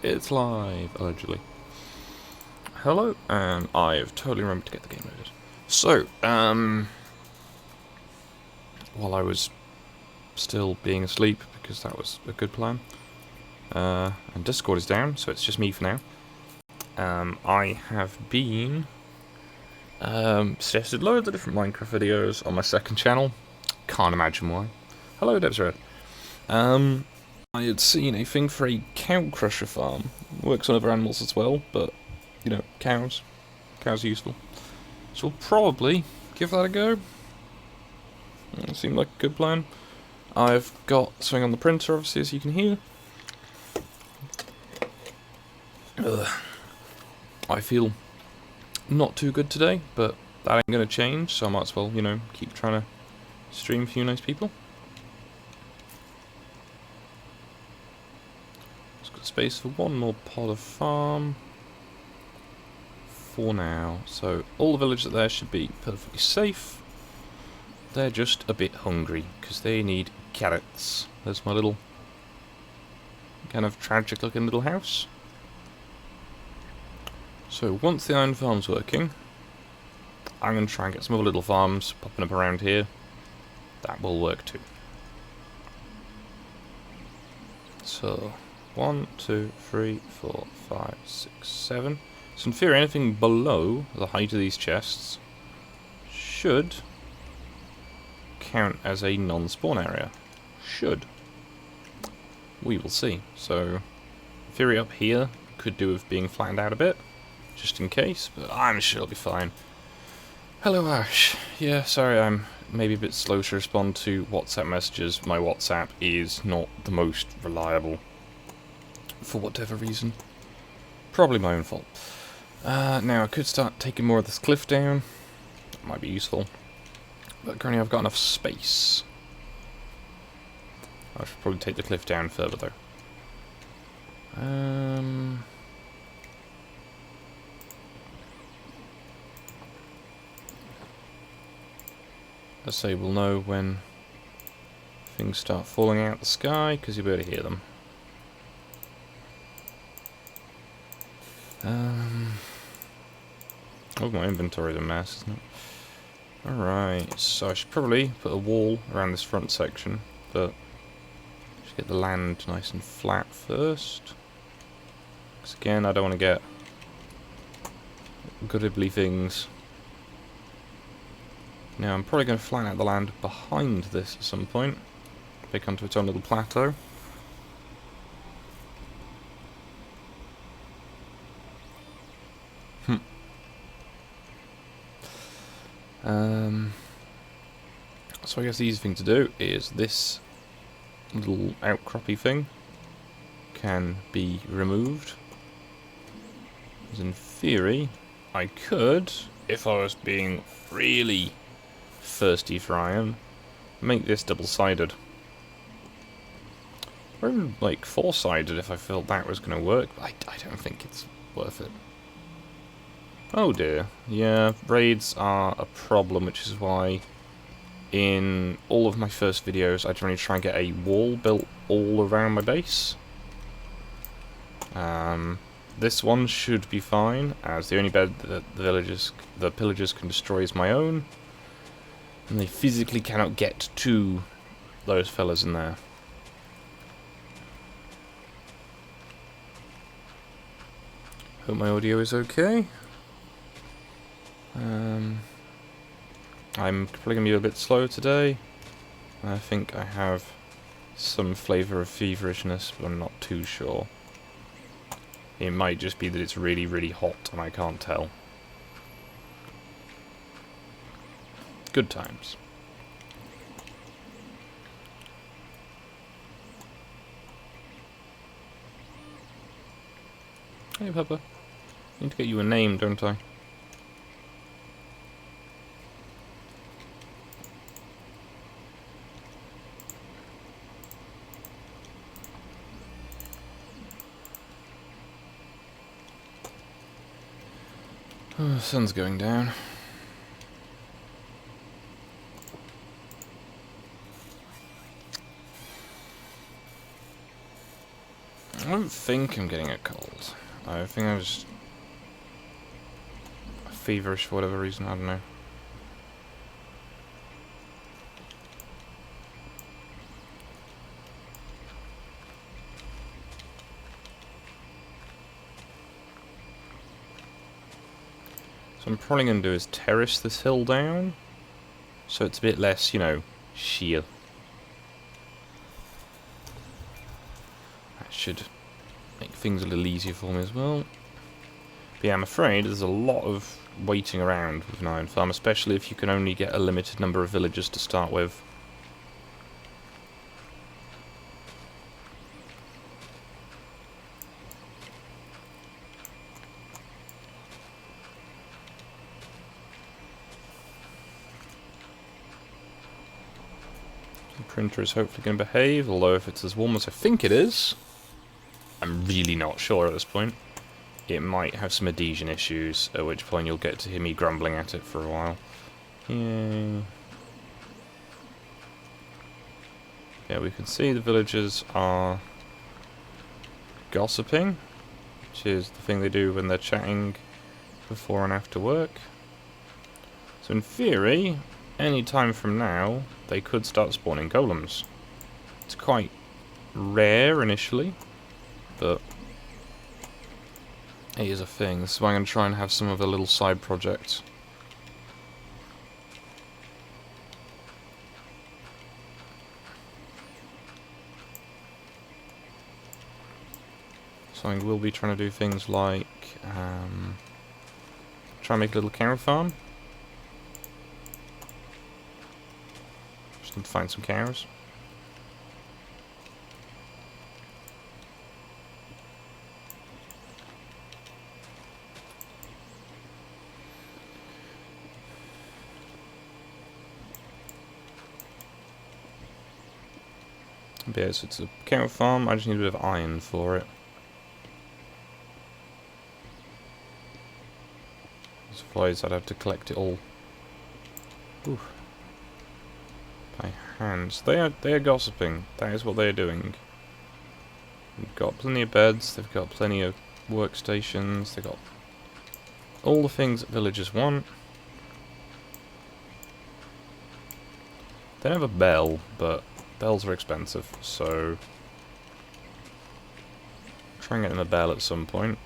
It's live, allegedly. Hello, and I've totally remembered to get the game loaded. So, while I was still being asleep, because that was a good plan, and Discord is down, so it's just me for now, I have been suggested loads of different Minecraft videos on my second channel. Can't imagine why. Hello, Debsred. I had seen a thing for a cow crusher farm. Works on other animals as well, but, you know, cows. Cows are useful. So we'll probably give that a go. It seemed like a good plan. I've got something on the printer, obviously, as you can hear. I feel not too good today, but that ain't gonna change, so I might as well, you know, keep trying to stream for you nice people. Just got space for one more pod of farm. For now. So all the villagers there should be perfectly safe. They're just a bit hungry, because they need carrots. There's my little kind of tragic looking little house. So once the iron farm's working, I'm going to try and get some other little farms popping up around here. That will work too. So 1, 2, 3, 4, 5, 6, 7. So in theory, anything below the height of these chests should count as a non-spawn area. Should. We will see. So, in theory up here could do with being flattened out a bit, just in case, but I'm sure it'll be fine. Hello Ash. Yeah, sorry I'm maybe a bit slow to respond to WhatsApp messages. My WhatsApp is not the most reliable, for whatever reason. Probably my own fault. Now I could start taking more of this cliff down. That might be useful. But currently I've got enough space. I should probably take the cliff down further though. Let's say we'll know when things start falling out the sky, because you'll be able to hear them. Oh, my inventory's a mess, isn't it? Alright, so I should probably put a wall around this front section, but just get the land nice and flat first. Because again, I don't want to get goodibly things. Now, I'm probably going to flatten out the land behind this at some point. Make onto its own little plateau. So I guess the easy thing to do is this little outcroppy thing can be removed. As in theory, I could, if I was being really thirsty for iron, make this double-sided. Or even, like, four-sided if I felt that was going to work, but I don't think it's worth it. Oh dear. Yeah, raids are a problem, which is why in all of my first videos I generally try and get a wall built all around my base. This one should be fine, as the only bed that the pillagers can destroy is my own, and they physically cannot get to those fellas in there. Hope my audio is okay. I'm probably going to be a bit slow today. I think I have some flavour of feverishness, but I'm not too sure. It might just be that it's really, really hot and I can't tell. Good times. Hey, Pepper. I need to get you a name, don't I? Oh, the sun's going down. I don't think I'm getting a cold. I think I'm just feverish for whatever reason, I don't know. So I'm probably going to do is terrace this hill down, so it's a bit less, you know, sheer. That should make things a little easier for me as well. But yeah, I'm afraid there's a lot of waiting around with an iron farm, especially if you can only get a limited number of villagers to start with. The printer is hopefully going to behave, although if it's as warm as I think it is, I'm really not sure at this point. It might have some adhesion issues, at which point you'll get to hear me grumbling at it for a while. Yeah, we can see the villagers are gossiping, which is the thing they do when they're chatting before and after work. So in theory, any time from now, they could start spawning golems. It's quite rare initially, but it is a thing. This is why I'm going to try and have some of a little side project. So I will be trying to do things like try and make a little cow farm. Just need to find some cows. But yeah, so it's a cow farm. I just need a bit of iron for it. Otherwise, I'd have to collect it all. Ooh. By hand. So they are gossiping. That is what they are doing. They've got plenty of beds. They've got plenty of workstations. They've got all the things that villagers want. They don't have a bell, but bells are expensive, so try and get them a bell at some point.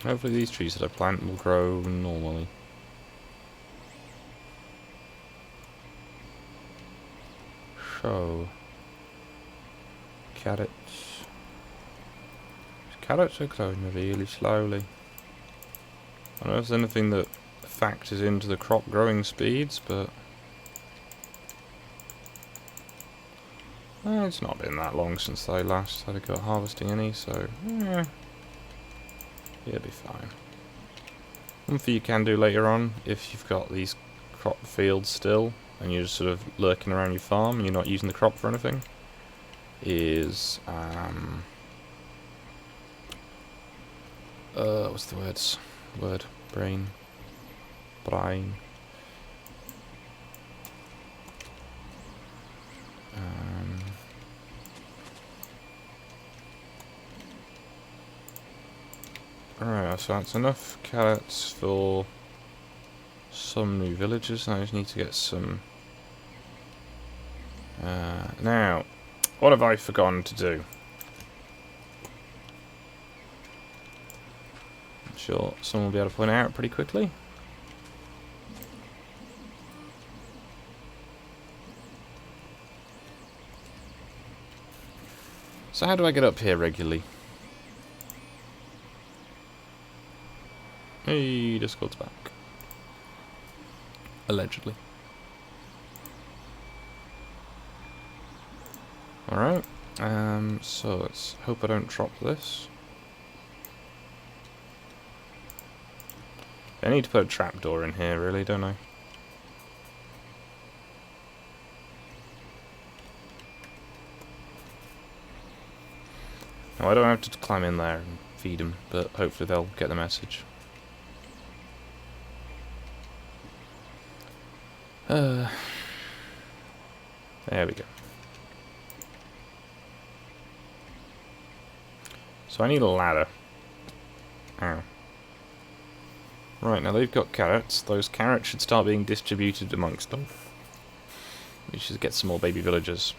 Hopefully these trees that I plant will grow normally. So, carrots. Carrots are growing really slowly. I don't know if there's anything that factors into the crop growing speeds, but it's not been that long since I last had a go at harvesting any, so it'll be fine. One thing you can do later on, if you've got these crop fields still, and you're just sort of lurking around your farm and you're not using the crop for anything, is, what's the word? Brain. Alright, so that's enough carrots for some new villagers. I just need to get some... now, what have I forgotten to do? I'm sure someone will be able to point it out pretty quickly. So how do I get up here regularly? Hey, Discord's back. Allegedly. Alright, so let's hope I don't drop this. I need to put a trapdoor in here, really, don't I? No, I don't have to climb in there and feed them, but hopefully they'll get the message. There we go. So I need a ladder. Ow. Right, now they've got carrots. Those carrots should start being distributed amongst them. We should get some more baby villagers.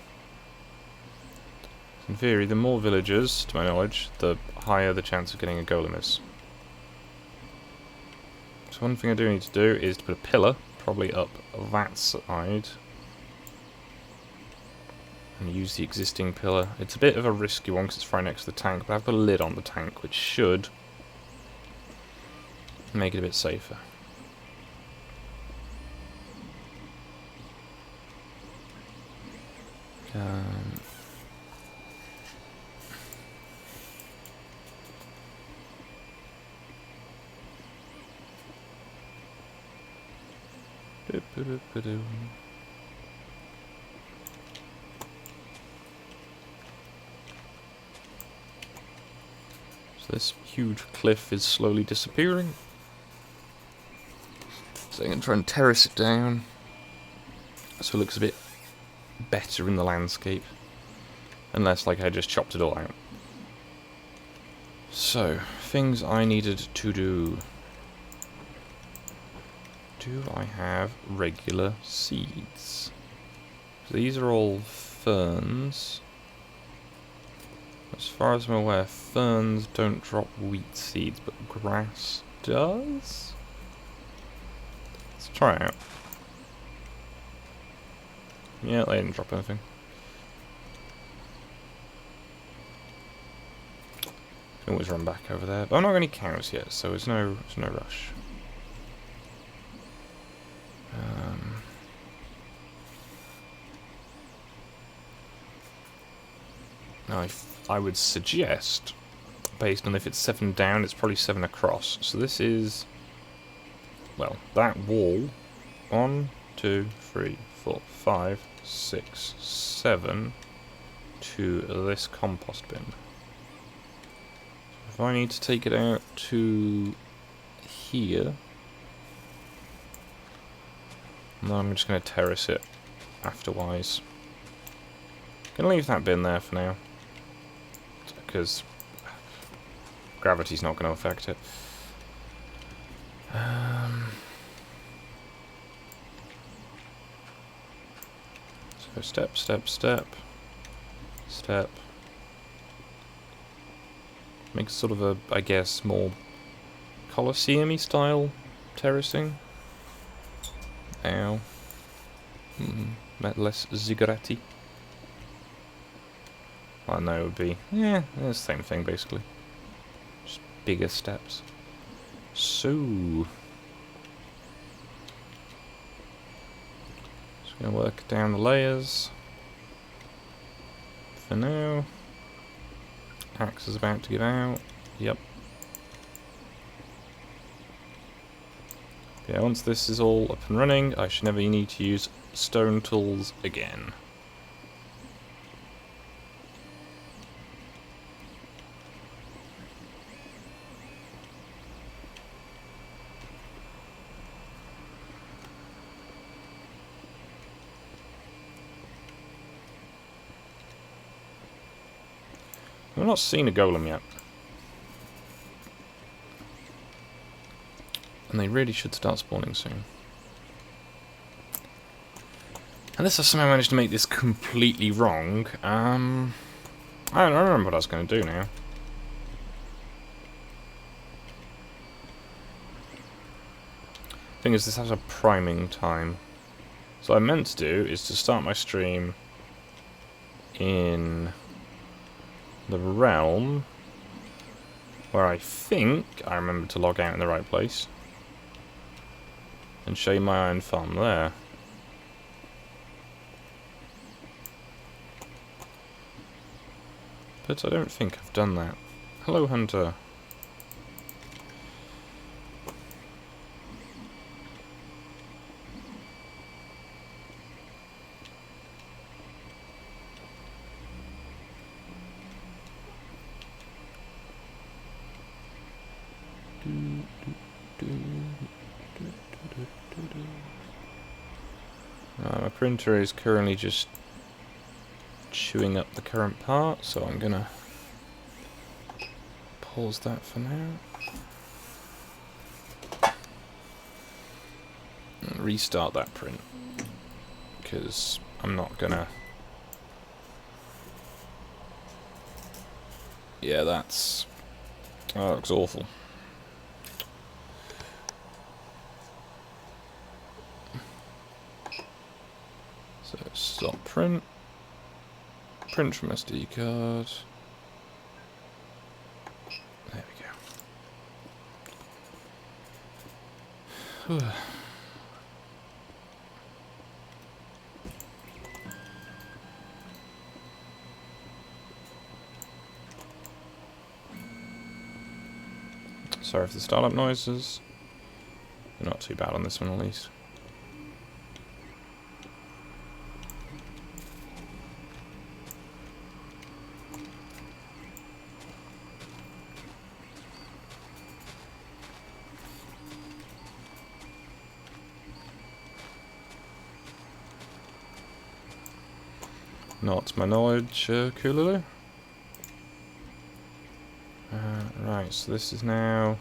In theory, the more villagers, to my knowledge, the higher the chance of getting a golem is. So one thing I do need to do is to put a pillar, probably up that side, and use the existing pillar. It's a bit of a risky one because it's right next to the tank, but I've got a lid on the tank, which should make it a bit safer. So this huge cliff is slowly disappearing. So I'm going to try and terrace it down so it looks a bit better in the landscape. Unless, like, I just chopped it all out. So, things I needed to do. Do I have regular seeds? So these are all ferns. As far as I'm aware, ferns don't drop wheat seeds, but grass does? Let's try it out. Yeah, they didn't drop anything. Can always run back over there. But I'm not got any cows yet, so there's no rush. Now I would suggest, based on if it's 7 down, it's probably 7 across. So this is, well, that wall. 1, 2, 3, 4, 5, 6, 7 to this compost bin. If I need to take it out to here, no, I'm just going to terrace it afterwise. Gonna leave that bin there for now, because gravity's not going to affect it. So step, step, step, step. Makes sort of a, I guess, more Colosseum-y style terracing. Ow. Less ziggurat-y. Well, no, it would be, yeah, the same thing basically. Just bigger steps. So, just gonna work down the layers for now. Axe is about to give out. Yep. Yeah, once this is all up and running, I should never need to use stone tools again. I've not seen a golem yet. And they really should start spawning soon. Unless I somehow managed to make this completely wrong. I don't remember what I was going to do now. Thing is, this has a priming time. So what I meant to do is to start my stream in the realm where I think I remember to log out in the right place and show you my iron farm there. But I don't think I've done that. Hello, Hunter. My printer is currently just chewing up the current part, so I'm gonna pause that for now. And restart that print, because I'm not gonna... Yeah, that's... Oh, that looks awful. So, stop print. Print from SD card. There we go. Sorry for the startup noises. They're not too bad on this one, at least. Not to my knowledge, Kululu. Right, so this is now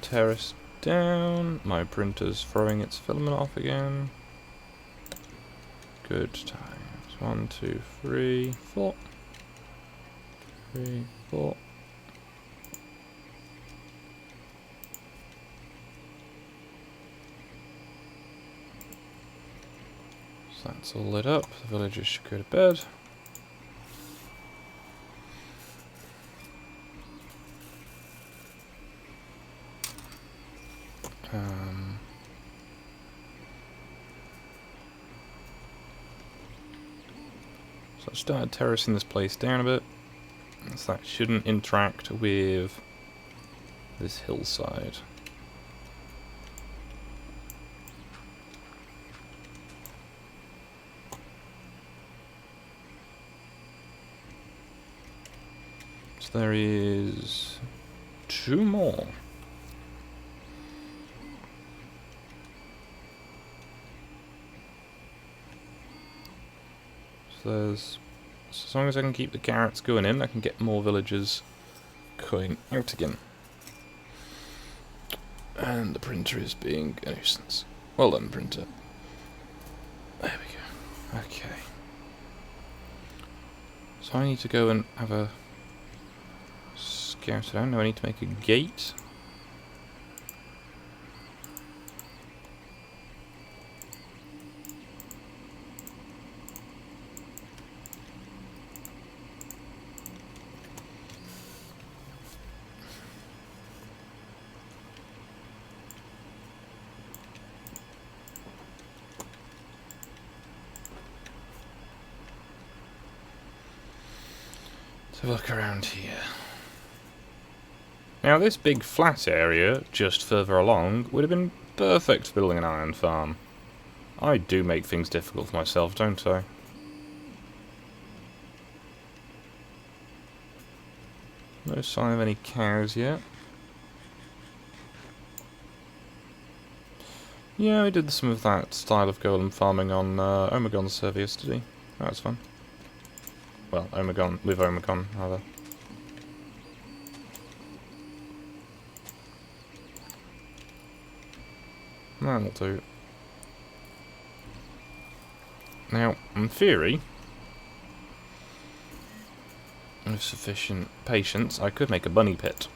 terraced down. My printer's throwing its filament off again. Good times. 1, 2, 3, 4. 3, 4. So that's all lit up. The villagers should go to bed. So I started terracing this place down a bit, so that shouldn't interact with this hillside. So there is 2 more. So as long as I can keep the carrots going in, I can get more villagers going out again. And the printer is being a nuisance. Well done, printer. There we go. Okay. So I need to go and have a scout around. Now I need to make a gate. Have a look around here. Now this big flat area just further along would have been perfect for building an iron farm. I do make things difficult for myself, don't I? No sign of any cows yet. Yeah, we did some of that style of golem farming on Omegon's server yesterday. That was fun. Well, Omegon, with Omegon, rather. That'll do. Now, in theory, with sufficient patience, I could make a bunny pit.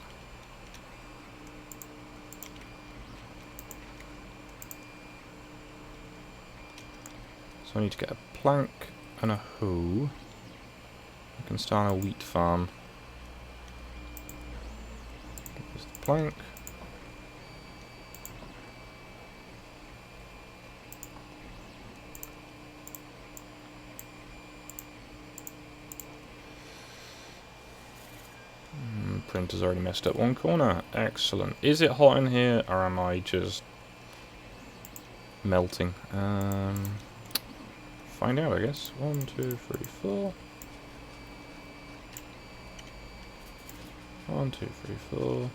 So I need to get a plank and a hoe. I can start a wheat farm. There's the plank. Printer's already messed up one corner. Excellent. Is it hot in here, or am I just melting? Find out, I guess. 1, 2, 3, 4. 1, 2, 3, 4.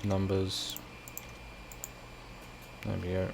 Numbers. There we go.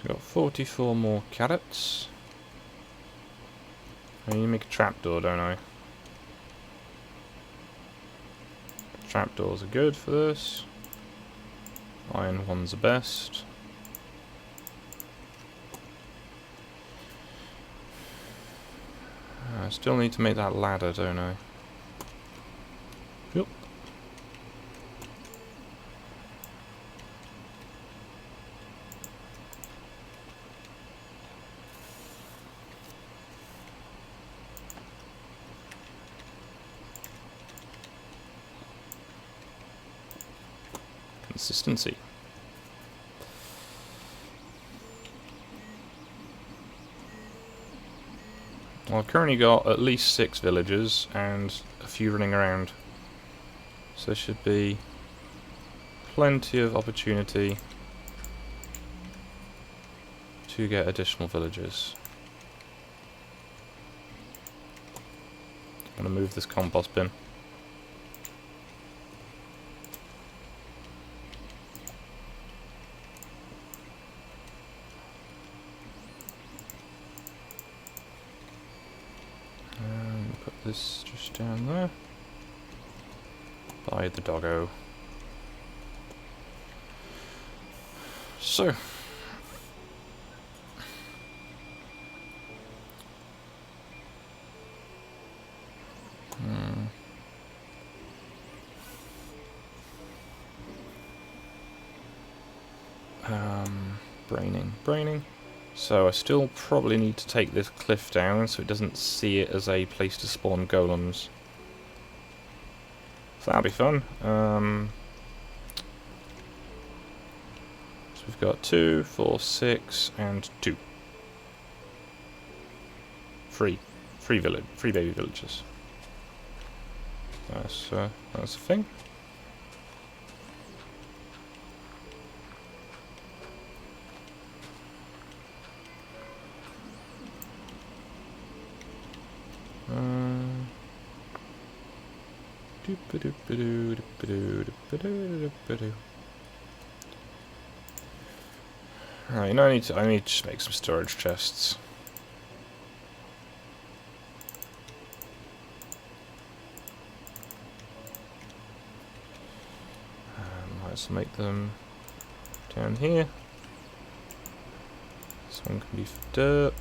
We've got 44 more carrots. I need to make a trapdoor, don't I? Trapdoors are good for this. Iron ones are best. I still need to make that ladder, don't I? Yep. Consistency. Well, I've currently got at least 6 villagers and a few running around. So there should be plenty of opportunity to get additional villagers. I'm going to move this compost bin. Put this just down there. By the doggo. So. Braining. So I still probably need to take this cliff down so it doesn't see it as a place to spawn golems. So that'll be fun. So we've got 2, 4, 6, and 2. 3 baby villagers. That's a thing. Right, now I need to just make some storage chests. Might as well make them down here. This one can be for dirt.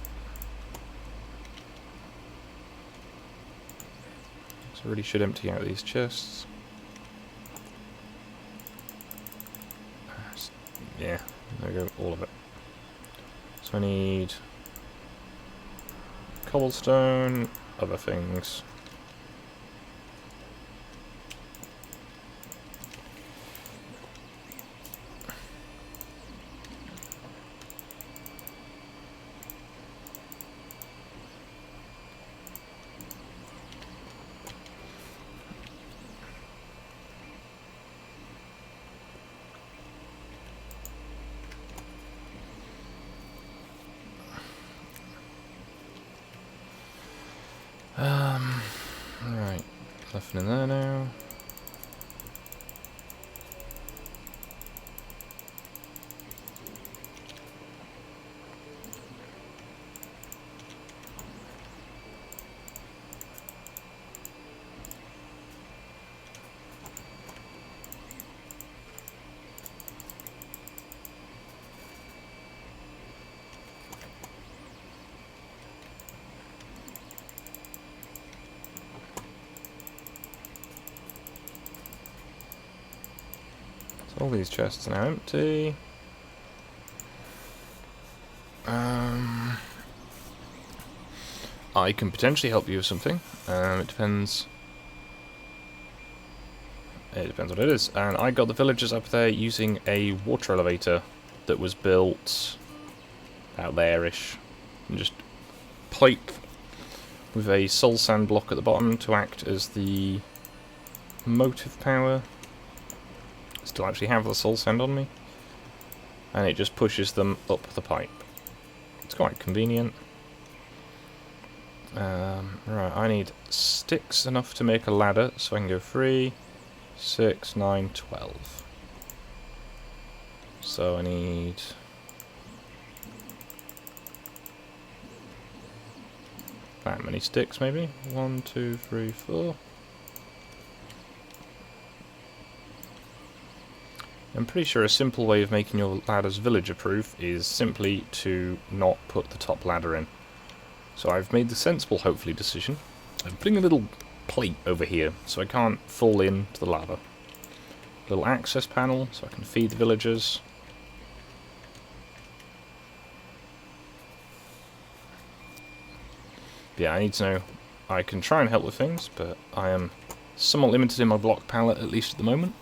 So I really should empty out these chests. Yeah, there we go, all of it. So I need cobblestone, other things. Right, nothing in there now. All these chests are now empty. I can potentially help you with something. It depends. It depends what it is. And I got the villagers up there using a water elevator that was built out there-ish. And just pipe with a soul sand block at the bottom to act as the motive power. Still actually have the soul sand on me, and it just pushes them up the pipe. It's quite convenient. Right, I need sticks enough to make a ladder, so I can go 3, 6, 9, 12. So I need that many sticks, maybe. 1, 2, 3, 4. I'm pretty sure a simple way of making your ladders villager-proof is simply to not put the top ladder in. So I've made the sensible, hopefully, decision. I'm putting a little plate over here so I can't fall into the lava. Little access panel so I can feed the villagers. But yeah, I need to know. I can try and help with things, but I am somewhat limited in my block palette, at least at the moment.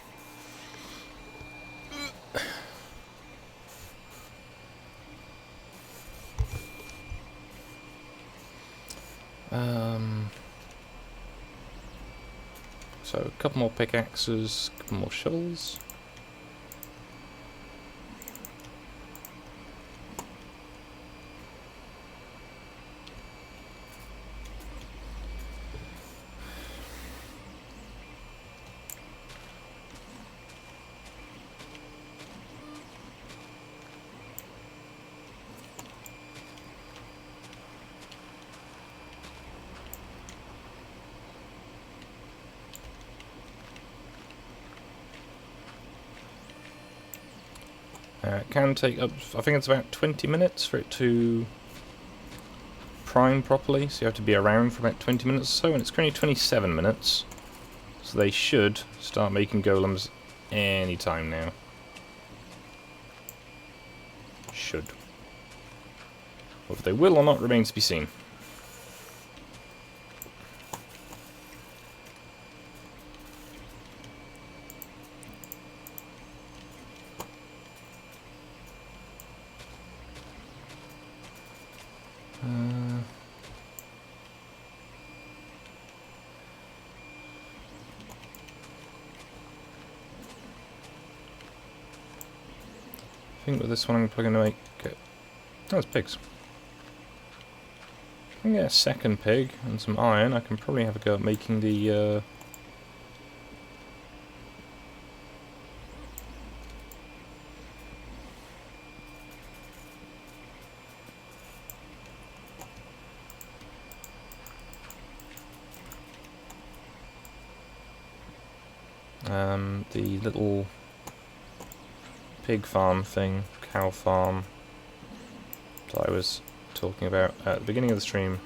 So a couple more pickaxes, a couple more shovels. It can take up, I think it's about 20 minutes for it to prime properly, so you have to be around for about 20 minutes or so, and it's currently 27 minutes, so they should start making golems any time now. Should. Whether they will or not remains to be seen. I think with this one I'm probably going to make it... Oh, it's pigs. If I can get a second pig and some iron, I can probably have a go at making the... the little pig farm thing, cow farm that I was talking about at the beginning of the stream.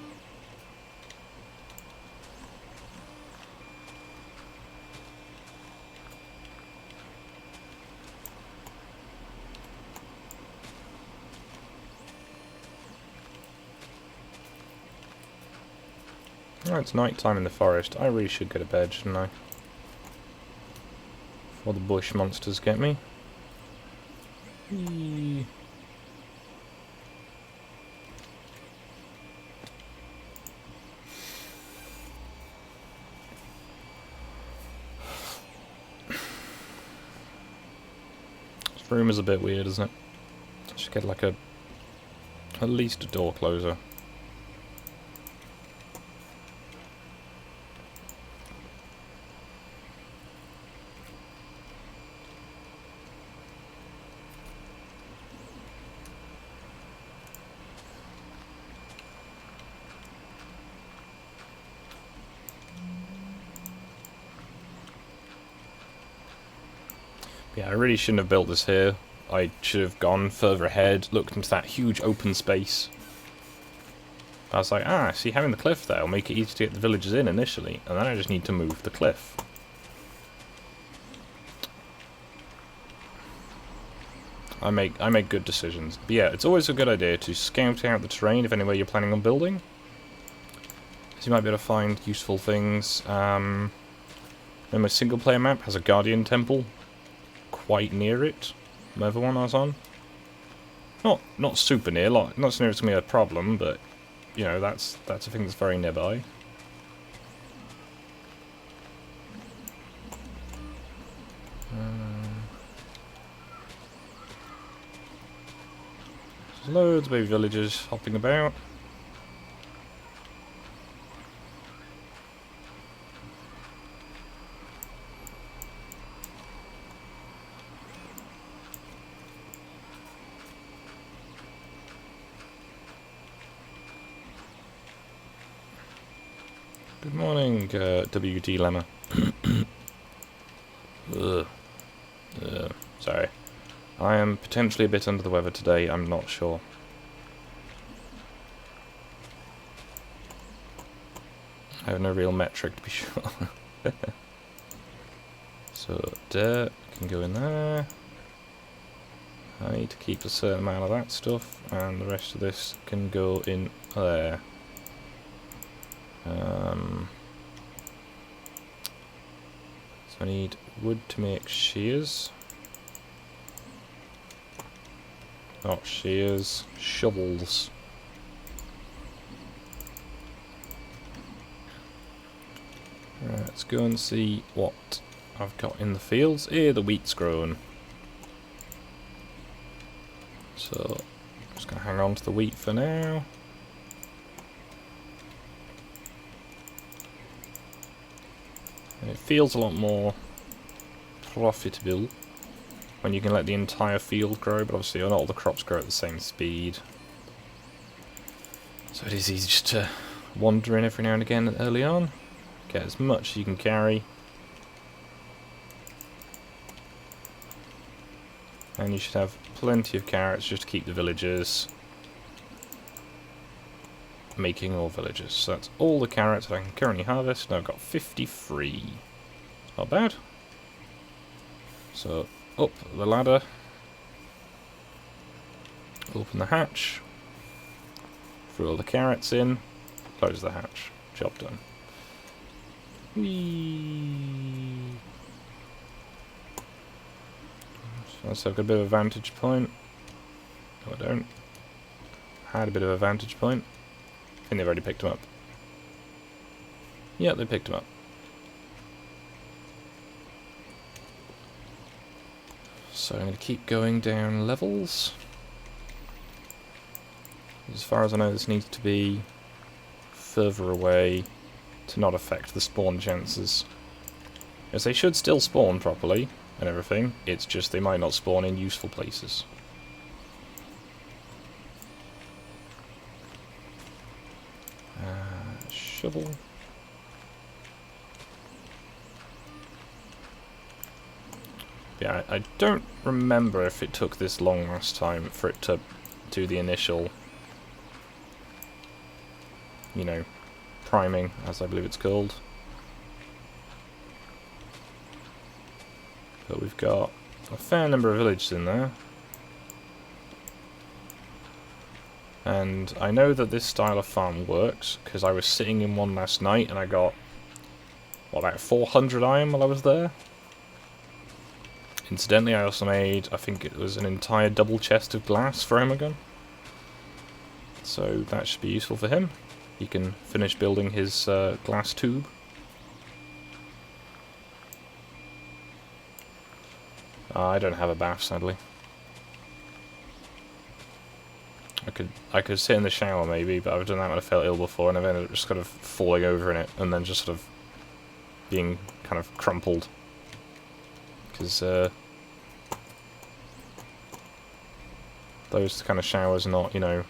Oh, it's night time in the forest. I really should go to bed, shouldn't I? Before the bush monsters get me. Whee. This room is a bit weird, isn't it? I should get like at least a door closer. Yeah, I really shouldn't have built this here. I should have gone further ahead, looked into that huge open space. I was like, see, having the cliff there will make it easy to get the villagers in initially, and then I just need to move the cliff. I make good decisions. But yeah, it's always a good idea to scout out the terrain if anywhere you're planning on building. So you might be able to find useful things. Then my single player map has a guardian temple quite near it. The other one I was on. Not super near, like not so near it's gonna be a problem, but you know, that's a thing that's very nearby. There's loads of baby villagers hopping about. Good morning, WD Lemma. Sorry. I am potentially a bit under the weather today, I'm not sure. I have no real metric to be sure. So, dirt can go in there. I need to keep a certain amount of that stuff, and the rest of this can go in there. So I need wood to make shears. Not shears, shovels. Right, let's go and see what I've got in the fields. Here, the wheat's grown. So, I'm just going to hang on to the wheat for now. And it feels a lot more profitable when you can let the entire field grow, but obviously not all the crops grow at the same speed. So it is easy just to wander in every now and again early on. Get as much as you can carry. And you should have plenty of carrots just to keep the villagers making more villagers. So that's all the carrots that I can currently harvest. Now I've got 53. Not bad. So up the ladder. Open the hatch. Throw all the carrots in. Close the hatch. Job done. Whee! So I've got a bit of a vantage point. No, I don't. Had a bit of a vantage point. I think they've already picked them up. Yeah, they picked them up. So I'm going to keep going down levels. As far as I know, this needs to be further away to not affect the spawn chances. As they should still spawn properly and everything, it's just they might not spawn in useful places. Shovel. Yeah, I don't remember if it took this long last time for it to do the initial, you know, priming, as I believe it's called. But we've got a fair number of villages in there. And I know that this style of farm works, because I was sitting in one last night and I got, what, about 400 iron while I was there? Incidentally, I also made, I think it was an entire double chest of glass for Emagon. So that should be useful for him. He can finish building his glass tube. I don't have a bath, sadly. I could sit in the shower maybe, but I've done that when I felt ill before, and I've ended up just kind of falling over in it, and then just sort of being kind of crumpled. Because those kind of showers are not, you know,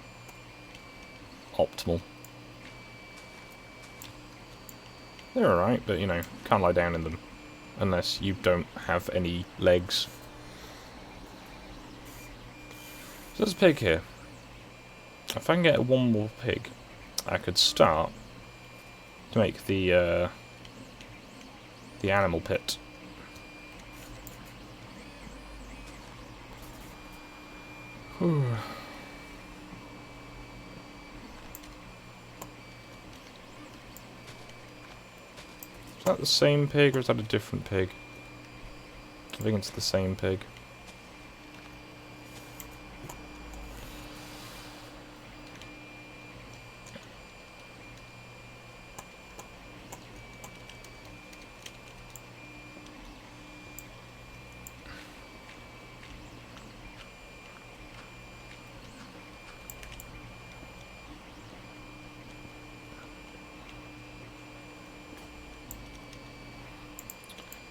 optimal. They're alright, but, you know, can't lie down in them. Unless you don't have any legs. So there's a pig here. If I can get one more pig, I could start to make the animal pit. Whew. Is that the same pig or is that a different pig? I think it's the same pig.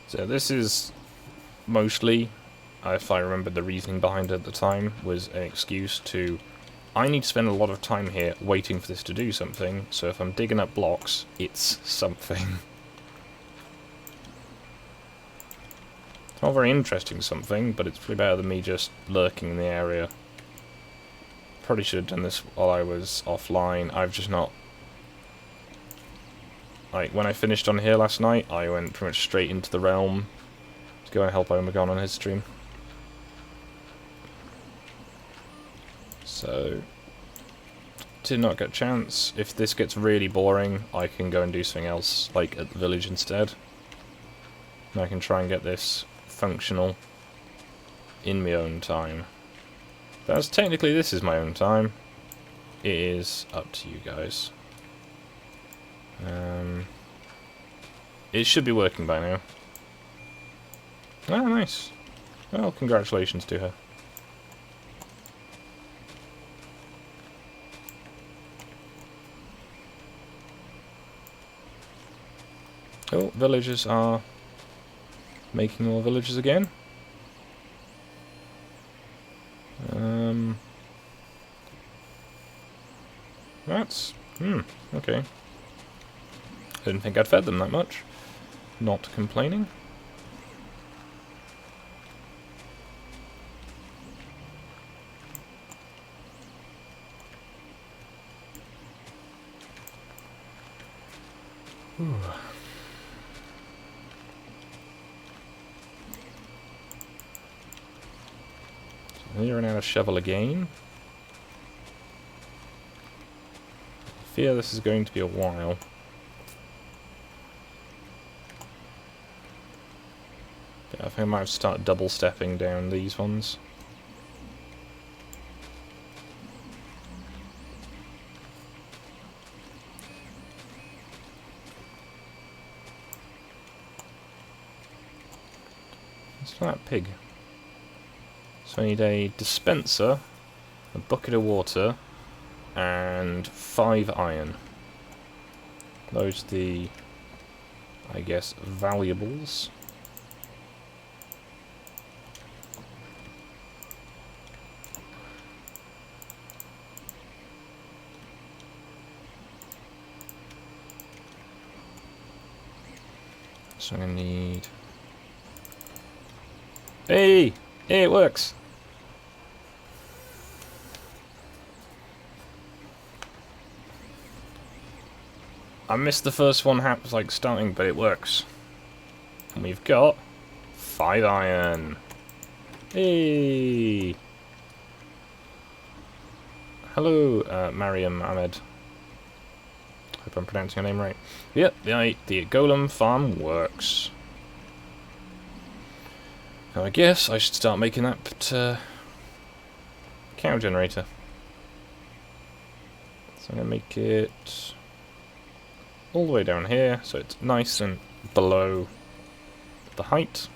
So this is mostly, if I remember the reasoning behind it at the time, was an excuse to I need to spend a lot of time here waiting for this to do something, so if I'm digging up blocks, it's something. It's not very interesting something, but it's probably better than me just lurking in the area. Probably should have done this while I was offline. I've just not... Like, when I finished on here last night, I went pretty much straight into the realm to go and help Omegon on his stream. So, did not get a chance. If this gets really boring, I can go and do something else, like at the village instead. And I can try and get this functional in my own time. But as technically this is my own time, it is up to you guys. It should be working by now. Ah, nice. Well, congratulations to her. Oh, villagers are making more villages again. That's... okay. Didn't think I'd fed them that much. Not complaining. Ooh. So you're out of shovel again. I fear this is going to be a while. Yeah, I think I might have to start double stepping down these ones. What's that pig? So I need a dispenser, a bucket of water, and 5 iron. Those are the, I guess, valuables. So I'm gonna need... Hey! Hey, it works! I missed the first one like starting, but it works. And we've got 5 iron. Hey! Hello, Mariam Ahmed. Hope I'm pronouncing your name right. Yep, the golem farm works. Now I guess I should start making that cow generator. So I'm going to make it all the way down here, so it's nice and below the height.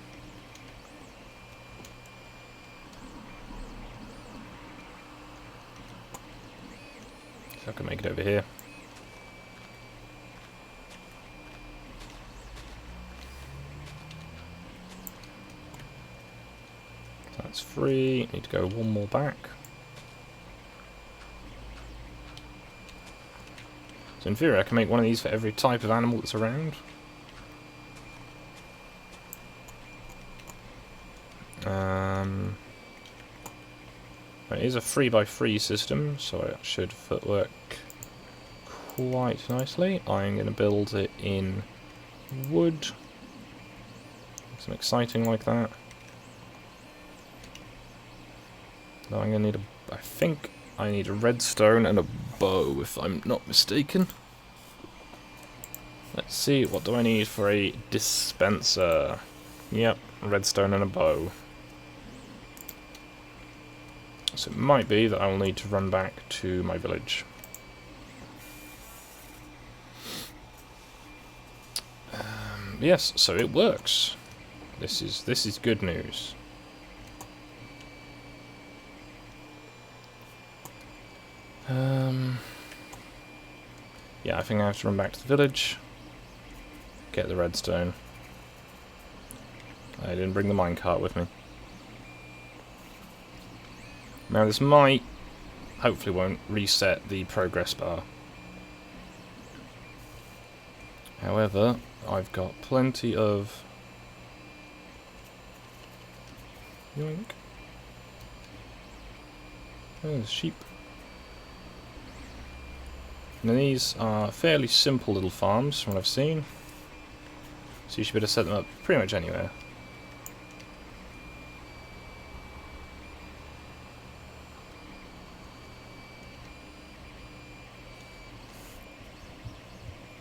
So I can make it over here. So that's 3. Need to go 1 more back. So in theory I can make one of these for every type of animal that's around. It is a 3x3 system, so it should footwork quite nicely. I'm going to build it in wood. Something exciting like that. Now I'm going to need I think I need a redstone and a bow, if I'm not mistaken. Let's see, what do I need for a dispenser? Yep, redstone and a bow. So it might be that I will need to run back to my village. Yes, so it works. This is good news. Yeah, I think I have to run back to the village, get the redstone. I didn't bring the minecart with me. Now this might hopefully won't reset the progress bar. However, I've got plenty of... Yoink. Oh, there's sheep. Now these are fairly simple little farms from what I've seen. So you should be able to set them up pretty much anywhere.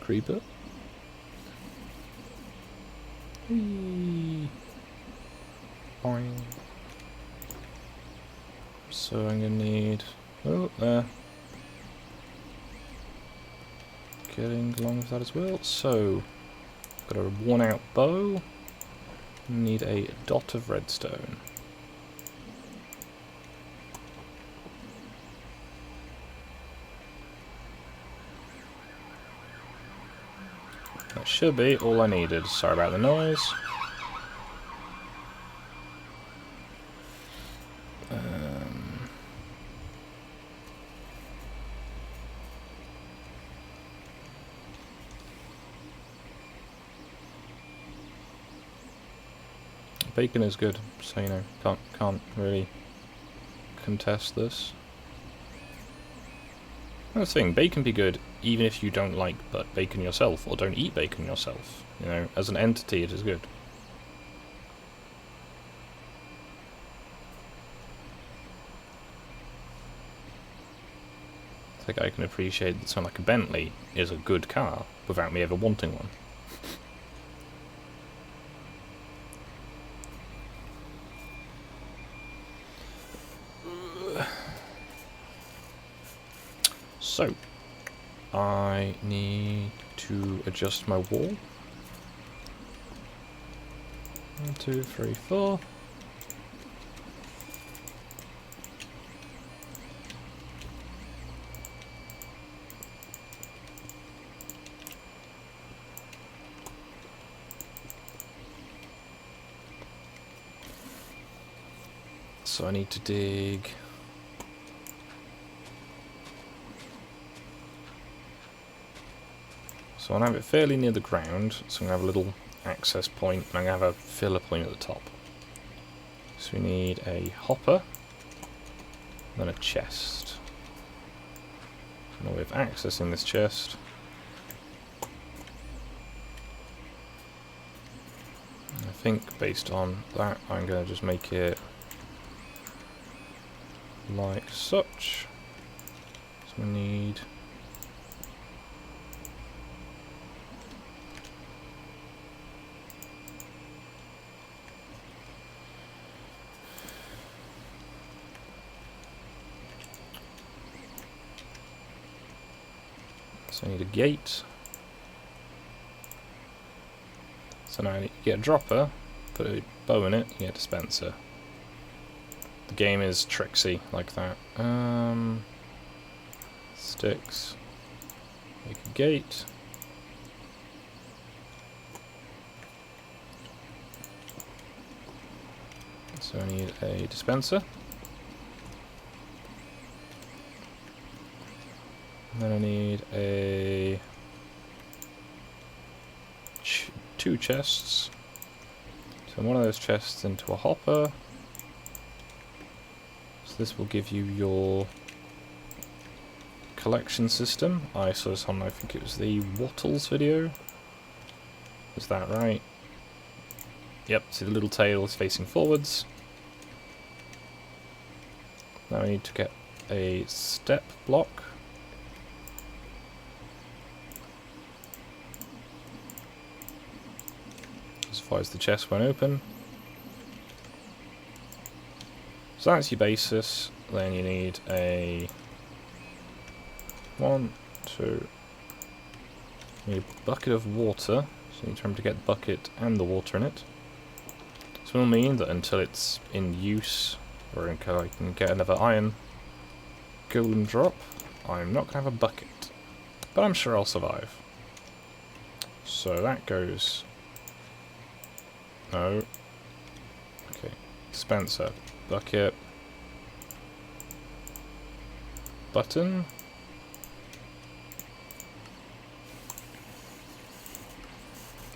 Creeper. Whee. Boing. So I'm gonna need... Oh, there. Getting along with that as well. So, got a worn out bow. Need a dot of redstone. That should be all I needed. Sorry about the noise. Bacon is good, so you know, can't really contest this. That's the thing, bacon be good even if you don't like bacon yourself, or don't eat bacon yourself. You know, as an entity it is good. I think I can appreciate that something like a Bentley is a good car without me ever wanting one. So, I need to adjust my wall. 1, 2, 3, 4. So I need to dig... So I'm going to have it fairly near the ground, so I'm going to have a little access point, and I'm going to have a filler point at the top. So we need a hopper, and then a chest. No way of accessing this chest. I think based on that, I'm going to just make it like such. So we need... So I need a gate. So now I need to get a dropper, put a bow in it, you get a dispenser. The game is tricksy like that. Sticks. Make a gate. So I need a dispenser. And then I need a... two chests. So one of those chests into a hopper. So this will give you your collection system. I saw this on, I think it was the Wattles video. Is that right? Yep, see the little tail is facing forwards. Now I need to get a step block. Otherwise the chest won't open. So that's your basis. Then you need a 1, 2. You need a bucket of water. So you need to remember to get the bucket and the water in it. This will mean that until it's in use, or until I can get another iron golem drop, I'm not going to have a bucket. But I'm sure I'll survive. So that goes... No. Okay. Dispenser. Bucket. button.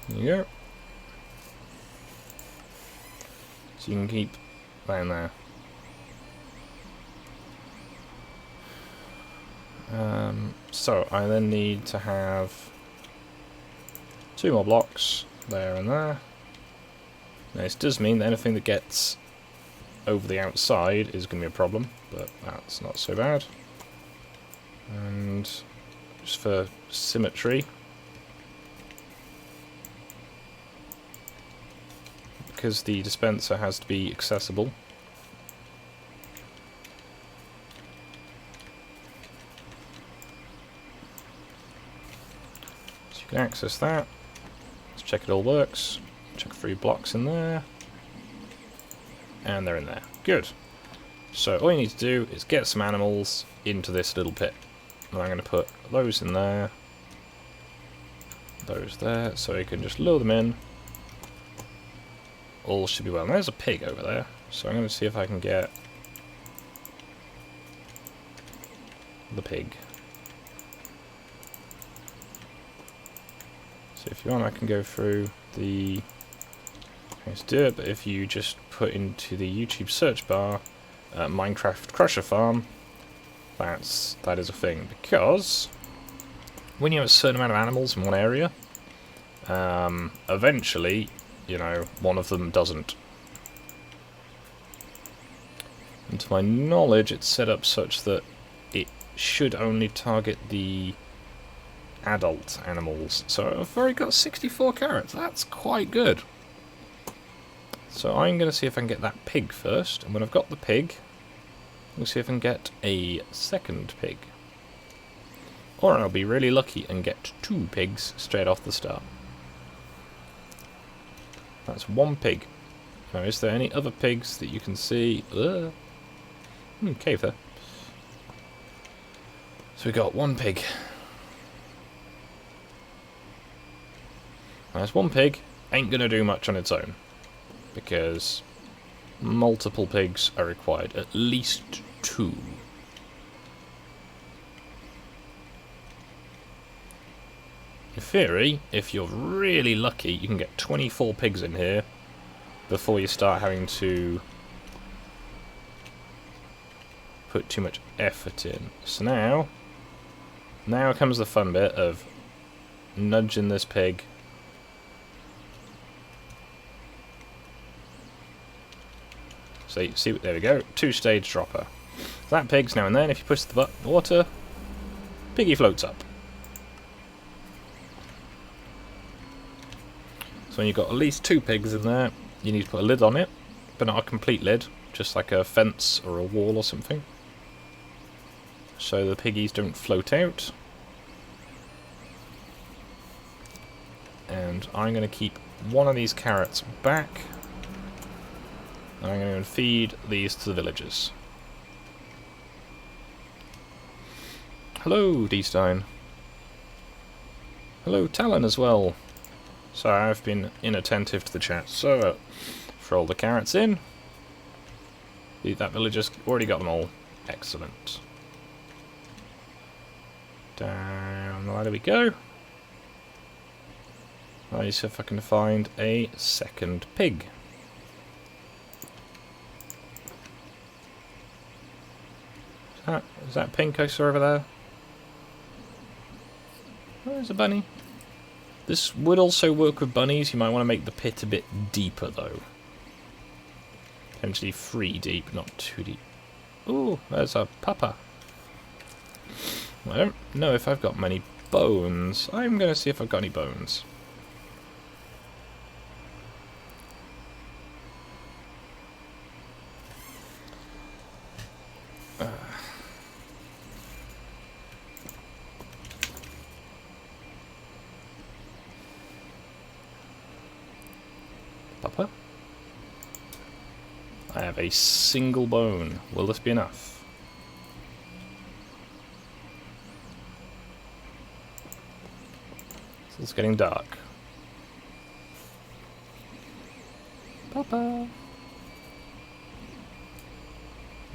There you go. So you can keep down there. So I then need to have 2 more blocks there and there. Now this does mean that anything that gets over the outside is going to be a problem, but that's not so bad. And just for symmetry, because the dispenser has to be accessible, so you can access that. Let's check it all works. Check 3 blocks in there. And they're in there. Good. So all you need to do is get some animals into this little pit. And I'm going to put those in there. Those there. So you can just lure them in. All should be well. And there's a pig over there. So I'm going to see if I can get the pig. So if you want, I can go through the... to do it, but if you just put into the YouTube search bar Minecraft Crusher Farm, that is a thing, because when you have a certain amount of animals in one area, eventually, you know, one of them doesn't. And to my knowledge, it's set up such that it should only target the adult animals. So I've already got 64 carrots. That's quite good. So I'm going to see if I can get that pig first, and when I've got the pig, we'll see if I can get a second pig. Or I'll be really lucky and get 2 pigs straight off the start. That's 1 pig. Now, is there any other pigs that you can see? Cave there. So we got 1 pig. Now, this 1 pig ain't going to do much on its own, because multiple pigs are required, at least 2. In theory, if you're really lucky, you can get 24 pigs in here before you start having to put too much effort in. So now comes the fun bit of nudging this pig. So you see, there we go, 2-stage dropper. So that pig's now and then, if you push the button in the water, piggy floats up. So when you've got at least 2 pigs in there, you need to put a lid on it, but not a complete lid, just like a fence or a wall or something, so the piggies don't float out. And I'm going to keep one of these carrots back. I'm going to feed these to the villagers. Hello, D-Stein. Hello, Talon as well. So I've been inattentive to the chat. So, throw all the carrots in. That villager's already got them all. Excellent. Down the ladder we go. Let's see if I can find a second pig. Is that pink I saw over there? Oh, there's a bunny. This would also work with bunnies. You might want to make the pit a bit deeper, though. Potentially 3 deep, not 2 deep. Ooh, there's a pupper. I don't know if I've got many bones. I'm going to see if I've got any bones. Pupper? I have a single bone. Will this be enough? So it's getting dark. Papa!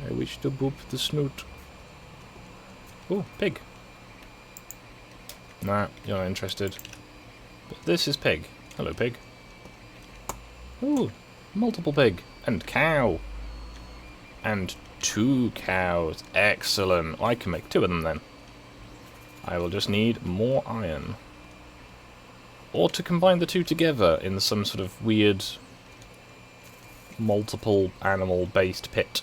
I wish to boop the snoot. Ooh, pig. Nah, you're not interested. But this is pig. Hello, pig. Ooh, multiple pig. And cow. And 2 cows. Excellent. I can make 2 of them then. I will just need more iron. Or to combine the 2 together in some sort of weird multiple animal based pit.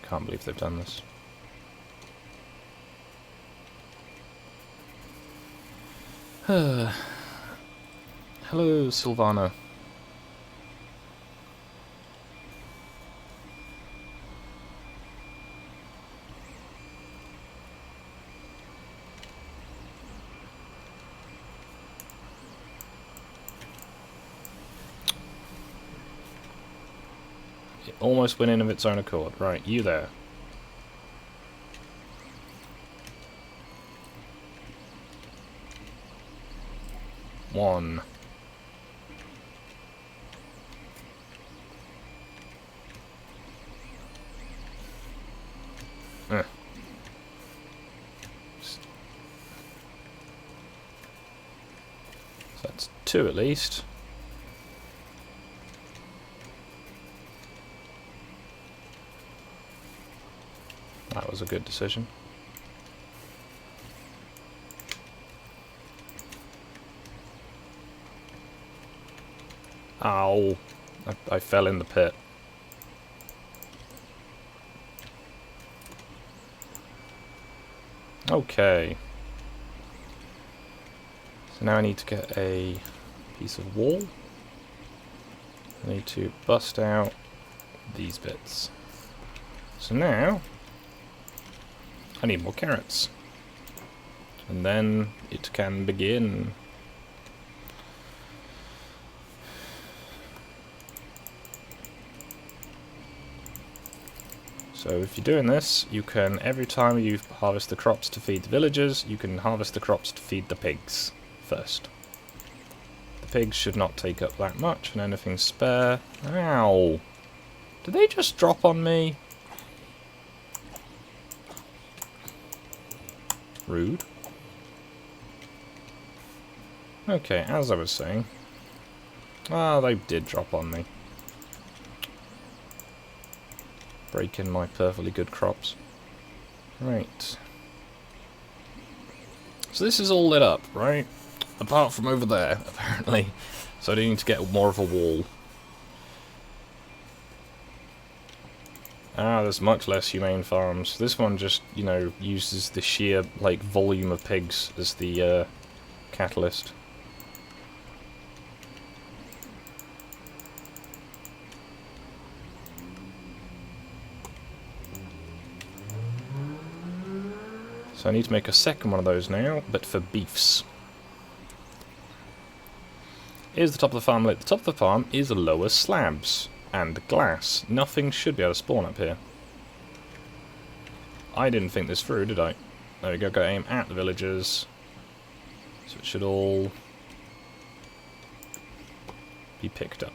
Can't believe they've done this. Hello, Silvana. It almost went in of its own accord. Right, you there. One. So that's 2 at least. That was a good decision. Ow. I fell in the pit. Okay. So now I need to get a piece of wall. I need to bust out these bits. So now I need more carrots. And then it can begin. So if you're doing this, you can, every time you harvest the crops to feed the villagers, you can harvest the crops to feed the pigs first. The pigs should not take up that much, and anything spare... Ow! Did they just drop on me? Rude. Okay, as I was saying... Ah, they did drop on me. Breaking my perfectly good crops. Right. So this is all lit up, right? Apart from over there, apparently. So I need to get more of a wall. Ah, there's much less humane farms. This one just, you know, uses the sheer, like, volume of pigs as the, catalyst. So I need to make a second one of those now, but for beefs. Here's the top of the farm lit. The top of the farm is lower slabs and glass. Nothing should be able to spawn up here. I didn't think this through, did I? There we go, got aim at the villagers. So it should all be picked up.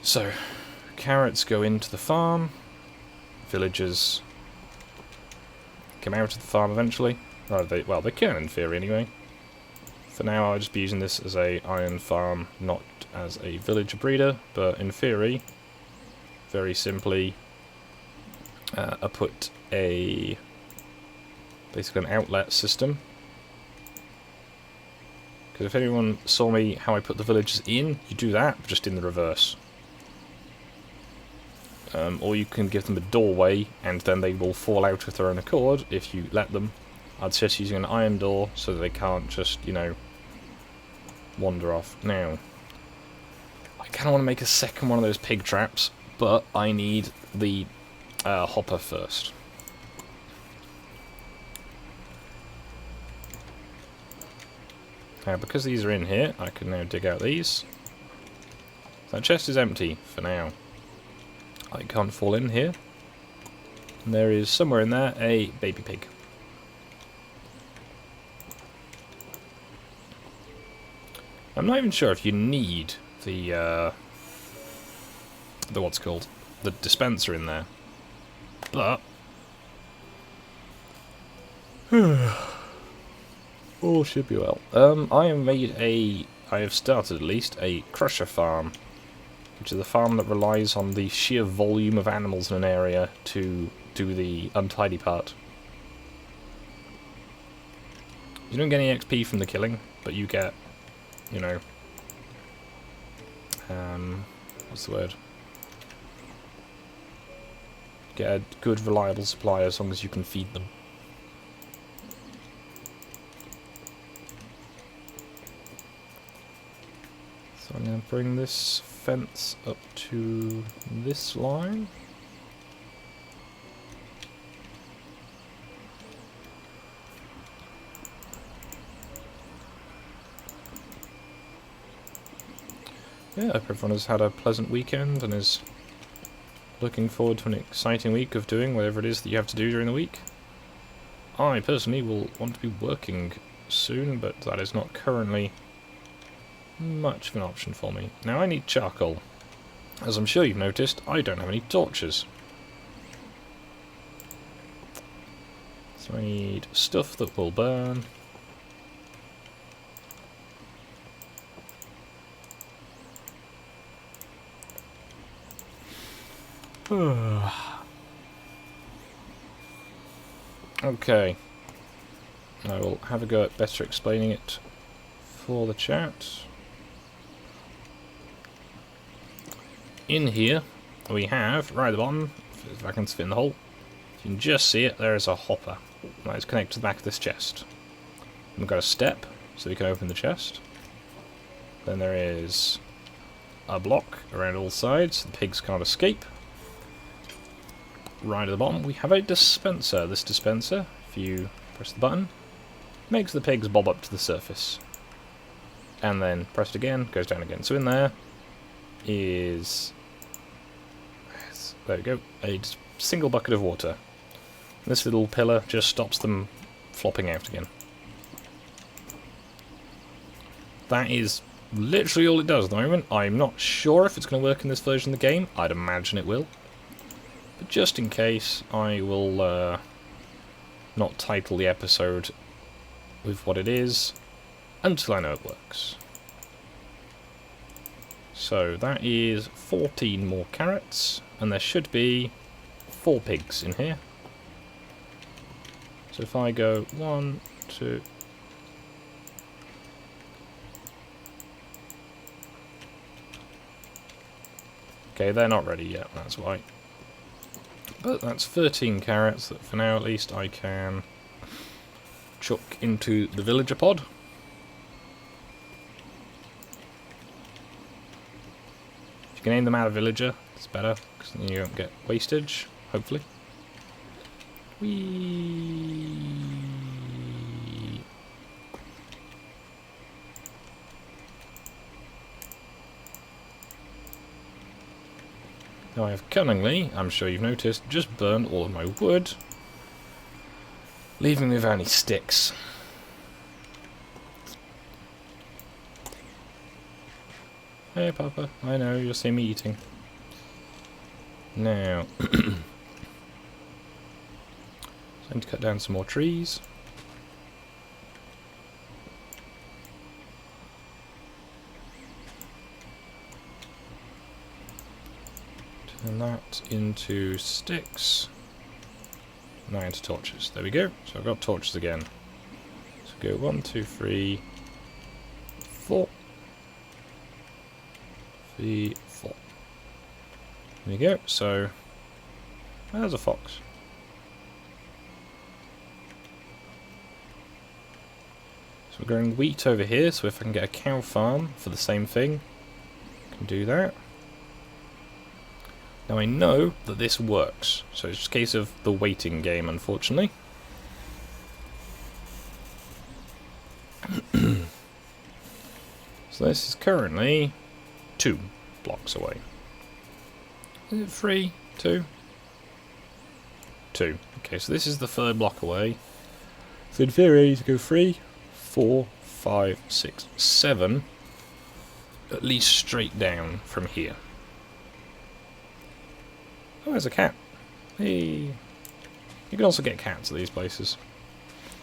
So, carrots go into the farm. Villagers come out of the farm eventually. Well, they can in theory anyway. For now I'll just be using this as a iron farm, not as a villager breeder, but in theory, very simply, I put basically an outlet system. Because if anyone saw me how I put the villagers in, you do that, just in the reverse. Or you can give them a doorway, and then they will fall out of their own accord if you let them. I'd suggest using an iron door so that they can't just, you know, wander off. Now, I kind of want to make a second one of those pig traps, but I need the hopper first. Now, because these are in here, I can now dig out these. That chest is empty for now. I can't fall in here. And there is somewhere in there a baby pig. I'm not even sure if you need the what's it called, the dispenser in there, but all should be well. I have started at least a crusher farm, which is a farm that relies on the sheer volume of animals in an area to do the untidy part. You don't get any XP from the killing, but you get, you know, what's the word? Get a good, reliable supply as long as you can feed them. So I'm going to bring this fence up to this line. Yeah, I hope everyone has had a pleasant weekend and is looking forward to an exciting week of doing whatever it is that you have to do during the week. I personally will want to be working soon, but that is not currently much of an option for me. Now I need charcoal. As I'm sure you've noticed, I don't have any torches. So I need stuff that will burn. Okay. I will have a go at better explaining it for the chat. In here, we have, right at the bottom, if I can fit in the hole, you can just see it, there is a hopper. That is connected to the back of this chest. We've got a step, so we can open the chest. Then there is a block around all sides, so the pigs can't escape. Right at the bottom, we have a dispenser. This dispenser, if you press the button, makes the pigs bob up to the surface. And then press it again, goes down again. So in there is, there we go, a single bucket of water. This little pillar just stops them flopping out again. That is literally all it does at the moment. I'm not sure if it's going to work in this version of the game. I'd imagine it will. But just in case, I will not title the episode with what it is until I know it works. So that is 14 more carrots, and there should be 4 pigs in here. So if I go 1, 2... Okay, they're not ready yet, that's why. But that's 13 carrots that for now at least I can chuck into the villager pod. If you can aim them out of villager, it's better, because then you don't get wastage, hopefully. Whee! Now I have cunningly, I'm sure you've noticed, just burned all of my wood, leaving me with only sticks. Hey Papa, I know, you'll see me eating. Now, time to cut down some more trees. Turn that into sticks. Now into torches. There we go. So I've got torches again. So go 1, 2, 3, 4. 3, 4. There we go. So there's a fox. So we're growing wheat over here, so if I can get a cow farm for the same thing, I can do that. Now I know that this works, so it's just a case of the waiting game, unfortunately. So this is currently 2 blocks away. Is it 3? 2. 2. Okay, so this is the third block away. So in theory I need to go 3, 4, 5, 6, 7. At least straight down from here. Oh, there's a cat. Hey. You can also get cats at these places.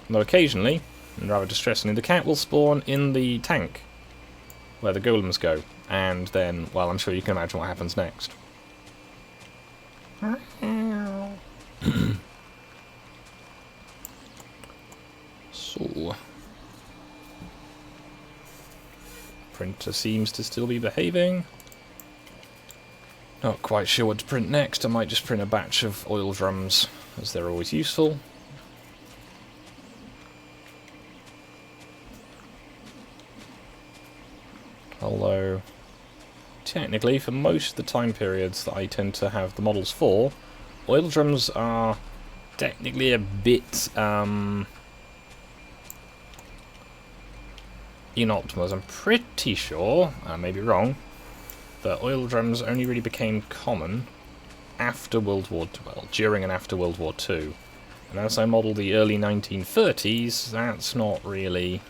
Although occasionally, and rather distressingly, the cat will spawn in the tank where the golems go. And then, well, I'm sure you can imagine what happens next. So, printer seems to still be behaving. Not quite sure what to print next. I might just print a batch of oil drums, as they're always useful. Although, technically, for most of the time periods that I tend to have the models for, oil drums are technically a bit inoptimal. I'm pretty sure, I may be wrong, that oil drums only really became common after World War II, well, during and after World War II. And as I model the early 1930s, that's not really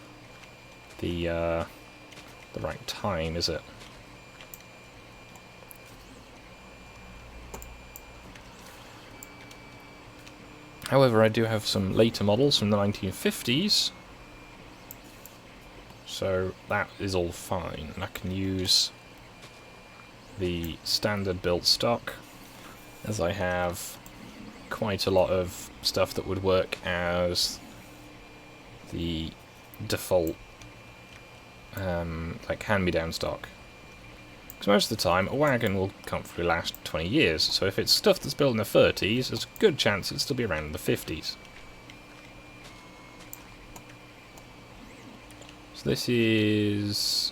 the right time, is it? However, I do have some later models from the 1950s, so that is all fine. I can use the standard built stock, as I have quite a lot of stuff that would work as the default like hand-me-down stock. Because most of the time, a wagon will comfortably last 20 years, so if it's stuff that's built in the 30s, there's a good chance it'll still be around in the 50s. So this is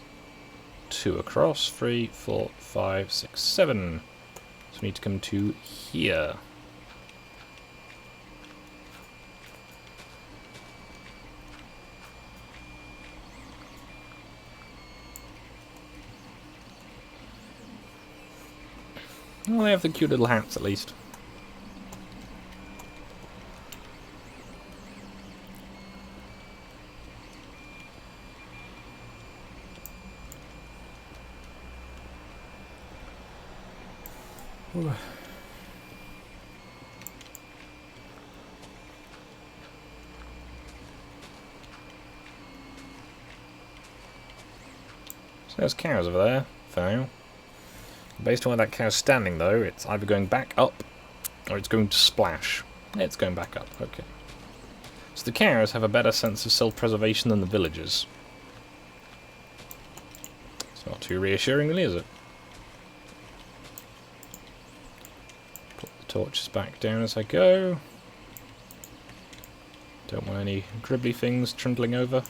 2 across, 3, 4, 5, 6, 7. So we need to come to here. Well, they have the cute little hats at least. Ooh. So there's cows over there, for now. Based on where that cow's standing, though, it's either going back up, or it's going to splash. It's going back up, okay. So the cows have a better sense of self-preservation than the villagers. It's not too reassuring, really, is it? Put the torches back down as I go. Don't want any gribbly things trundling over.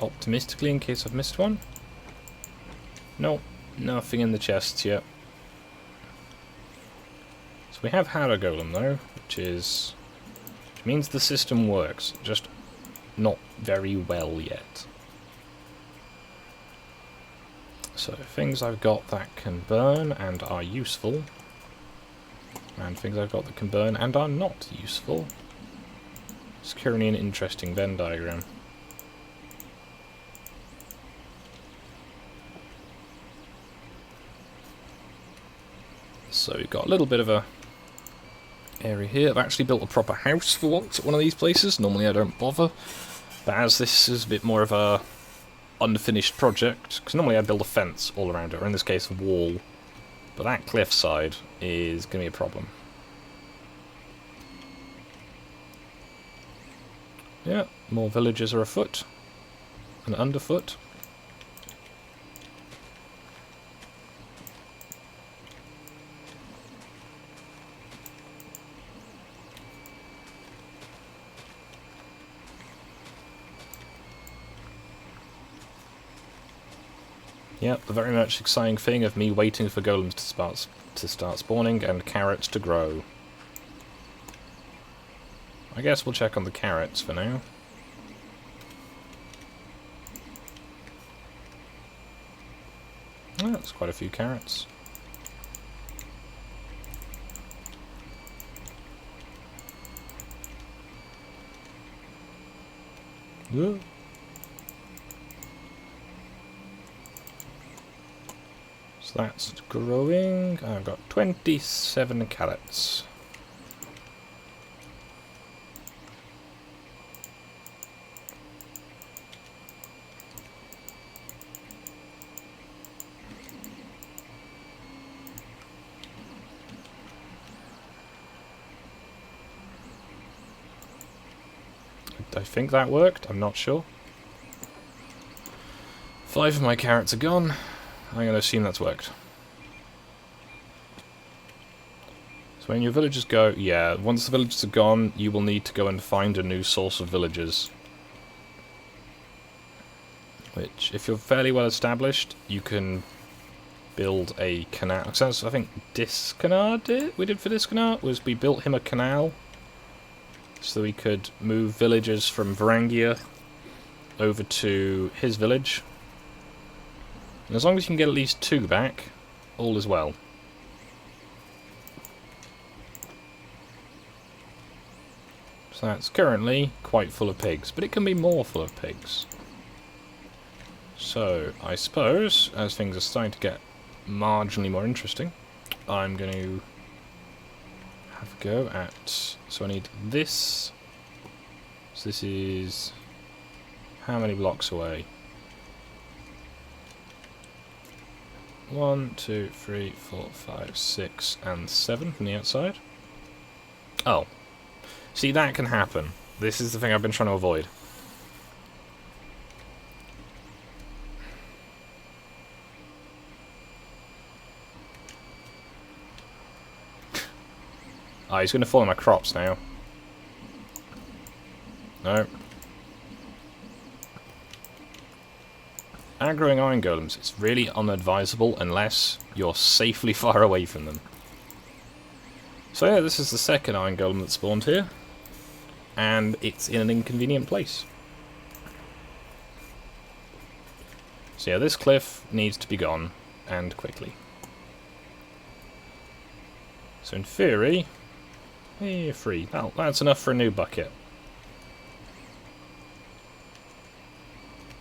Optimistically, in case I've missed one. No, nothing in the chests yet. So we have had a golem though, which means the system works, just not very well yet. So things I've got that can burn and are useful, and things I've got that can burn and are not useful. It's currently an interesting Venn diagram. So we've got a little bit of a area here. I've actually built a proper house for once at one of these places. Normally I don't bother, but as this is a bit more of a unfinished project, because normally I build a fence all around it, or in this case a wall, but that cliffside is going to be a problem. Yeah, more villagers are afoot and underfoot. Yep, the very much exciting thing of me waiting for golems to start spawning and carrots to grow. I guess we'll check on the carrots for now. Oh, that's quite a few carrots. Whoa. So that's growing. I've got 27 carrots. I think that worked, I'm not sure. 5 of my carrots are gone. I'm going to assume that's worked. So when your villagers go, yeah, once the villagers are gone, you will need to go and find a new source of villagers. Which, if you're fairly well established, you can build a canal. So I think we did for Discanar, was we built him a canal so we could move villagers from Varangia over to his village. And as long as you can get at least 2 back, all is well. So that's currently quite full of pigs, but it can be more full of pigs. So, I suppose, as things are starting to get marginally more interesting, I'm going to have a go at... So I need this. So this is... how many blocks away? 1, 2, 3, 4, 5, 6, and 7 from the outside. Oh. See, that can happen. This is the thing I've been trying to avoid. Oh, he's going to fall in my crops now. No. Aggroing iron golems, it's really unadvisable unless you're safely far away from them. So yeah, this is the second iron golem that spawned here. And it's in an inconvenient place. So yeah, this cliff needs to be gone, and quickly. So in theory... you're free. Oh, that's enough for a new bucket.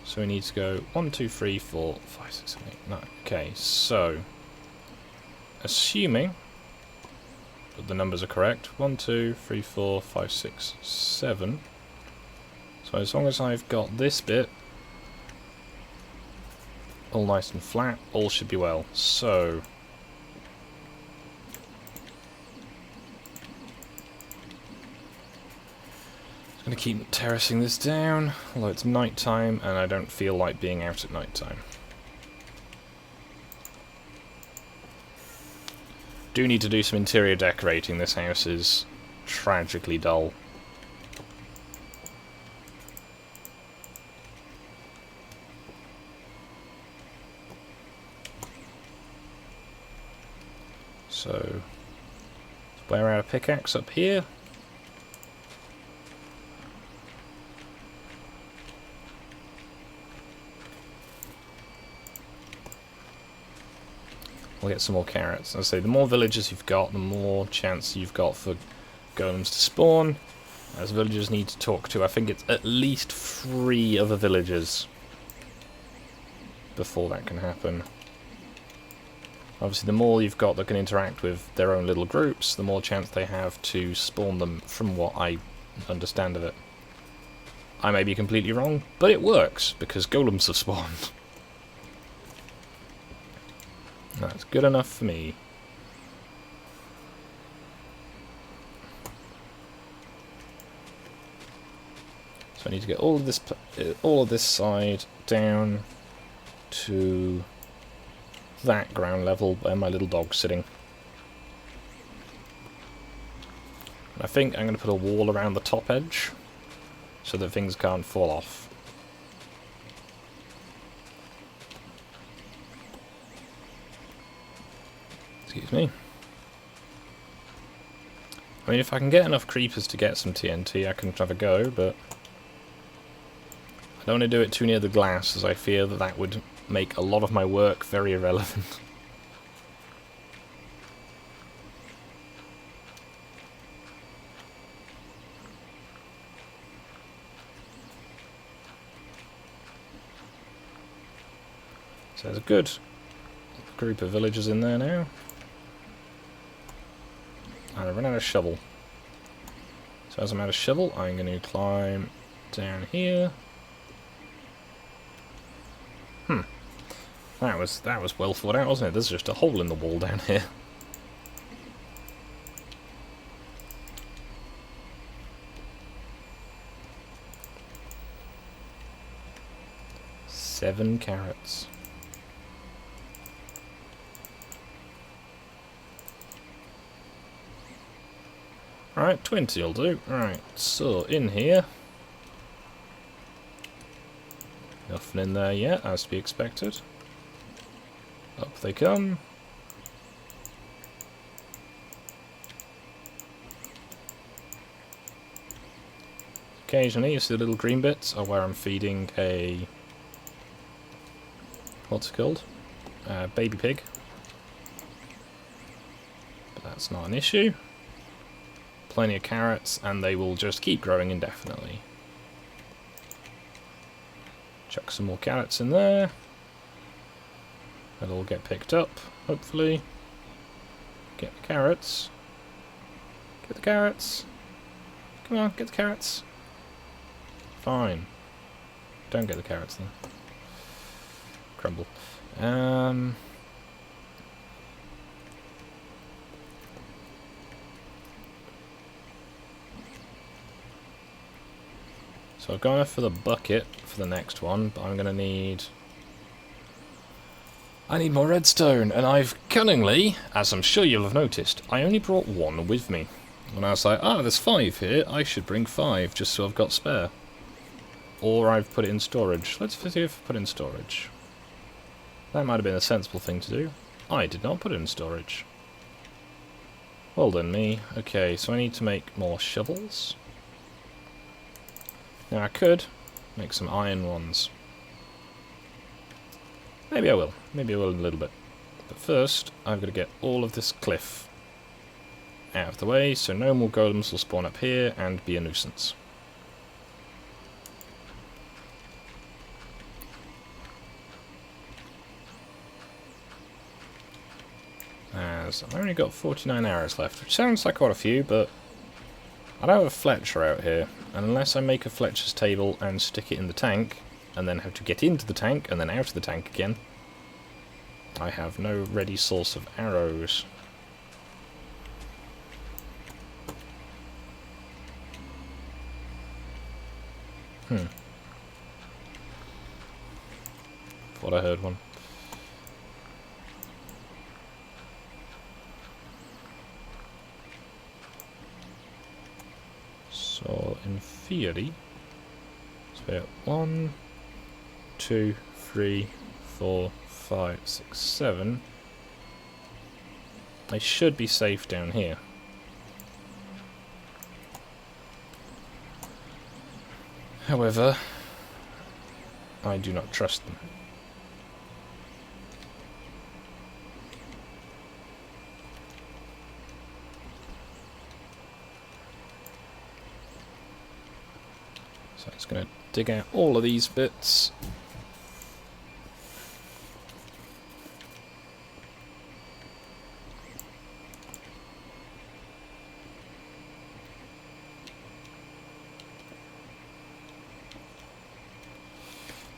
So we need to go 1, 2, 3, 4, 5, 6, 7, 8, 9. Okay, so assuming that the numbers are correct, 1, 2, 3, 4, 5, 6, 7. So as long as I've got this bit all nice and flat, all should be well. So I'm going to keep terracing this down, although it's night time and I don't feel like being out at night time. Do need to do some interior decorating. This house is tragically dull. So, wear out a pickaxe up here. We'll get some more carrots. As I say, the more villagers you've got, the more chance you've got for golems to spawn. As villagers need to talk to, I think it's at least 3 other villagers before that can happen. Obviously, the more you've got that can interact with their own little groups, the more chance they have to spawn them, from what I understand of it. I may be completely wrong, but it works, because golems have spawned. That's good enough for me. So I need to get all of this side down to that ground level where my little dog's sitting. And I think I'm going to put a wall around the top edge so that things can't fall off. Excuse me. I mean, if I can get enough creepers to get some TNT, I can have a go, but I don't want to do it too near the glass, as I fear that that would make a lot of my work very irrelevant. So there's a good group of villagers in there now. And I ran out of shovel. So as I'm out of shovel, I'm going to climb down here. That was well thought out, wasn't it? There's just a hole in the wall down here. Seven carrots. Right, 20 will do. Right, so in here. Nothing in there yet, as to be expected. Up they come. Occasionally you see the little green bits are where I'm feeding a... what's it called? Baby pig. But that's not an issue. Plenty of carrots, and they will just keep growing indefinitely. Chuck some more carrots in there. That'll all get picked up, hopefully. Get the carrots. Get the carrots. Come on, get the carrots. Fine. Don't get the carrots then. Crumble. So I've gone for the bucket for the next one, but I'm going to need... I need more redstone, and I've cunningly, as I'm sure you'll have noticed, I only brought one with me. When I was like, oh, there's 5 here, I should bring 5, just so I've got spare. Or I've put it in storage. Let's see if I put it in storage. That might have been a sensible thing to do. I did not put it in storage. Well done, me. Okay, so I need to make more shovels. Now I could make some iron ones. Maybe I will. Maybe I will in a little bit. But first, I've got to get all of this cliff out of the way, so no more golems will spawn up here and be a nuisance. As I've only got 49 arrows left, which sounds like quite a few, but I don't have a Fletcher out here, and unless I make a Fletcher's table and stick it in the tank, and then have to get into the tank, and then out of the tank again, I have no ready source of arrows. Thought I heard one. So, in theory, so 1, 2, 3, 4, 5, 6, 7. I should be safe down here. However, I do not trust them. So it's going to dig out all of these bits.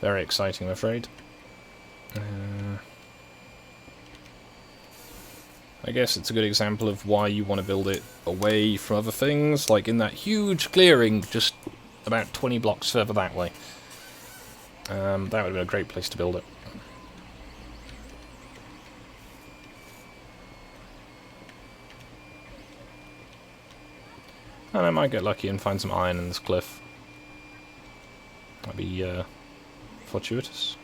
Very exciting, I'm afraid. I guess it's a good example of why you want to build it away from other things, like in that huge clearing just about 20 blocks further that way. That would have been a great place to build it. And I might get lucky and find some iron in this cliff. That'd be fortuitous.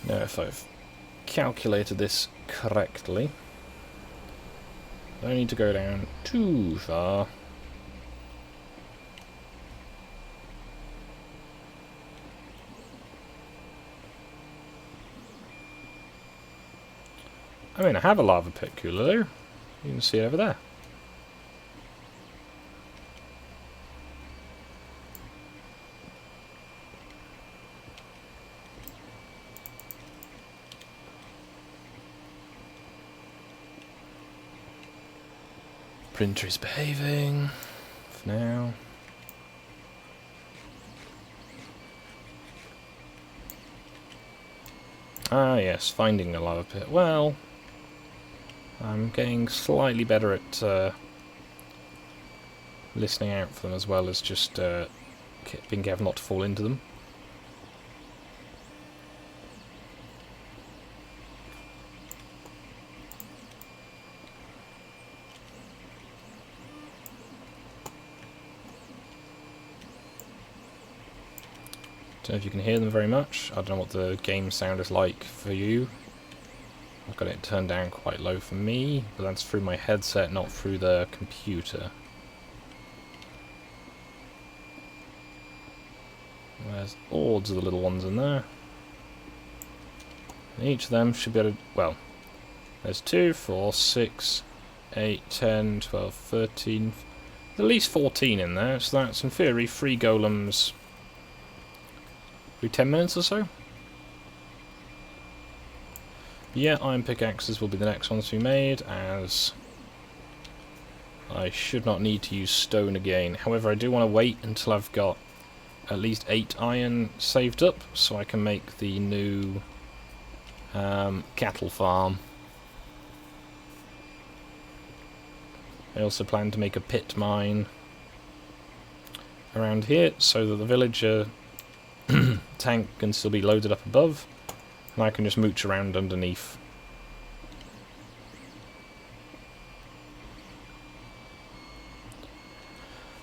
Now if I've calculated this correctly, I don't need to go down too far. I mean, I have a lava pit cooler there. You can see it over there. Printer is behaving for now. Ah yes, finding the lava pit. Well, I'm getting slightly better at listening out for them as well as just being careful not to fall into them. Don't know if you can hear them very much. I don't know what the game sound is like for you. I've got it turned down quite low for me, but that's through my headset, not through the computer. There's hordes of the little ones in there. And each of them should be able to... well, there's 2, 4, 6, 8, 10, 12, 13... at least 14 in there, so that's in theory 3 golems every 10 minutes or so. Yeah, iron pickaxes will be the next ones to be made, as I should not need to use stone again. However, I do want to wait until I've got at least 8 iron saved up, so I can make the new cattle farm. I also plan to make a pit mine around here, so that the villager tank can still be loaded up above, and I can just mooch around underneath.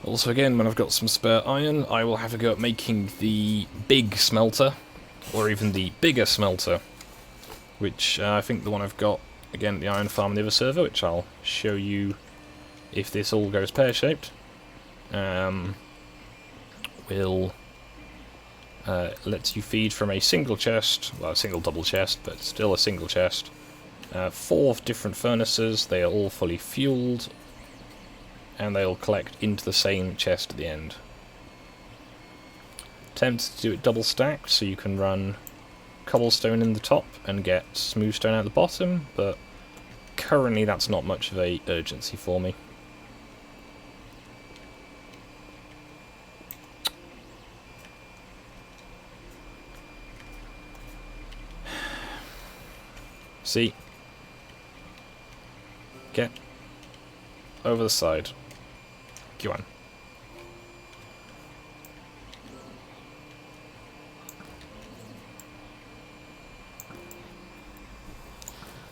Also again, when I've got some spare iron, I will have a go at making the big smelter, or even the bigger smelter, which I think the one I've got, again, the iron farm on the other server, which I'll show you if this all goes pear-shaped, will lets you feed from a single chest, well, a single double chest, but still a single chest. 4 different furnaces, they are all fully fueled, and they'll collect into the same chest at the end. Tempted to do it double stacked, so you can run cobblestone in the top and get smooth stone at the bottom, but currently that's not much of a urgency for me. See? Get over the side. Go on.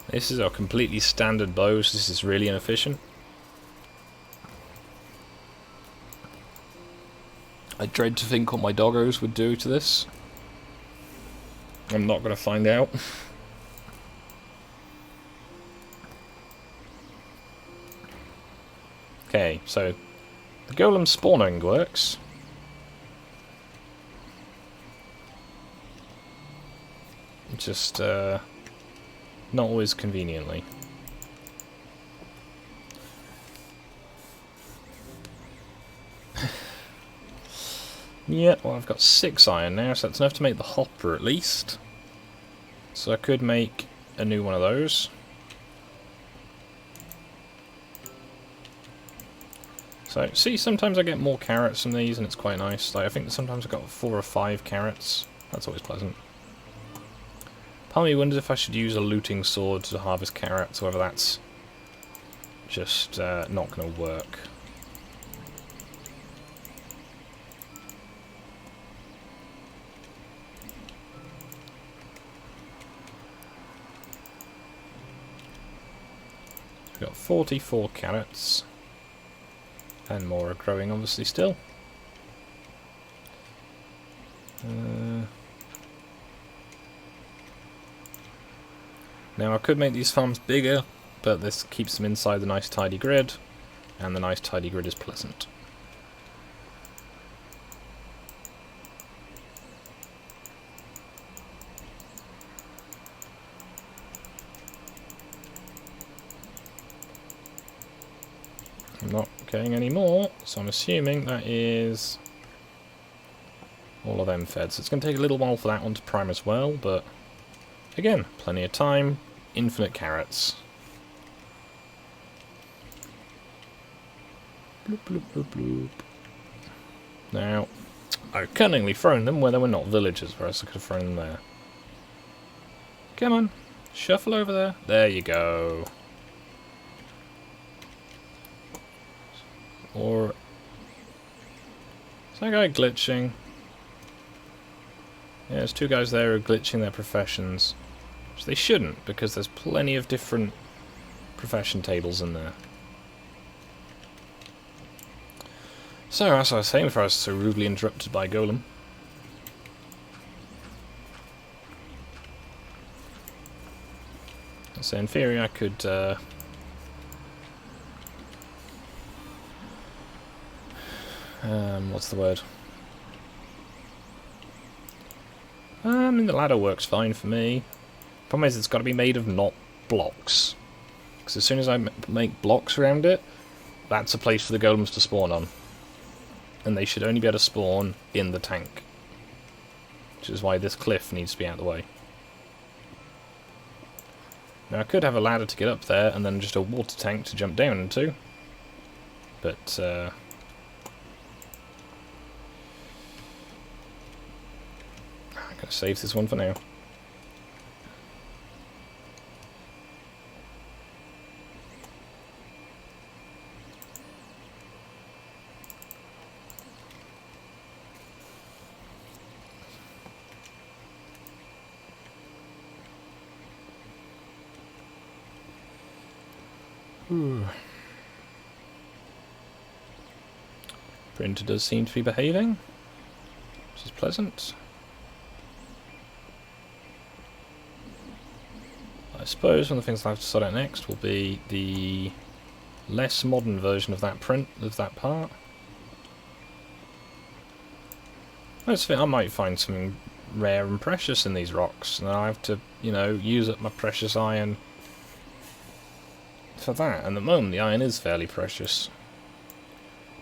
This is our completely standard bow, so this is really inefficient. I dread to think what my doggos would do to this. I'm not going to find out. Okay, so the golem spawning works. Just not always conveniently. Yeah, well, I've got 6 iron now, so that's enough to make the hopper at least. So I could make a new one of those. So, see, sometimes I get more carrots from these, and it's quite nice. Like, I think sometimes I've got 4 or 5 carrots. That's always pleasant. Part of me wonders if I should use a looting sword to harvest carrots, or whether that's just not going to work. We've got 44 carrots. And more are growing, obviously, still. Now I could make these farms bigger, but this keeps them inside the nice tidy grid, and the nice tidy grid is pleasant. I'm not getting any more, so I'm assuming that is all of them fed. So it's going to take a little while for that one to prime as well, but again, plenty of time, infinite carrots. Bloop, bloop, bloop, bloop. Now, I've cunningly thrown them where there were not villagers, whereas I could have thrown them there. Come on, shuffle over there. There you go. Or is that guy glitching? Yeah, there's two guys there who are glitching their professions. Which they shouldn't, because there's plenty of different profession tables in there. So, as I was saying before I was so rudely interrupted by Golem. So in theory I could what's the word? I mean, the ladder works fine for me. Problem is, it's got to be made of not blocks. Because as soon as I make blocks around it, that's a place for the golems to spawn on. And they should only be able to spawn in the tank. Which is why this cliff needs to be out of the way. Now, I could have a ladder to get up there, and then just a water tank to jump down into. But, I'm going to save this one for now. Printer does seem to be behaving, which is pleasant. I suppose one of the things I'll have to sort out next will be the less modern version of that print, of that part. I just think I might find something rare and precious in these rocks, and I'll have to, you know, use up my precious iron for that. And at the moment the iron is fairly precious.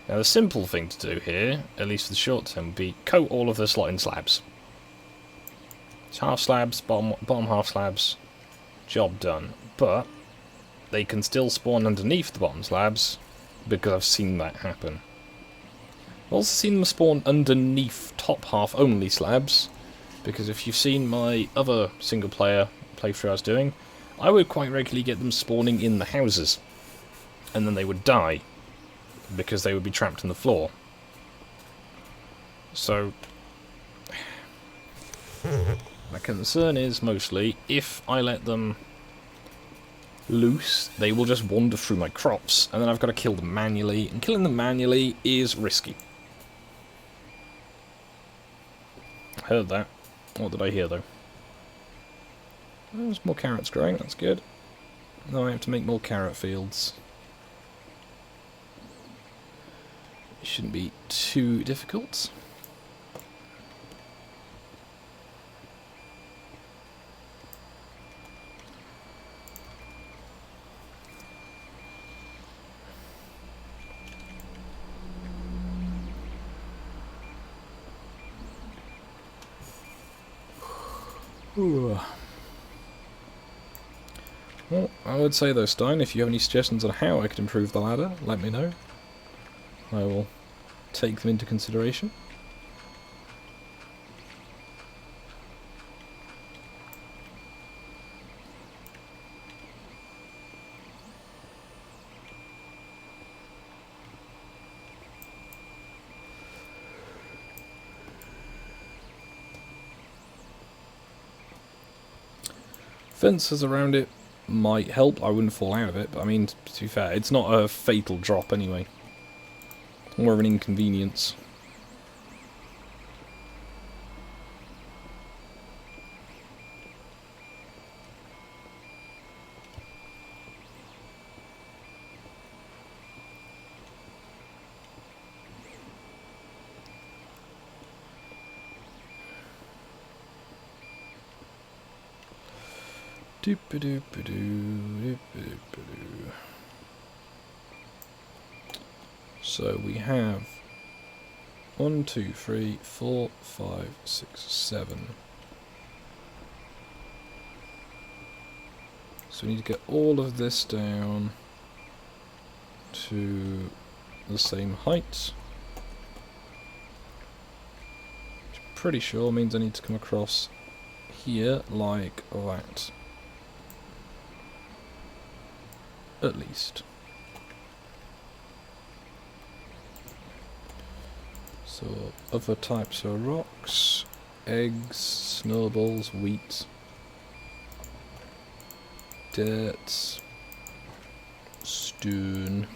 Now the simple thing to do here, at least for the short term, would be coat all of the slot in slabs. It's half slabs, bottom half slabs, job done. But they can still spawn underneath the bottom slabs, because I've seen that happen. I've also seen them spawn underneath top half only slabs, because if you've seen my other single player playthrough I was doing, I would quite regularly get them spawning in the houses, and then they would die, because they would be trapped in the floor. So, my concern is mostly, if I let them loose, they will just wander through my crops, and then I've got to kill them manually, and killing them manually is risky. Heard that. What did I hear, though? There's more carrots growing, that's good. Now I have to make more carrot fields. It shouldn't be too difficult. Ooh. Well, I would say though, Stein, if you have any suggestions on how I could improve the ladder, let me know. I will take them into consideration. Fences around it might help. I wouldn't fall out of it, but I mean, to be fair, it's not a fatal drop anyway. It's more of an inconvenience. So we have 1, 2, 3, 4, 5, 6, 7. So we need to get all of this down to the same height. Which I'm pretty sure means I need to come across here like that. At least. So, other types of rocks, eggs, snowballs, wheat, dirt, stone,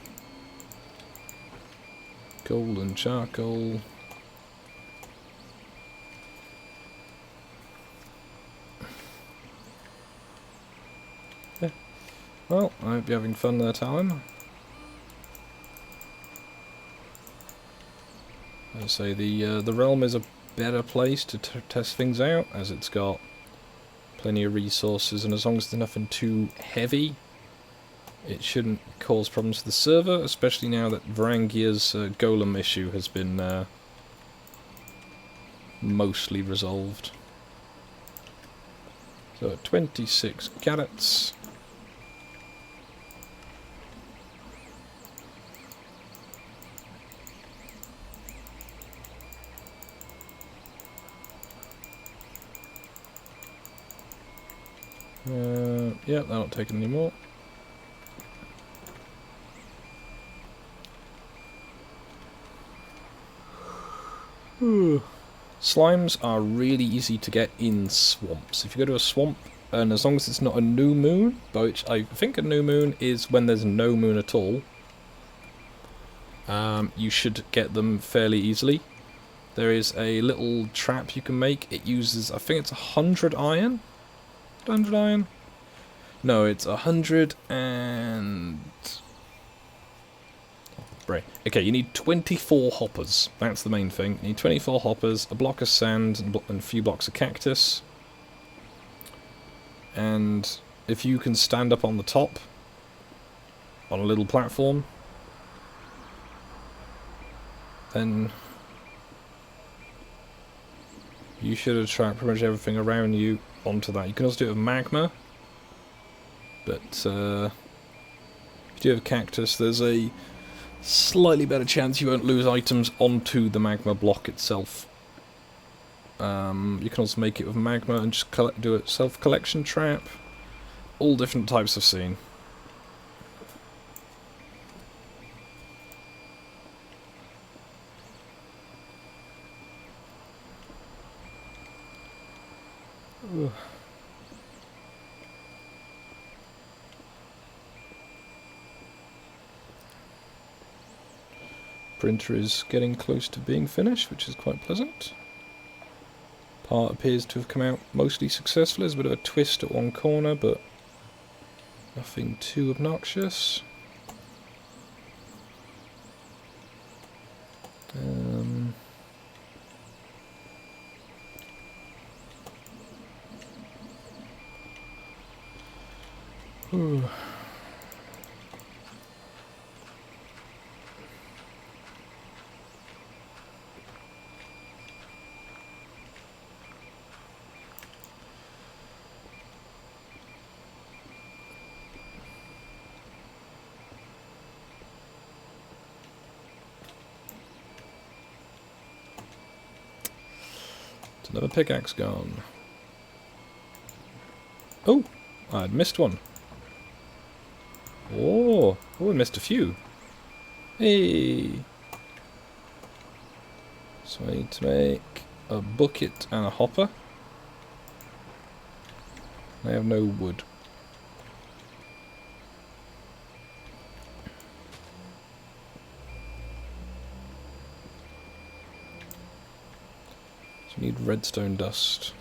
coal and charcoal, yeah. Well, I hope you're having fun there, Talon. I say the realm is a better place to test things out, as it's got plenty of resources, and as long as there's nothing too heavy, it shouldn't cause problems to the server, especially now that Varangia's golem issue has been mostly resolved. So 26 carrots. Yeah, they're not taking any more. Slimes are really easy to get in swamps. If you go to a swamp, and as long as it's not a new moon, which I think a new moon is when there's no moon at all, you should get them fairly easily. There is a little trap you can make. It uses, I think it's 100 iron? 100 iron? No, it's 100 and... Right. Okay, you need 24 hoppers. That's the main thing. You need 24 hoppers, a block of sand, and a few blocks of cactus. And if you can stand up on the top, on a little platform, then you should attract pretty much everything around you onto that. You can also do it with magma, but if you do have cactus, there's a slightly better chance you won't lose items onto the magma block itself. You can also make it with magma and just do a self-collection trap. All different types of scene. Ugh. Printer is getting close to being finished, which is quite pleasant. Part appears to have come out mostly successfully. There's a bit of a twist at one corner, but nothing too obnoxious. Ooh. Another pickaxe gone. Oh, I'd missed one. Oh, I missed a few. Hey. So I need to make a bucket and a hopper. I have no wood. So we need redstone dust.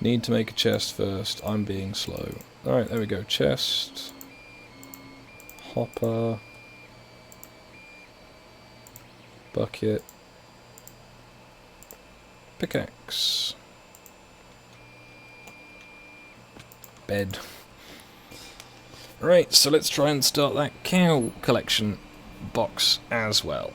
Need to make a chest first. I'm being slow. Alright, there we go. Chest. Hopper. Bucket. Pickaxe. Bed. Right, so let's try and start that cow collection box as well.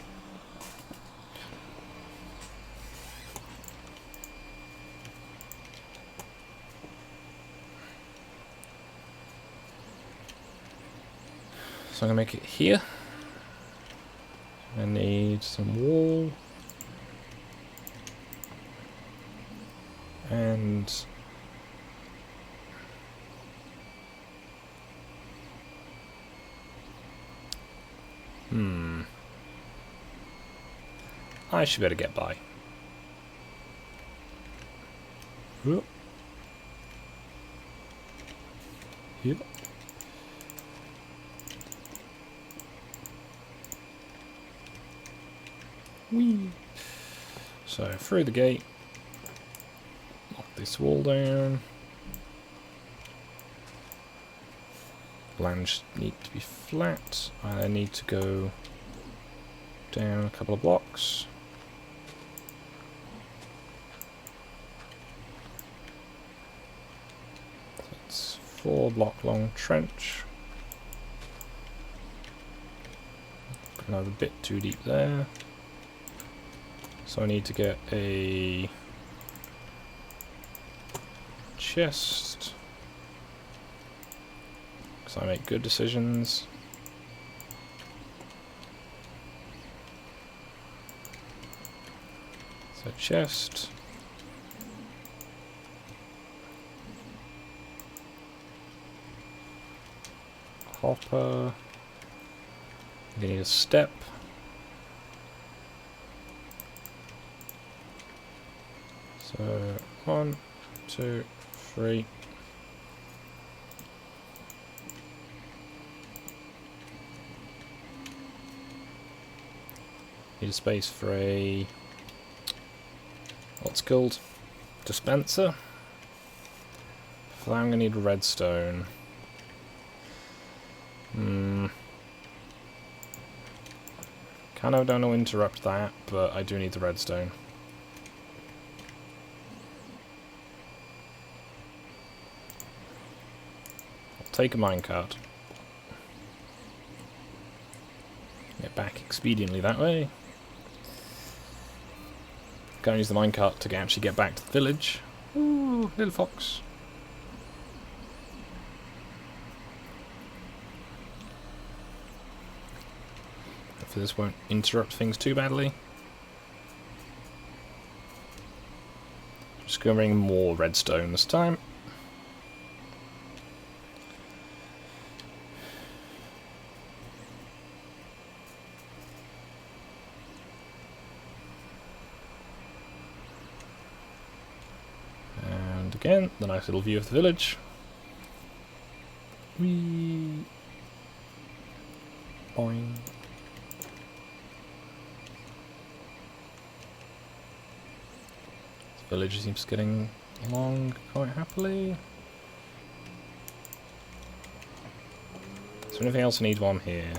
So I'm going to make it here. I need some wool. And I should be able to get by. Yep. Yep. Whee. So through the gate. Knock this wall down. Land need to be flat. I need to go down a couple of blocks. That's 4-block long trench. Another bit too deep there. So I need to get a chest. Because I make good decisions. So chest. Hopper. You need a step. So 1, 2, 3. Need a space for a what's called dispenser. For that I'm gonna need redstone. Kind of don't know when to interrupt that, but I do need the redstone. I'll take a minecart. Get back expediently that way. Gotta use the minecart to actually get back to the village. Ooh, little fox. Hopefully this won't interrupt things too badly. Just gonna bring more redstone this time. And again, the nice little view of the village. Whee! Boing. This village seems getting along quite happily. Is there anything else I need while I'm here?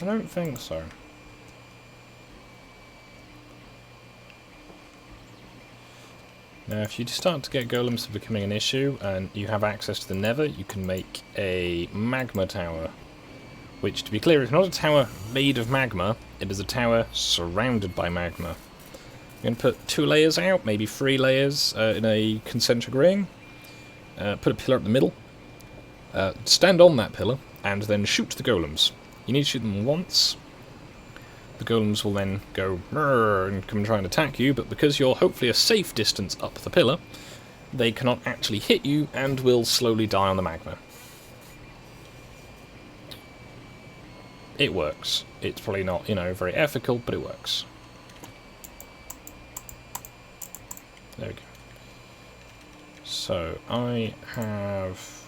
I don't think so. Now, if you start to get golems becoming an issue and you have access to the nether, you can make a magma tower. Which, to be clear, is not a tower made of magma, it is a tower surrounded by magma. I'm going to put 2 layers out, maybe 3 layers in a concentric ring. Put a pillar up the middle. Stand on that pillar, and then shoot the golems. You need to shoot them once. The golems will then go and come and try and attack you, but because you're hopefully a safe distance up the pillar, they cannot actually hit you and will slowly die on the magma. It works. It's probably not, very ethical, but it works. There we go. So, I have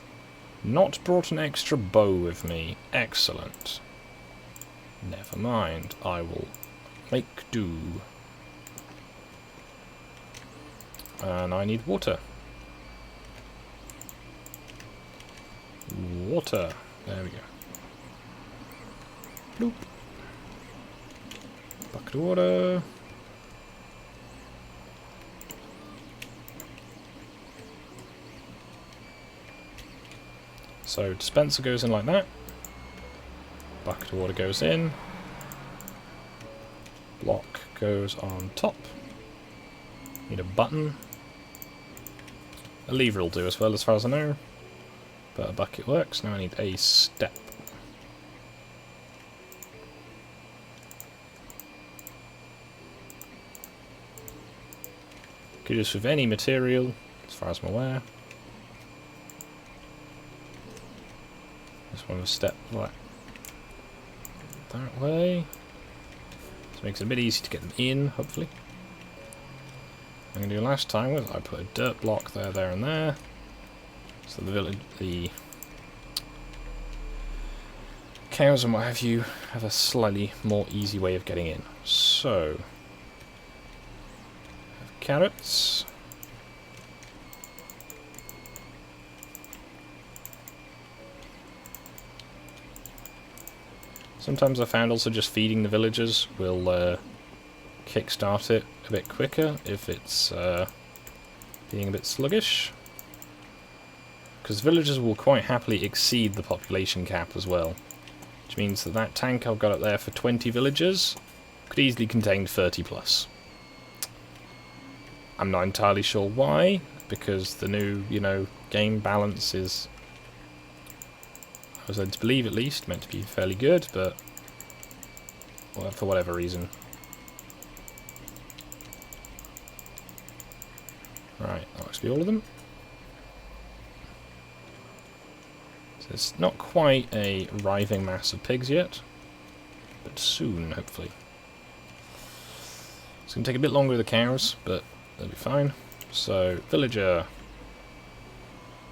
not brought an extra bow with me. Excellent. Never mind, I will make do. And I need water. Water. There we go. Bloop. Bucket of water. So dispenser goes in like that. Bucket of water goes in. Block goes on top. Need a button. A lever will do as well as far as I know. But a bucket works. Now I need a step. Could use with any material, as far as I'm aware. Just want to step right that way. This makes it a bit easy to get them in, hopefully. I'm going to do last time was I put a dirt block there, and there. So the cows and what have you have a slightly more easy way of getting in. So, have carrots. Sometimes I found also just feeding the villagers will kickstart it a bit quicker if it's being a bit sluggish. Because villagers will quite happily exceed the population cap as well. Which means that that tank I've got up there for 20 villagers could easily contain 30 plus. I'm not entirely sure why, because the new, game balance is, I was led to believe at least, meant to be fairly good, but well, for whatever reason. Right, that must be all of them. So it's not quite a writhing mass of pigs yet, but soon, hopefully. It's going to take a bit longer with the cows, but they'll be fine. So, villager.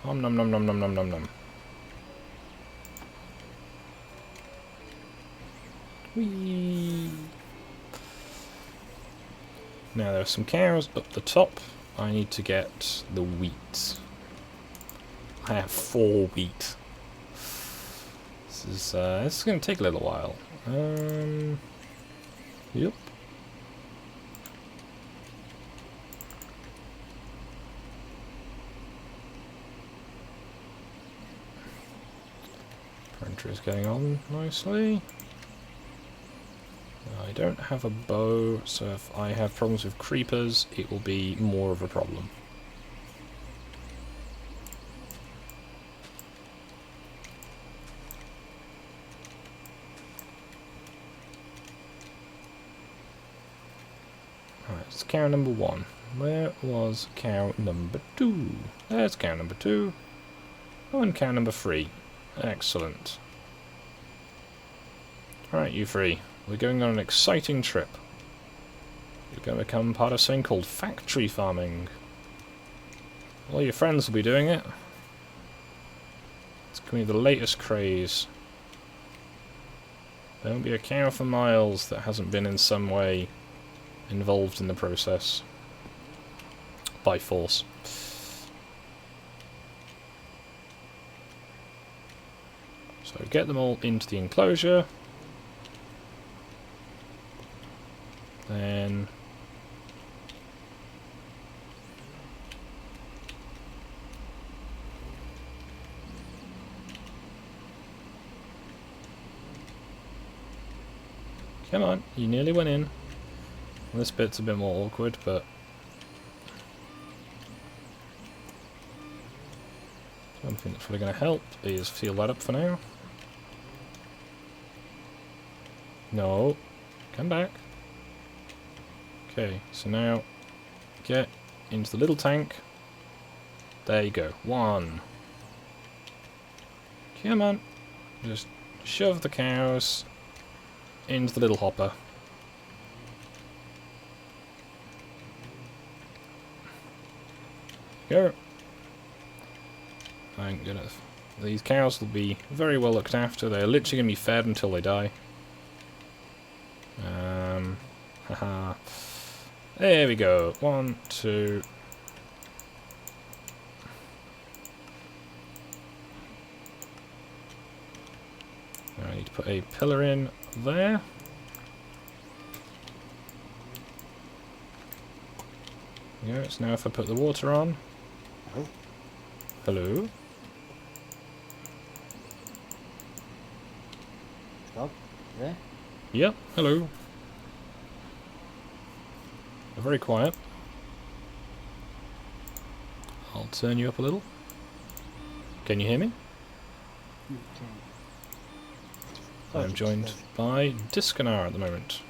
Nom nom nom nom nom nom nom nom. Whee! Now there are some cows up the top. I need to get the wheat. I have 4 wheat. This is going to take a little while. Yep. Printer is going on nicely. I don't have a bow, so if I have problems with creepers, it will be more of a problem. Alright, it's cow number 1. Where was cow number 2? There's cow number 2. Oh, and cow number 3. Excellent. Alright, you 3. We're going on an exciting trip. You're going to become part of something called factory farming. All your friends will be doing it. It's going to be the latest craze. There won't be a cow for miles that hasn't been in some way involved in the process. By force. So get them all into the enclosure. Then come on, you nearly went in. This bit's a bit more awkward, but one thing that's really going to help is seal that up for now. No, come back. Okay, so now get into the little tank. There you go. 1. Come on. Just shove the cows into the little hopper. Go. Thank goodness. These cows will be very well looked after. They're literally going to be fed until they die. Haha. There we go. 1, 2. I need to put a pillar in there. Yeah, so now if I put the water on. Oh. Hello? Skog, there? Yep, hello. Very quiet. I'll turn you up a little. Can you hear me? Okay. I'm joined by Discanar at the moment.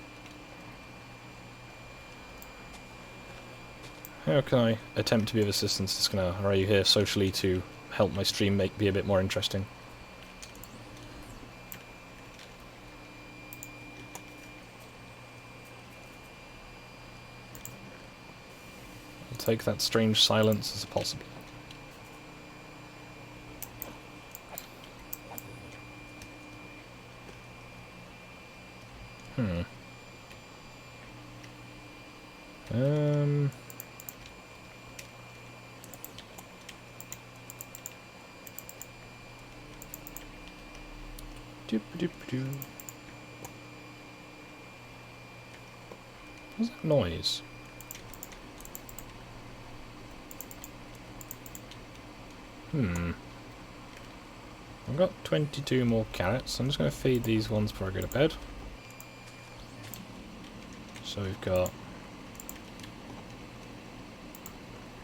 How can I attempt to be of assistance, Discanar? Or are you here socially to help my stream be a bit more interesting? I'll take that strange silence as a possible. Doop-a-doop-a-doo. What's that noise? I've got 22 more carrots. I'm just going to feed these ones before I go to bed. So we've got...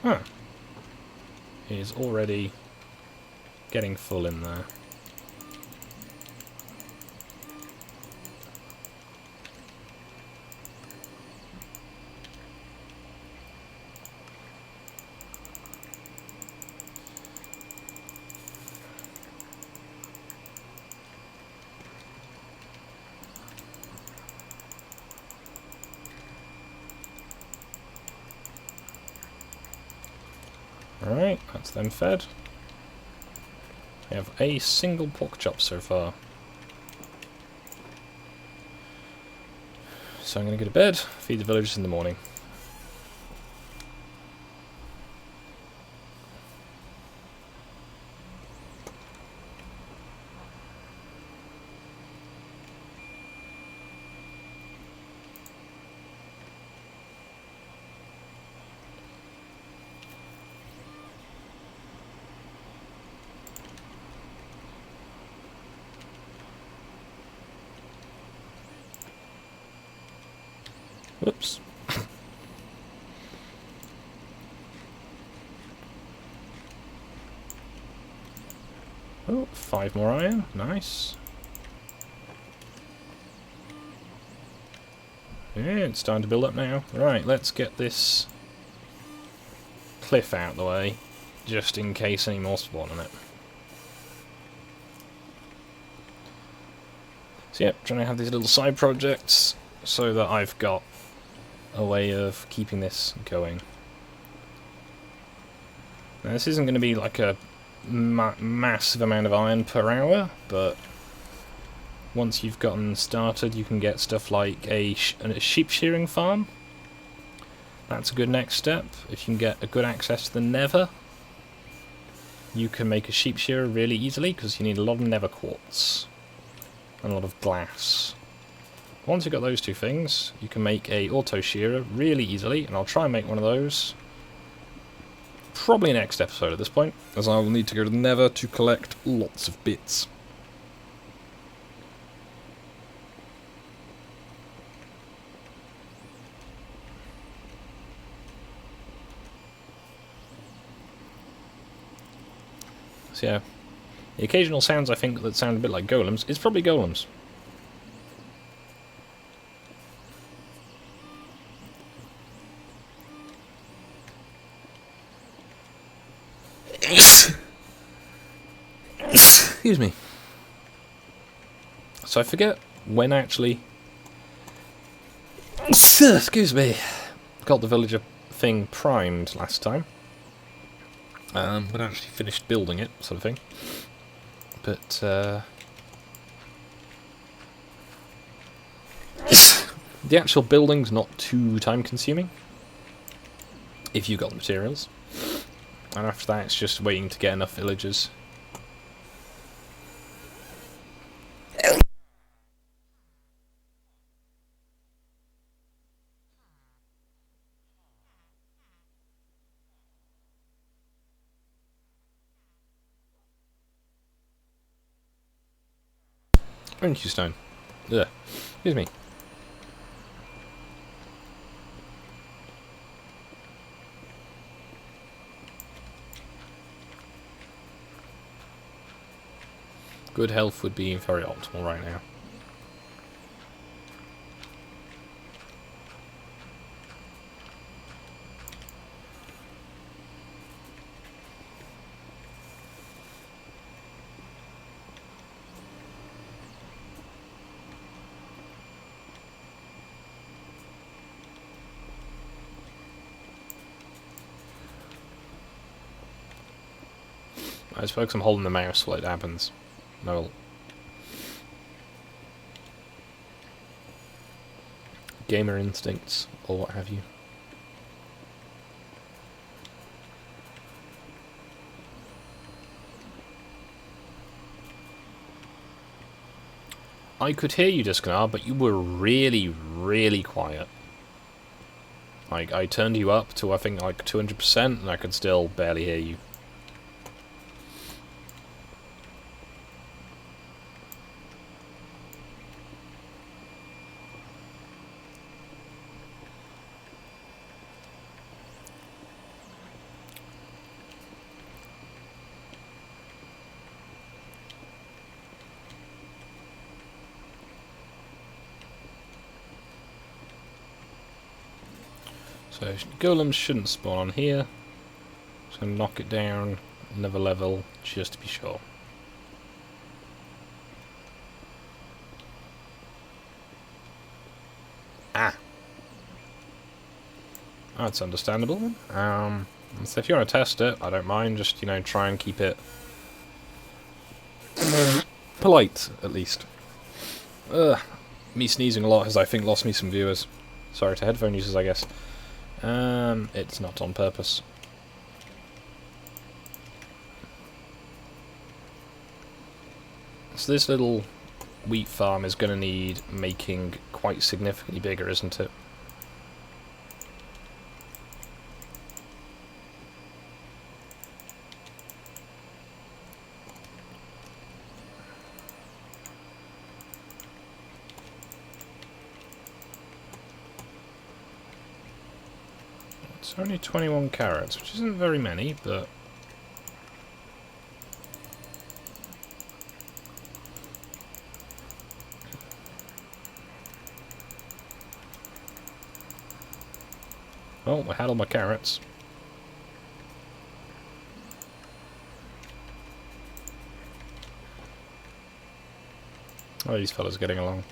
Huh. He's already getting full in there. Alright, that's them fed. We have a single pork chop so far. So I'm going to go to bed, feed the villagers in the morning. Whoops. Oh, 5 more iron. Nice. Yeah, it's starting to build up now. Right, let's get this cliff out of the way, just in case any more spawn on it. So yeah, trying to have these little side projects so that I've got a way of keeping this going. Now this isn't going to be like a massive amount of iron per hour, but once you've gotten started you can get stuff like a sheep shearing farm. That's a good next step. If you can get a good access to the nether, you can make a sheep shearer really easily because you need a lot of nether quartz and a lot of glass. Once you've got those two things, you can make a auto shearer really easily, and I'll try and make one of those probably next episode at this point, as I will need to go to the nether to collect lots of bits. So yeah, the occasional sounds I think that sound a bit like golems, it's probably golems. Excuse me. So I forget when actually... Excuse me. Got the villager thing primed last time. But actually finished building it, sort of thing. But, The actual building's not too time consuming, if you've got the materials. And after that it's just waiting to get enough villagers. Thank you, Stone. Ugh. Excuse me. Good health would be very optimal right now. I suppose I'm holding the mouse while it happens. No. Gamer instincts, or what have you. I could hear you, Discanar, but you were really, really quiet. Like, I turned you up to, I think, like 200%, and I could still barely hear you. So, golems shouldn't spawn on here. Just gonna knock it down another level, just to be sure. Ah! That's understandable. So if you want to test it, I don't mind, just, you know, try and keep it polite, at least. Me sneezing a lot has, I think, lost me some viewers. Sorry to headphone users, I guess. It's not on purpose. So this little wheat farm is going to need making quite significantly bigger, isn't it? It's only 21 carrots, which isn't very many, but... Well, I had all my carrots. Oh, these fellas are getting along.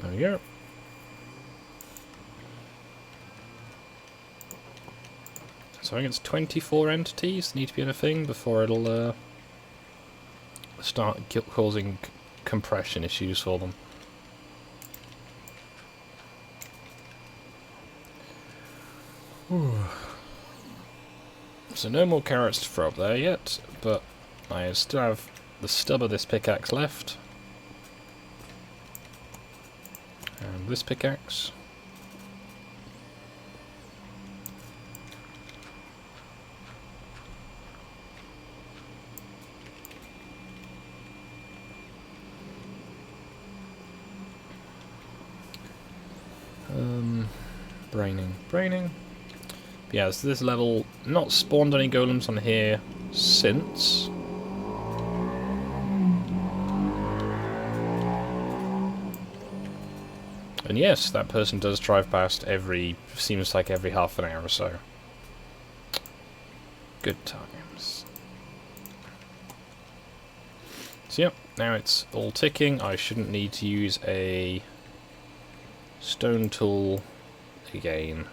There we go. So I think it's 24 entities need to be in a thing before it'll start causing compression issues for them. So no more carrots to throw up there yet, but I still have the stub of this pickaxe left. And this pickaxe. Braining. Yeah, so this level, not spawned any golems on here since. And yes, that person does drive past seems like every half an hour or so. Good times. So yep, now it's all ticking. I shouldn't need to use a stone tool again.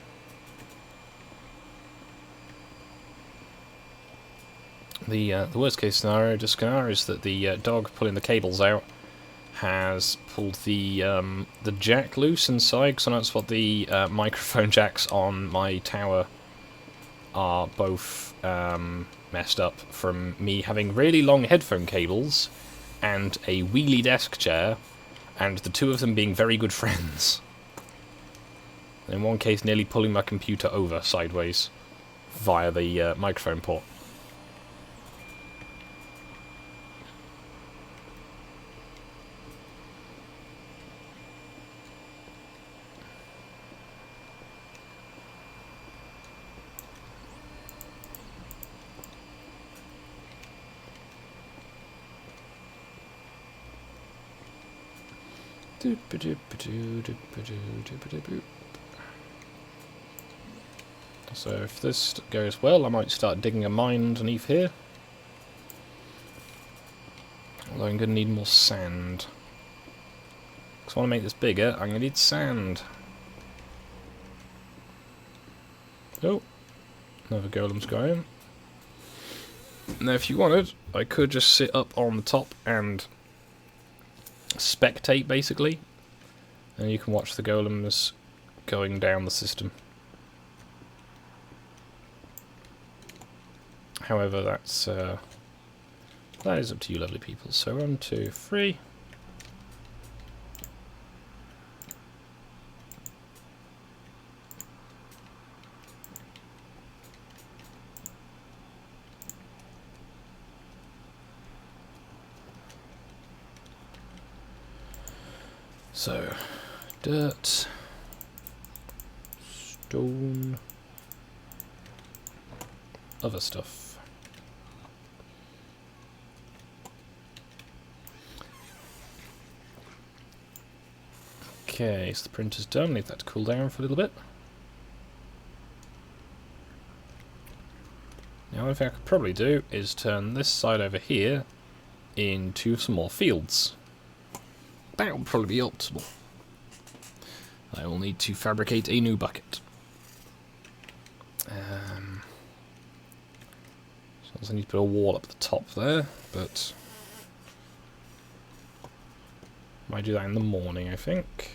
The worst case scenario is that the dog pulling the cables out has pulled the jack loose inside, because that's what the microphone jacks on my tower are both messed up from me having really long headphone cables and a wheelie desk chair, and the two of them being very good friends. In one case, nearly pulling my computer over sideways via the microphone port. So if this goes well, I might start digging a mine underneath here. Although I'm going to need more sand. Because I want to make this bigger, I'm going to need sand. Oh, another golem's going. Now if you wanted, I could just sit up on the top and spectate, basically. And you can watch the golems going down the system. However, that is up to you, lovely people. So 1, 2, 3. So, dirt, stone, other stuff. Okay, so the printer's done. Leave that to cool down for a little bit. Now, one thing I could probably do is turn this side over here into some more fields. That will probably be optimal. I will need to fabricate a new bucket. So I need to put a wall up the top there, but I might do that in the morning, I think.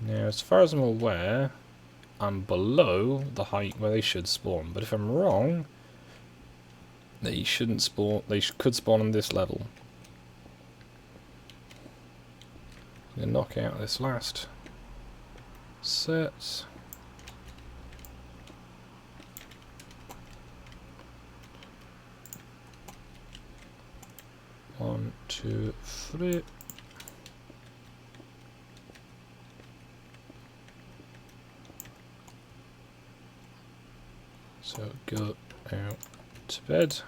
Now, as far as I'm aware, I'm below the height where they should spawn, but if I'm wrong, they shouldn't spawn. They could spawn on this level. I'm gonna knock out this last set. One, two, three. So go out to bed.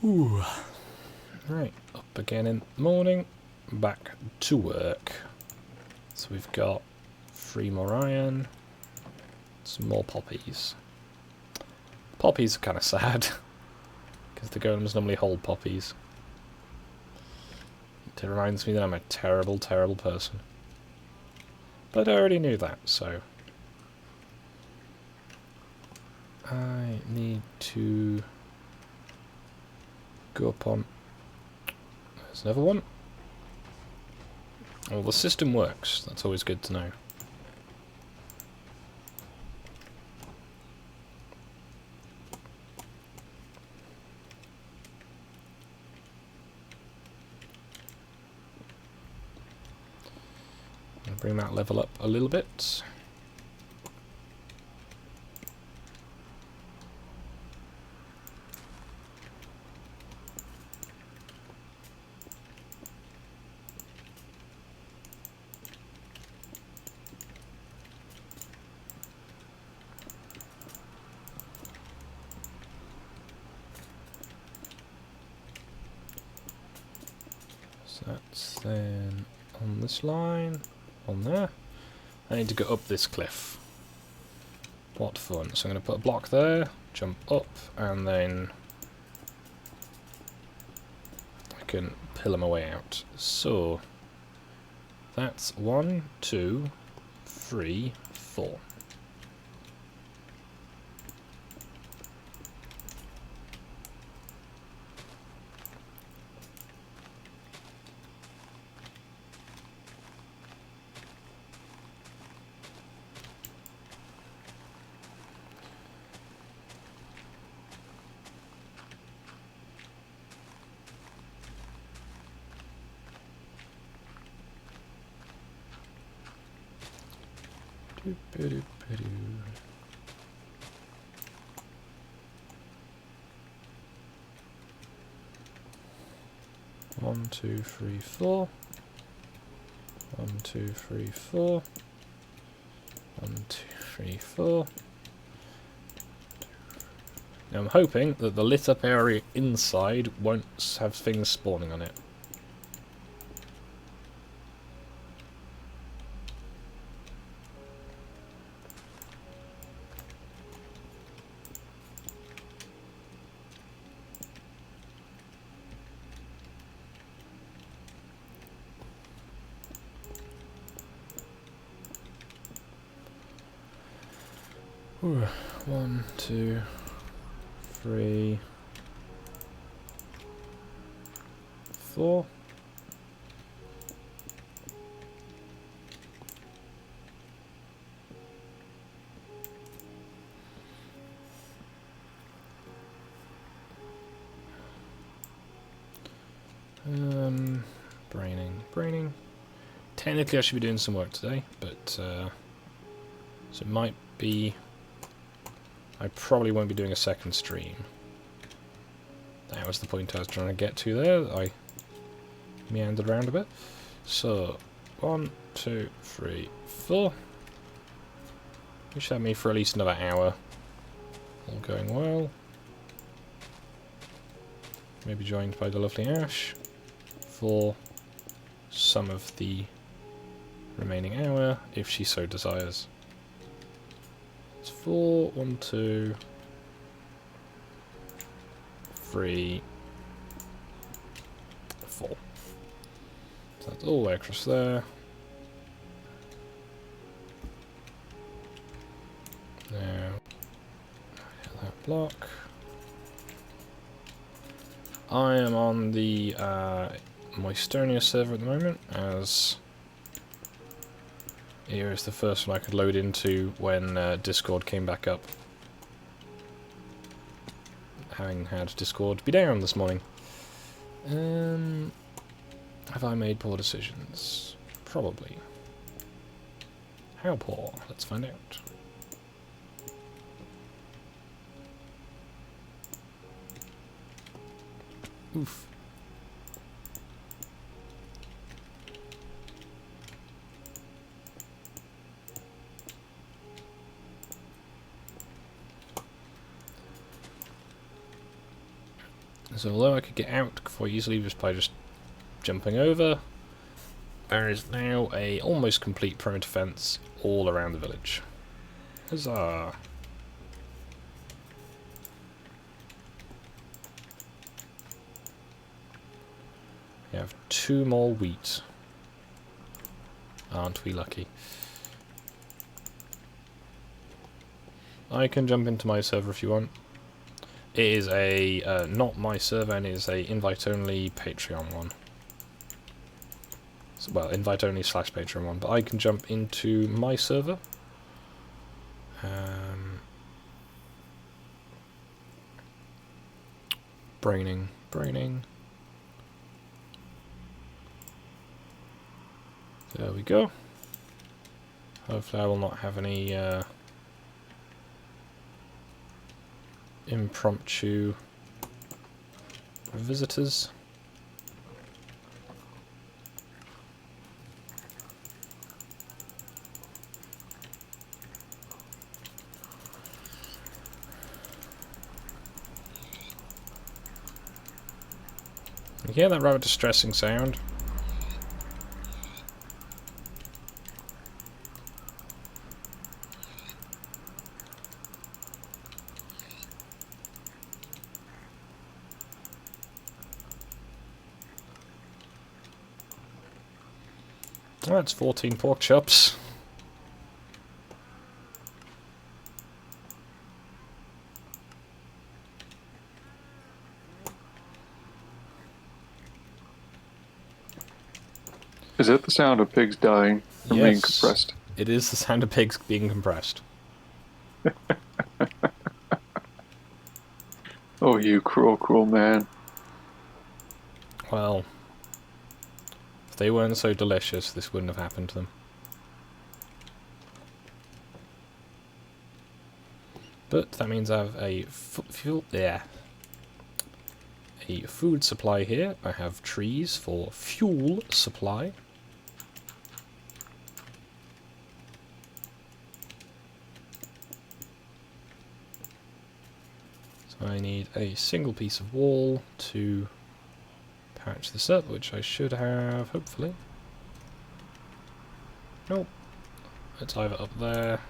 Ooh. Right, up again in the morning, back to work. So we've got 3 more iron, some more poppies. Poppies are kind of sad, because the golems normally hold poppies. It reminds me that I'm a terrible, terrible person. But I already knew that, so I need to go up on... There's another one. Well, the system works. That's always good to know. I'll bring that level up a little bit. So that's then on this line, on there. I need to go up this cliff. What fun. So I'm going to put a block there, jump up, and then I can pillar my way out. So That's 1, 2, 3, 4. One, two, three, four. 1, 2, 3, 4. 1, 2, 3, 4. Now I'm hoping that the lit up area inside won't have things spawning on it. Ooh, 1, 2, 3, 4. Braining. Technically I should be doing some work today, but so it might be... I probably won't be doing a second stream. That was the point I was trying to get to there. I meandered around a bit. So, 1, 2, 3, 4. Which had me for at least another hour. All going well. Maybe joined by the lovely Ash for some of the remaining hour, if she so desires. It's 4, 1, 2, 3, 4. So that's all the way across there. Now, hit that block. I am on the Moistonia server at the moment, as here is the first one I could load into when Discord came back up. Having had Discord be down this morning. Have I made poor decisions? Probably. How poor? Let's find out. Oof. So although I could get out quite easily just by jumping over, there is now a almost complete perimeter fence all around the village. Huzzah! We have 2 more wheat. Aren't we lucky? I can jump into my server if you want. It is a, not my server, and it is a invite-only Patreon one. So, well, invite-only / Patreon one, but I can jump into my server. Braining. There we go. Hopefully I will not have any impromptu visitors. You hear that rather distressing sound? That's 14 pork chops. Is that the sound of pigs dying from being Yes, compressed? it is the sound of pigs being compressed. Oh, you cruel, cruel man. Well, if they weren't so delicious, this wouldn't have happened to them. But that means I have a a food supply here. I have trees for fuel supply. So I need a single piece of wall to patch this up, which I should have, hopefully. Nope. It's either up there.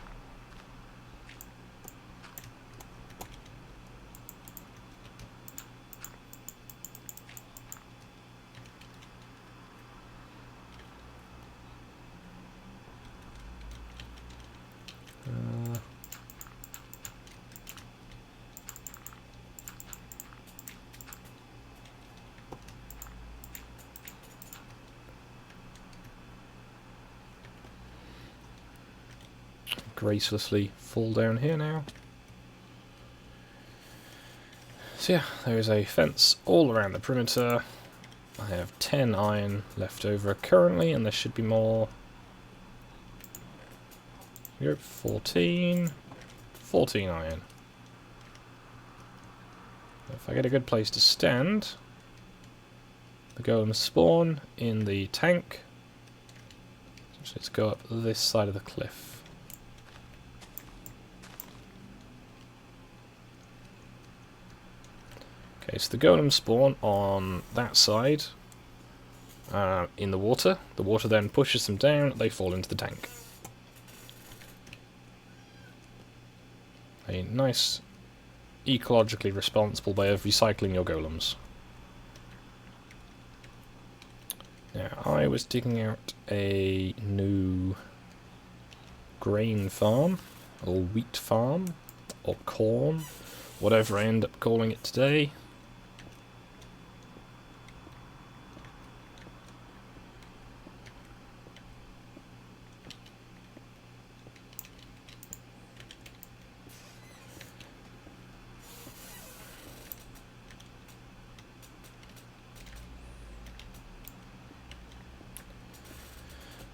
Gracelessly fall down here now. So yeah, there is a fence all around the perimeter. I have 10 iron left over currently, and there should be more. Here, 14 iron. If I get a good place to stand, the golems spawn in the tank. So let's go up this side of the cliff. Okay, so the golems spawn on that side in the water. The water then pushes them down, they fall into the tank. A nice, ecologically responsible way of recycling your golems. Now, I was digging out a new grain farm, or wheat farm, or corn, whatever I end up calling it today.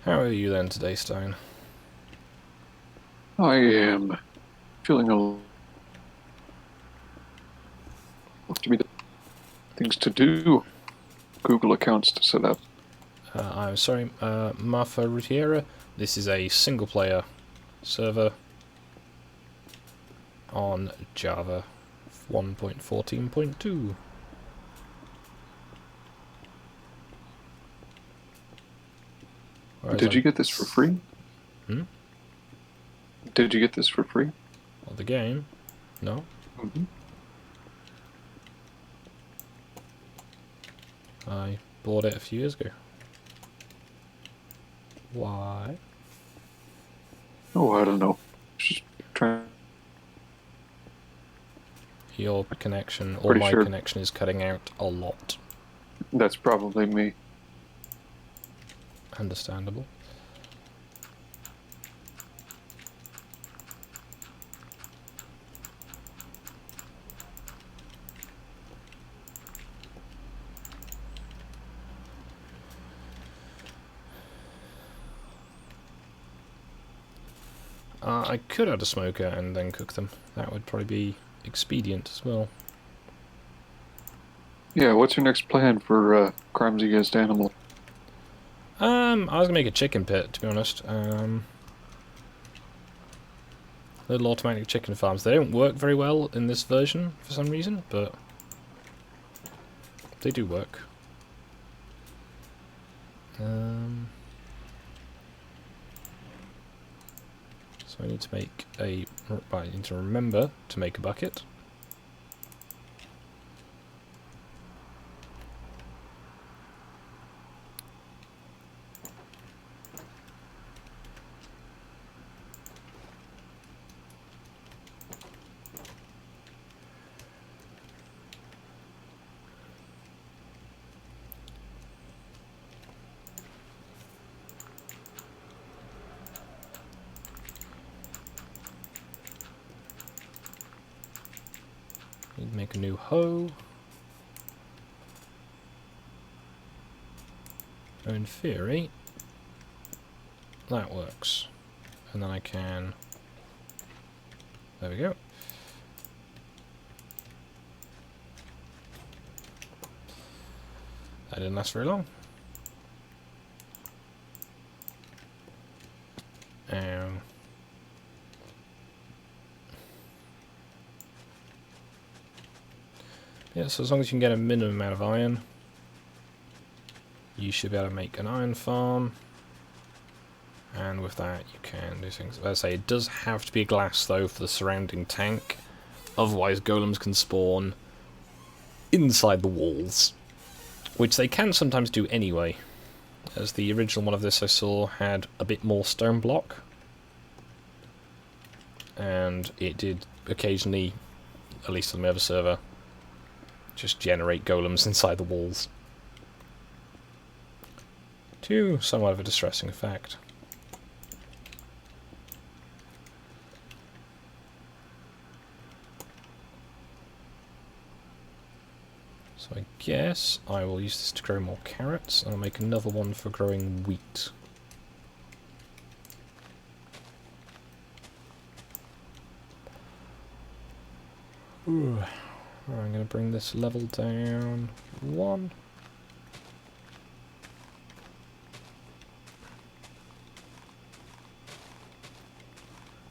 How are you then today, Stone? I am feeling a to be the things to do. Google accounts to set up. I'm sorry, Marfa Rutiera. This is a single-player server on Java 1.14.2. Did you get this for free? Hmm? Did you get this for free? Well, the game? No. Mm-hmm. I bought it a few years ago. Why? Oh, I don't know. Just trying. Your connection, or Pretty my sure. connection, is cutting out a lot. That's probably me. Understandable. I could add a smoker and then cook them. That would probably be expedient as well. Yeah, what's your next plan for crimes against animals? I was gonna make a chicken pit, to be honest. Little automatic chicken farms. They don't work very well in this version for some reason, but they do work. So I need to make a. I need to remember to make a bucket. make a new hoe. So in theory, that works. And then I can... There we go. That didn't last very long. Yeah, so as long as you can get a minimum amount of iron, you should be able to make an iron farm. And with that, you can do things. As I say, it does have to be glass, though, for the surrounding tank. Otherwise, golems can spawn inside the walls, which they can sometimes do anyway. As the original one of this I saw had a bit more stone block. And it did occasionally, at least on the other server, just generate golems inside the walls. To somewhat of a distressing effect. So I guess I will use this to grow more carrots, and I'll make another one for growing wheat. Ooh. I'm going to bring this level down 1.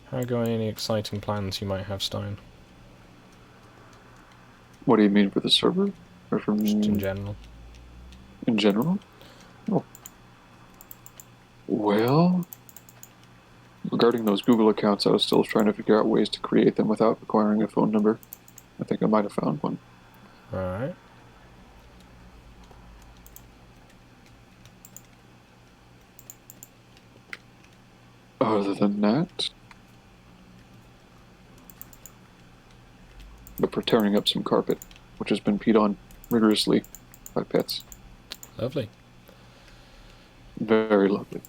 How are going? Any exciting plans you might have, Stein? What do you mean for the server? Or from Just in general. In general? Oh. Well, regarding those Google accounts, I was still trying to figure out ways to create them without requiring a phone number. I think I might have found one. Alright. Other than that... But for tearing up some carpet, which has been peed on rigorously by pets. Lovely. Very lovely.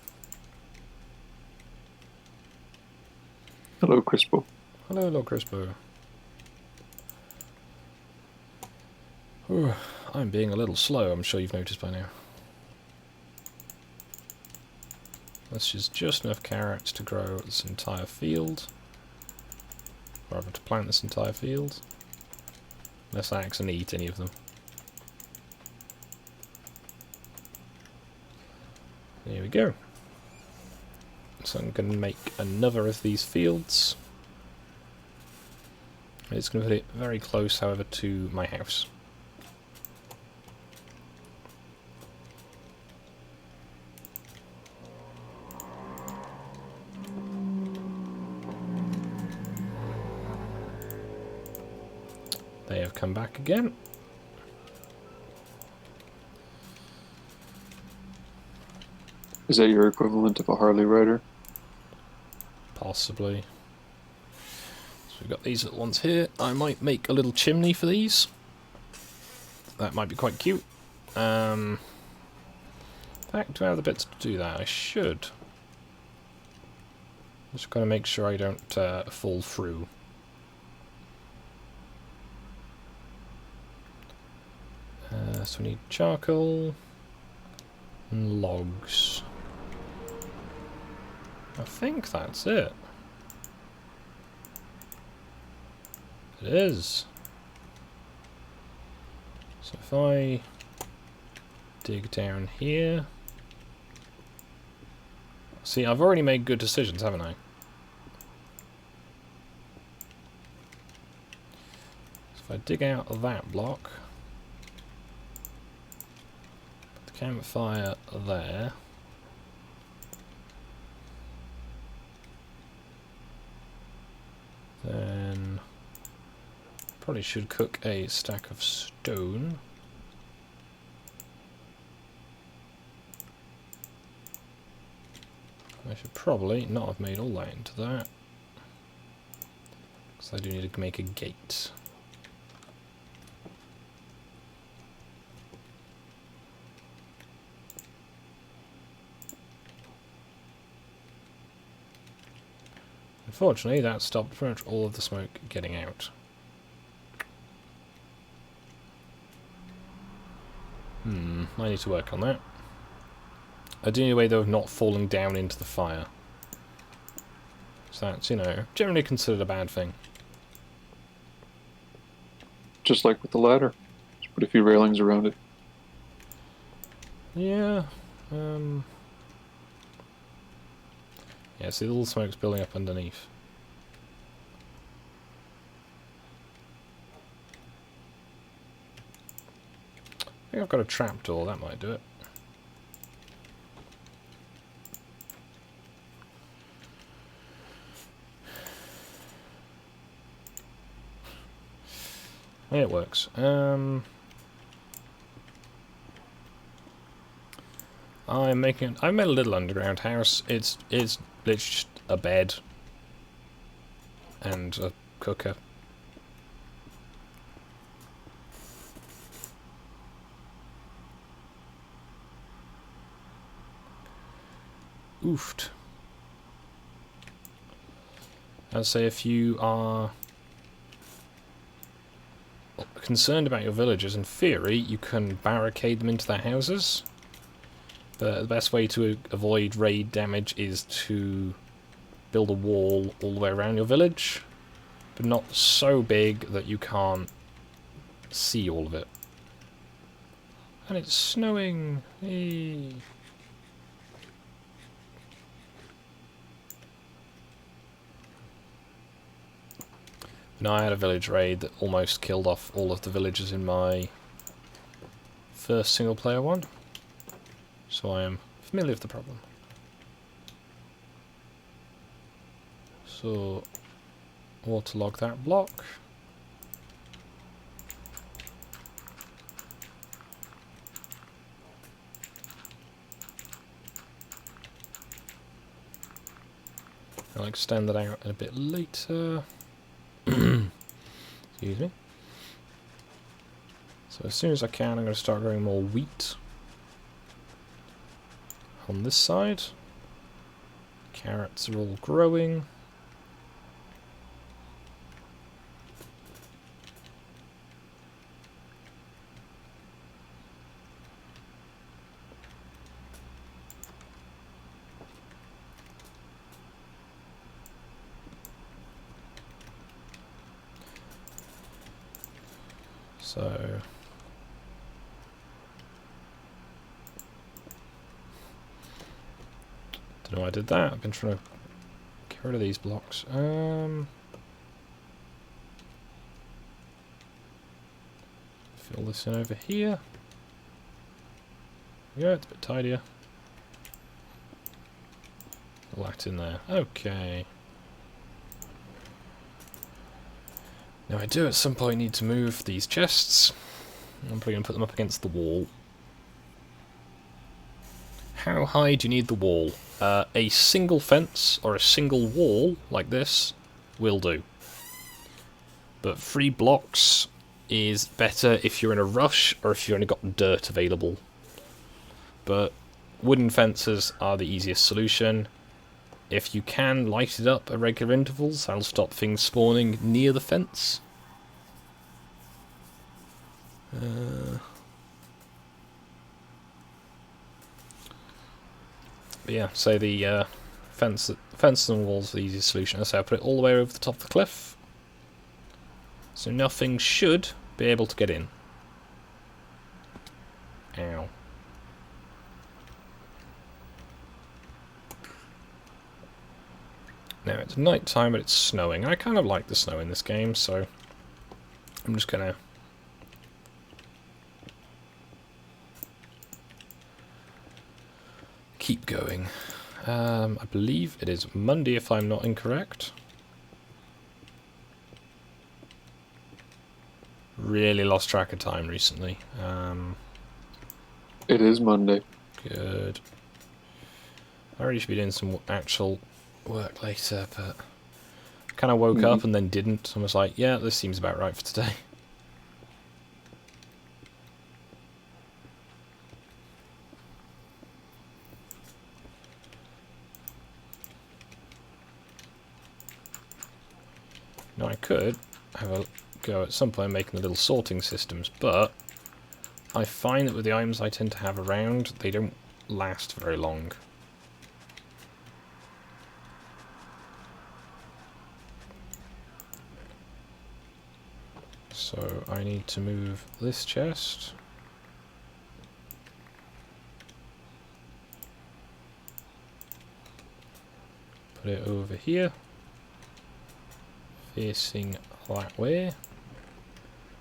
Hello, Crispo. Hello, Crispo. Ooh, I'm being a little slow, I'm sure you've noticed by now. This is just enough carrots to grow this entire field. Or rather, to plant this entire field. Unless I accidentally eat any of them. There we go. So I'm going to make another of these fields. It's going to put it very close, however, to my house. They have come back again. Is that your equivalent of a Harley rider? Possibly. So we've got these at once here. I might make a little chimney for these. That might be quite cute. In fact, do I have the bits to do that? I should. Just gotta make sure I don't fall through. So we need charcoal and logs. I think that's it. It is. So if I dig down here... See, I've already made good decisions, haven't I? So if I dig out that block... Campfire there. Then probably should cook a stack of stone. I should probably not have made all that into that, because I do need to make a gate. Unfortunately, that stopped pretty much all of the smoke getting out. I need to work on that. I do need a way, though, of not falling down into the fire. So that's, you know, generally considered a bad thing. Just like with the ladder. Just put a few railings around it. Yeah, yeah, see the little smoke's building up underneath. I think I've got a trapdoor, that might do it. Yeah, it works. I made a little underground house. It's literally just a bed and a cooker. Oofed. I'd say if you are concerned about your villagers, in theory, you can barricade them into their houses. But the best way to avoid raid damage is to build a wall all the way around your village, but not so big that you can't see all of it. And it's snowing! Hey. Now I had a village raid that almost killed off all of the villagers in my first single player one. So I am familiar with the problem. So, waterlog that block. I'll extend that out a bit later. Excuse me. So as soon as I can, I'm going to start growing more wheat. On this side, carrots are all growing. So don't know why I did that. I've been trying to get rid of these blocks. Fill this in over here. Yeah, it's a bit tidier. Fill that in there. Okay. Now I do at some point need to move these chests. I'm probably going to put them up against the wall. How high do you need the wall? A single fence or a single wall, like this, will do. But 3 blocks is better if you're in a rush or if you've only got dirt available. But wooden fences are the easiest solution. If you can light it up at regular intervals, that'll stop things spawning near the fence. But yeah, so the fence and walls are the easiest solution. So I put it all the way over the top of the cliff, so nothing should be able to get in. Ow. Now it's night time, but it's snowing. I kind of like the snow in this game, so I'm just gonna keep going. I believe it is Monday, if I'm not incorrect. Really lost track of time recently. It is Monday. Good. I really should be doing some actual work later, but kind of woke up and then didn't. I was like, yeah, this seems about right for today. Now I could have a go at some point making the little sorting systems, but I find that with the items I tend to have around, they don't last very long. So I need to move this chest. Put it over here. Facing that way.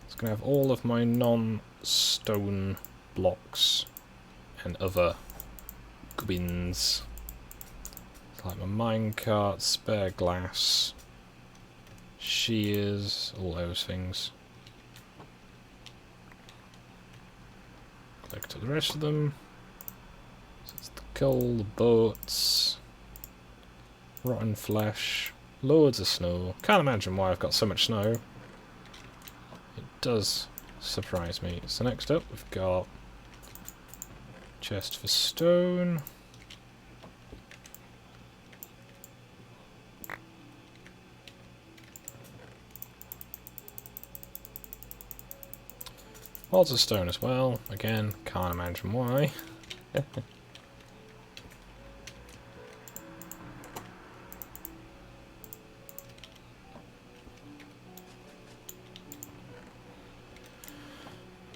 It's going to have all of my non-stone blocks and other gubbins. Like my minecart, spare glass, shears, all those things. Collect the rest of them. So it's the coal, the boats, rotten flesh, loads of snow. Can't imagine why I've got so much snow. It does surprise me. So next up we've got chest for stone. Lots of stone as well. Again, can't imagine why.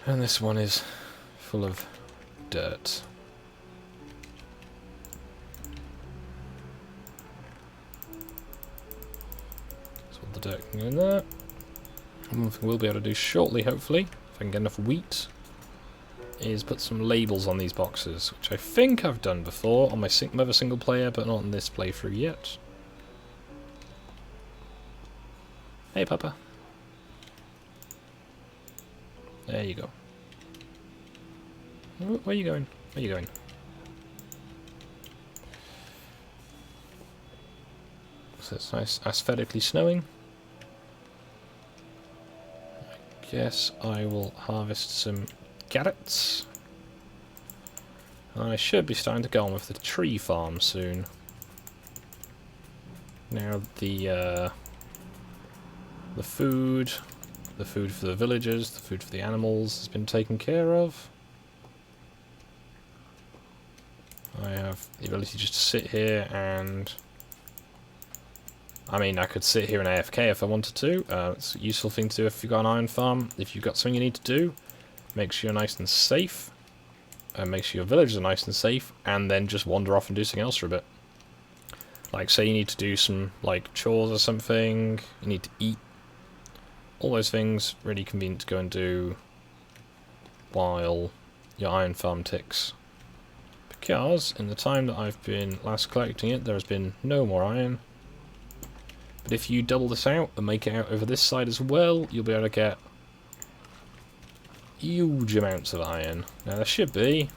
And this one is full of dirt. So all the dirt can go in there. And one thing we'll be able to do shortly, hopefully, if I can get enough wheat, is put some labels on these boxes, which I think I've done before on my other single player, but not in this playthrough yet. Hey, Papa. There you go. Where are you going? Where are you going? So it's nice aesthetically snowing. I guess I will harvest some carrots. And I should be starting to go on with the tree farm soon. Now the food for the villagers, the food for the animals has been taken care of. I have the ability just to sit here and... I mean, I could sit here and AFK if I wanted to. It's a useful thing to do if you've got an iron farm. If you've got something you need to do, make sure you're nice and safe. Make sure your villagers are nice and safe, and then just wander off and do something else for a bit. Like, say you need to do some, like, chores or something, you need to eat. All those things, really convenient to go and do while your iron farm ticks. Because, in the time that I've been last collecting it, there has been no more iron. But if you double this out and make it out over this side as well, you'll be able to get huge amounts of iron. Now there should be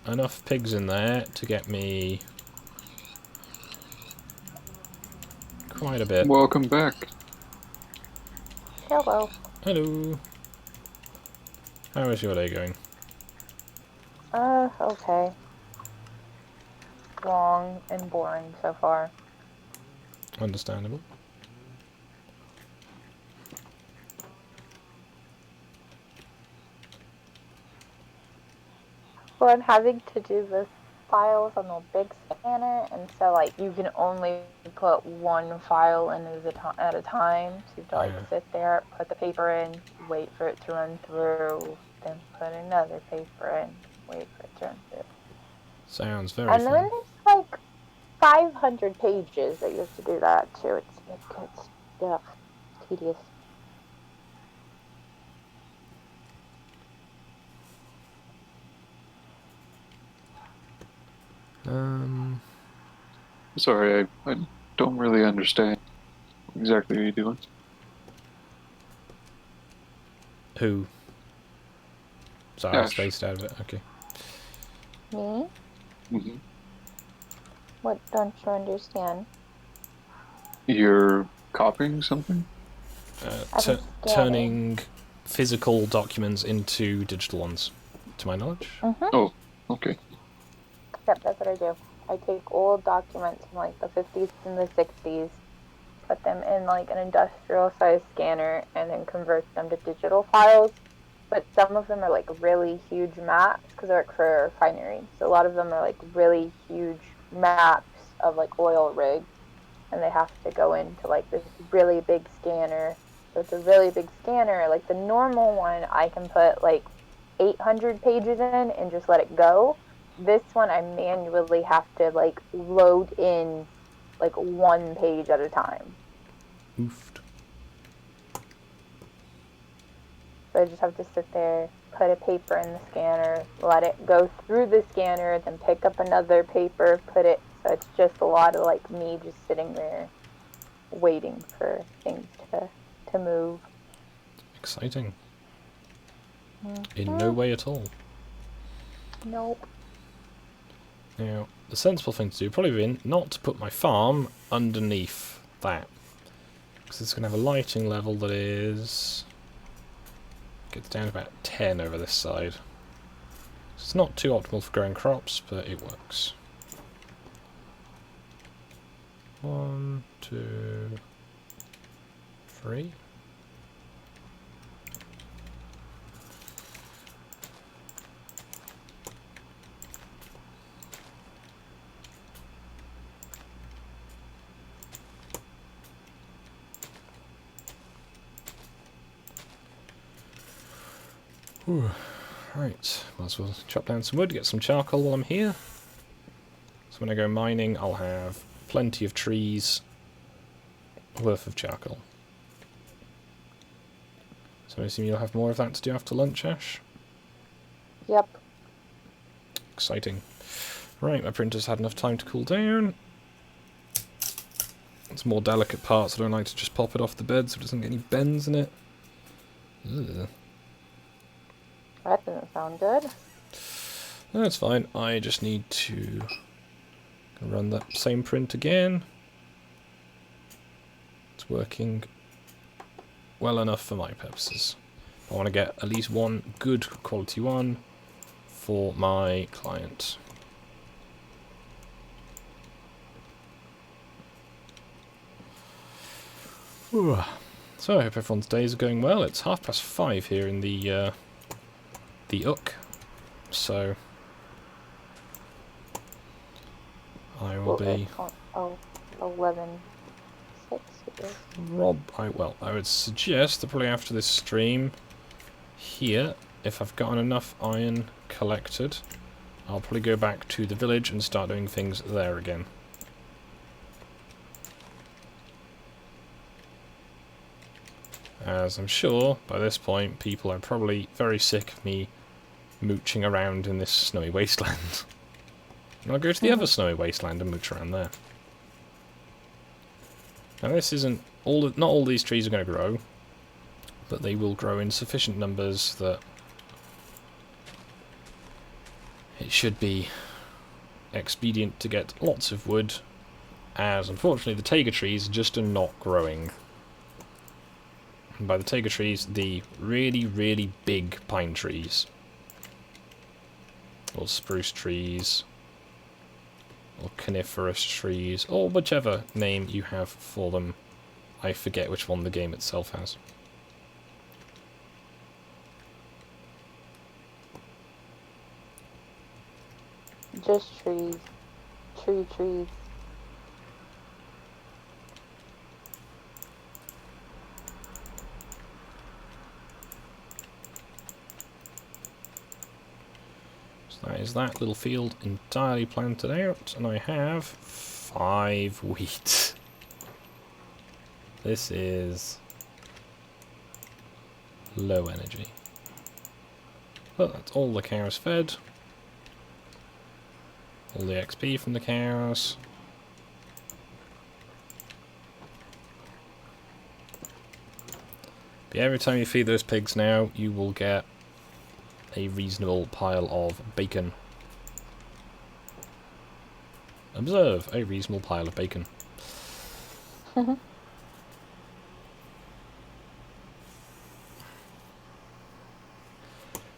enough pigs in there to get me quite a bit. Welcome back. Hello. Hello. How is your day going? Okay. Long and boring so far. Understandable. Well, I'm having to do the files on the big scanner, and so, like, you can only put one file in at a time. So you have to, like, sit there, put the paper in, wait for it to run through, then put another paper in, wait for it to run through. Sounds very and fun. then there's, like, 500 pages that you have to do that, too. It's tedious. Sorry, I don't really understand exactly what you're doing. Who? Sorry, I Ash. spaced out of it. Okay. Me? Mm-hmm. What don't you understand? You're copying something? Turning physical documents into digital ones, to my knowledge. Mm-hmm. Oh, okay. Yep, that's what I do. I take old documents from like the 50s and the 60s, put them in like an industrial size scanner, and then convert them to digital files. but some of them are like really huge maps because I work for a refinery. So a lot of them are like really huge maps of like oil rigs, and they have to go into like this really big scanner. So it's a really big scanner. Like the normal one, I can put like 800 pages in and just let it go. This one, I manually have to like load in like one page at a time. Oofed. So I just have to sit there, put a paper in the scanner, let it go through the scanner, then pick up another paper, put it. So it's just a lot of like me just sitting there waiting for things to move. Exciting. Mm-hmm. In no way at all. Nope. Now, the sensible thing to do would probably been not to put my farm underneath that. Because it's going to have a lighting level that is... gets down to about 10 over this side. So it's not too optimal for growing crops, but it works. 1, 2, 3. Ooh, right, might as well chop down some wood, get some charcoal while I'm here. So when I go mining, I'll have plenty of trees worth of charcoal. So I assume you'll have more of that to do after lunch, Ash? Yep. Exciting. Right, my printer's had enough time to cool down. It's more delicate parts, I don't like to just pop it off the bed so it doesn't get any bends in it. Ugh. That doesn't sound good. No, it's fine. I just need to run that same print again. It's working well enough for my purposes. I want to get at least one good quality one for my client. Ooh. So I hope everyone's days are going well. It's 5:30 here in the Ook, so I will be 11:06. I would suggest that probably after this stream here, if I've gotten enough iron collected, I'll probably go back to the village and start doing things there again. As I'm sure by this point people are probably very sick of me mooching around in this snowy wasteland. And I'll go to the other snowy wasteland and mooch around there. Now this isn't not all these trees are going to grow, but they will grow in sufficient numbers that it should be expedient to get lots of wood, as unfortunately the taiga trees just are not growing. And by the taiga trees, the really, really big pine trees. Or spruce trees, or coniferous trees, or whichever name you have for them. I forget which one the game itself has. Just trees. Trees. That is that little field entirely planted out, and I have 5 wheat. This is low energy. But that's all the cows fed. All the XP from the cows. But every time you feed those pigs now, you will get a reasonable pile of bacon. Observe, a reasonable pile of bacon.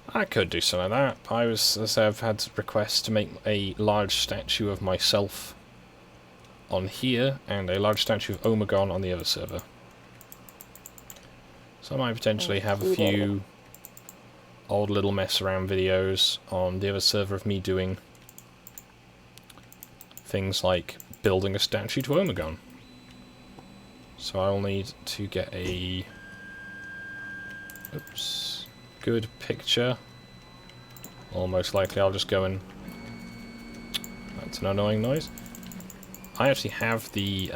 I could do some of that. I've had requests to make a large statue of myself on here, and a large statue of Omegon on the other server. So I might potentially have a few old little mess around videos on the other server of me doing things like building a statue to Omegon. So I'll need to get a good picture. Or most likely I'll just go and... That's an annoying noise. I actually have the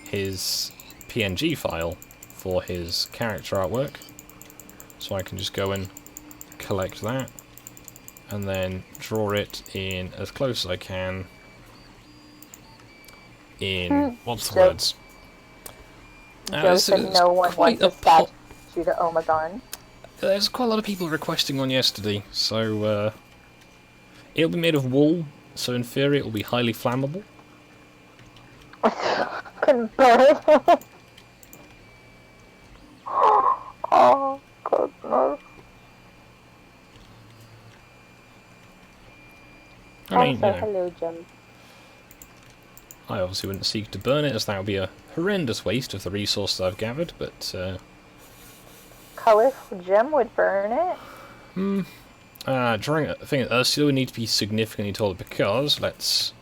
his PNG file for his character artwork, so I can just go and collect that and then draw it in as close as I can in what's the words? Joe said no one wants a statue to Omegon. There's quite a lot of people requesting one yesterday, so it'll be made of wool, so in theory it will be highly flammable. Couldn't burn it. Oh, goodness. I mean, also, hello, Jim. I obviously wouldn't seek to burn it, as that would be a horrendous waste of the resources I've gathered, but... Colorful Jim would burn it? Drawing a thing at Ursula would need to be significantly taller, because, let's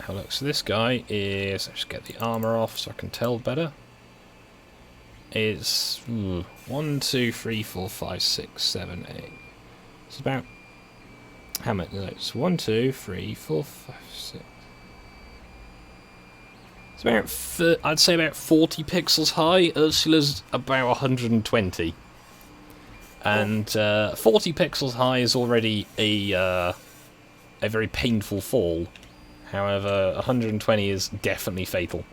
have a look. So this guy is... Let's just get the armour off so I can tell better. Is 1, 2, 3, 4, 5, 6, 7, 8. It's about... How many? No, it's 1, 2, 3, 4, 5, 6... It's about, I'd say about 40 pixels high. Ursula's about 120. And 40 pixels high is already a very painful fall. However, 120 is definitely fatal.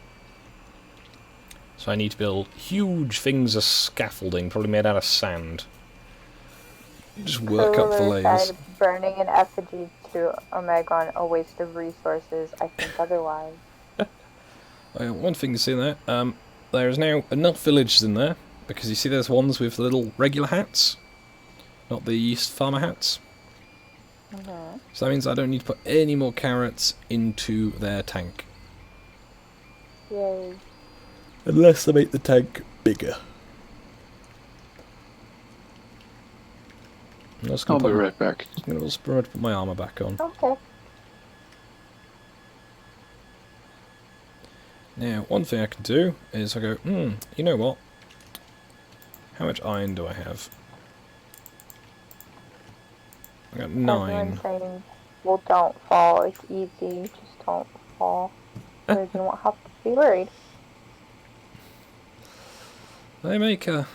So I need to build huge things of scaffolding, probably made out of sand. Just work up the layers. Burning an effigy to Omegon a waste of resources. I think otherwise. One thing to see there, there is now enough villages in there, because you see there's ones with little regular hats, not the farmer hats. So that means I don't need to put any more carrots into their tank. Yay. Unless they make the tank bigger. I'll be right back. I'm going to put my armour back on. Okay. Now, one thing I can do is I go, you know what? How much iron do I have? I got 9. Saying, well, don't fall. It's easy. Just don't fall. You won't have to be worried. They make a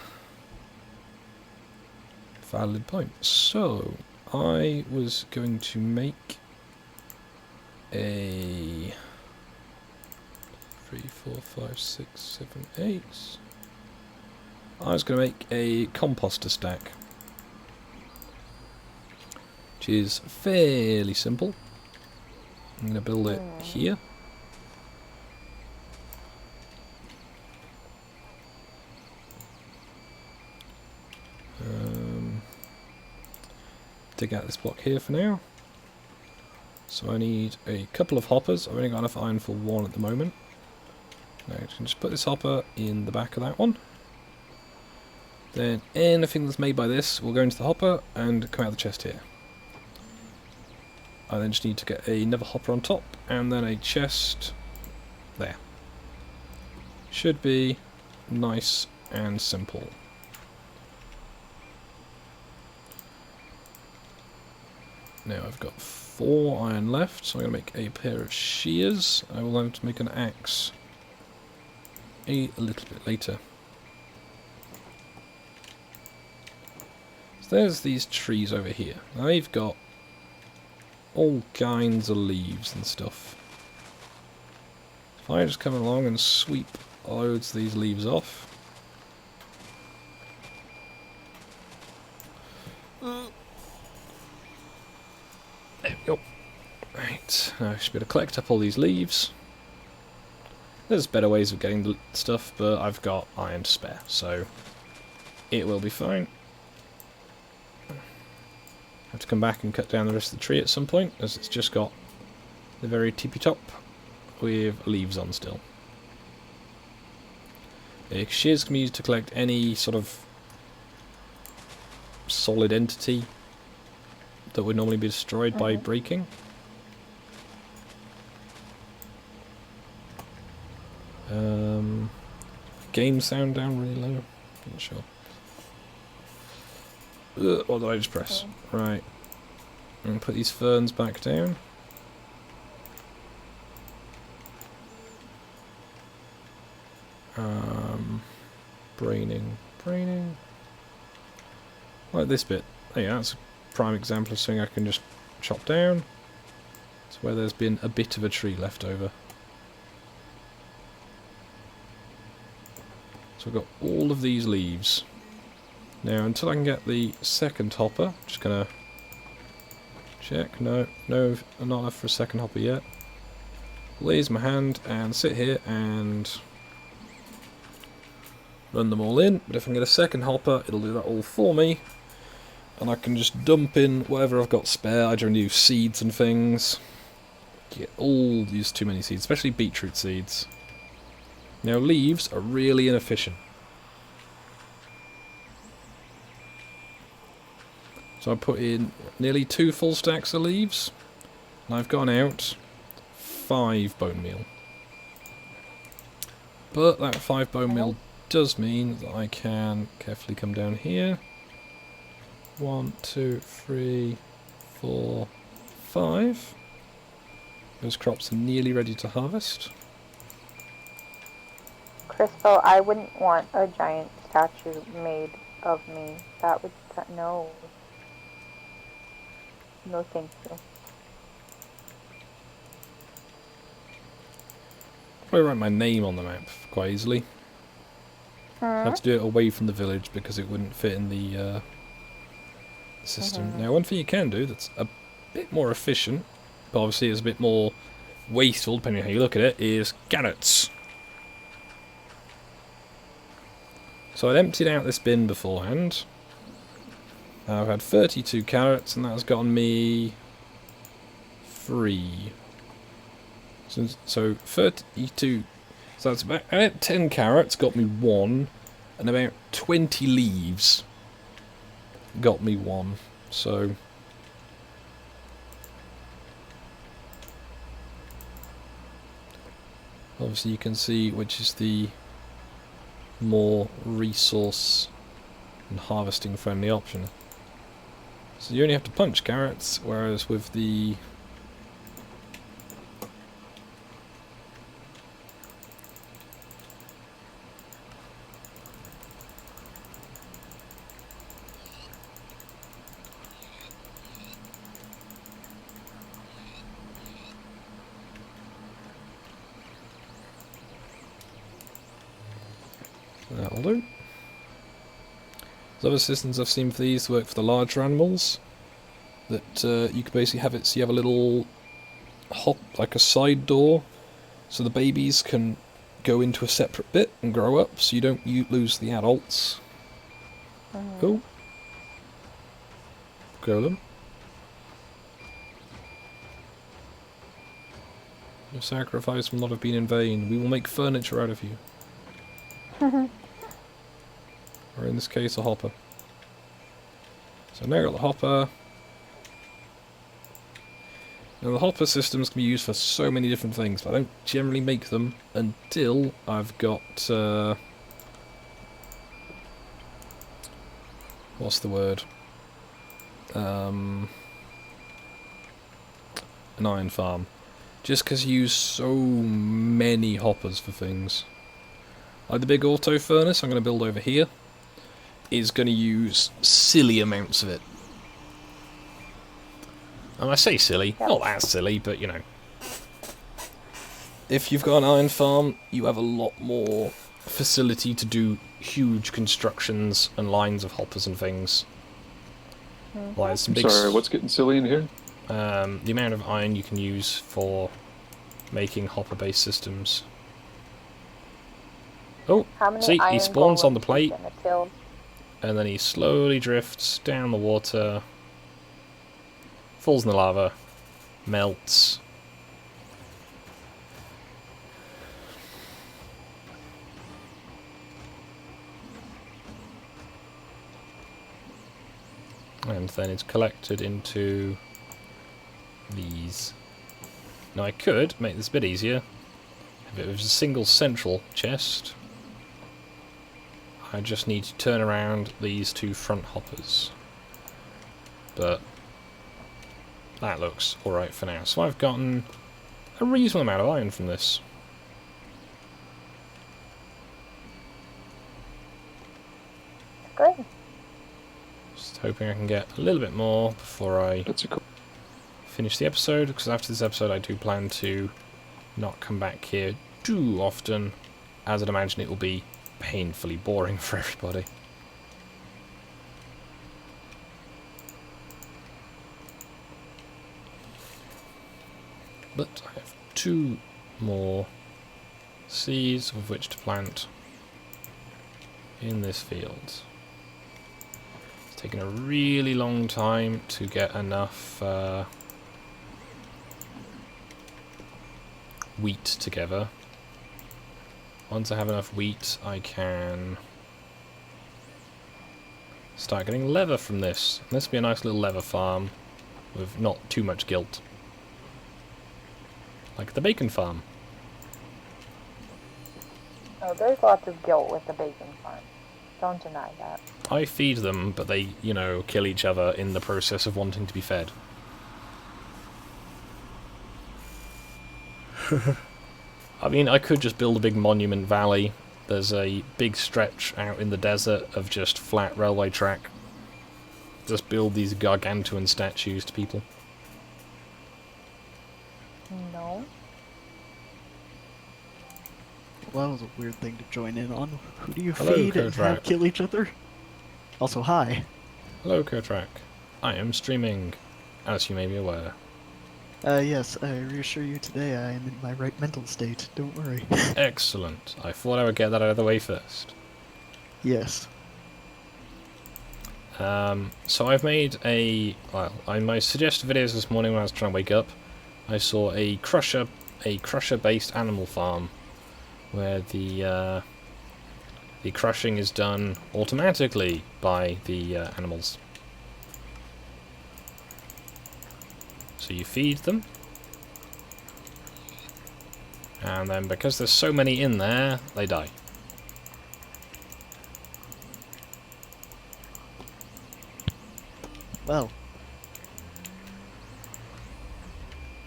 valid point. So, I was going to make a 3, 4, 5, 6, 7, 8. I was going to make a composter stack, which is fairly simple. I'm going to build it here. Dig out this block here for now. So I need a couple of hoppers. I've only got enough iron for 1 at the moment. Now I can just put this hopper in the back of that one. Then anything that's made by this will go into the hopper and come out of the chest here. I then just need to get another hopper on top and then a chest there. Should be nice and simple. Now I've got 4 iron left, so I'm going to make a pair of shears. I will have to make an axe a little bit later. So there's these trees over here. Now they've got all kinds of leaves and stuff. If I just come along and sweep loads of these leaves off. There we go. Right, now I should be able to collect up all these leaves. There's better ways of getting the stuff, but I've got iron to spare, so it will be fine. Have to come back and cut down the rest of the tree at some point, as it's just got the very tippy top with leaves on still. Shears can be used to collect any sort of solid entity that would normally be destroyed by breaking. Game sound down really low. Not sure. What did I just press? Right. And put these ferns back down. Braining. Like this bit. There you go, that's a prime example of something I can just chop down. It's where there's been a bit of a tree left over. So I've got all of these leaves. Now, until I can get the second hopper, I'm just gonna check. No, not enough for a second hopper yet. Raise my hand and sit here and run them all in. But if I can get a second hopper, it'll do that all for me. And I can just dump in whatever I've got spare. I generally use seeds and things. Use too many seeds, especially beetroot seeds. Now, leaves are really inefficient. So I put in nearly 2 full stacks of leaves, and I've gone out 5 bone meal. But that 5 bone meal does mean that I can carefully come down here. 1, 2, 3, 4, 5. Those crops are nearly ready to harvest. Crystal, I wouldn't want a giant statue made of me. That would... no. No, thank you. Probably write my name on the map quite easily. I have to do it away from the village because it wouldn't fit in the system. Now, one thing you can do that's a bit more efficient, but obviously is a bit more wasteful, depending on how you look at it, is carrots. So I'd emptied out this bin beforehand. I've had 32 carrots, and that's gotten me 3. So 32. So that's about 10 carrots got me 1, and about 20 leaves got me 1. So obviously you can see which is the more resource and harvesting friendly option. So you only have to punch carrots, whereas with the that'll do. There's other systems I've seen for these work for the larger animals. That you could basically have it so you have a little hop, like a side door, so the babies can go into a separate bit and grow up, so you don't lose the adults. Oh, golem. Your sacrifice will not have been in vain. We will make furniture out of you. Or in this case, a hopper. So now I've got the hopper. Now the hopper systems can be used for so many different things, but I don't generally make them until I've got... what's the word? An iron farm. Just because you use so many hoppers for things. Like the big auto furnace I'm going to build over here is going to use silly amounts of it. And I say silly, not that silly, but you know. If you've got an iron farm, you have a lot more facility to do huge constructions and lines of hoppers and things. Like some big Sorry, what's getting silly in here? the amount of iron you can use for making hopper-based systems. Oh, see, he spawns on the plate, and then he slowly drifts down the water, falls in the lava, melts. And then it's collected into these. Now I could make this a bit easier. If it was a single central chest, I just need to turn around these two front hoppers. But that looks alright for now. So I've gotten a reasonable amount of iron from this. Good. Just hoping I can get a little bit more before I That's a cool. finish the episode, because after this episode I do plan to not come back here too often, as I'd imagine it will be painfully boring for everybody. But I have 2 more seeds of which to plant in this field. It's taken a really long time to get enough wheat together. Once I have enough wheat, I can start getting leather from this. And this will be a nice little leather farm with not too much guilt. Like the bacon farm. Oh, there's lots of guilt with the bacon farm. Don't deny that. I feed them, but they, you know, kill each other in the process of wanting to be fed. I mean, I could just build a big monument valley. There's a big stretch out in the desert of just flat railway track. Just build these gargantuan statues to people. No. Well, that was a weird thing to join in on. Who do you Hello, feed and Kotrak. have kill each other? Also, hi. Hello, Kotrak. I am streaming, as you may be aware. Yes, I reassure you today I am in my right mental state. Don't worry. Excellent. I thought I would get that out of the way first. Yes. So I've made a... Well, in my suggested videos this morning when I was trying to wake up, I saw a crusher-based animal farm, where the crushing is done automatically by the animals. So you feed them, and then because there's so many in there, they die. Well.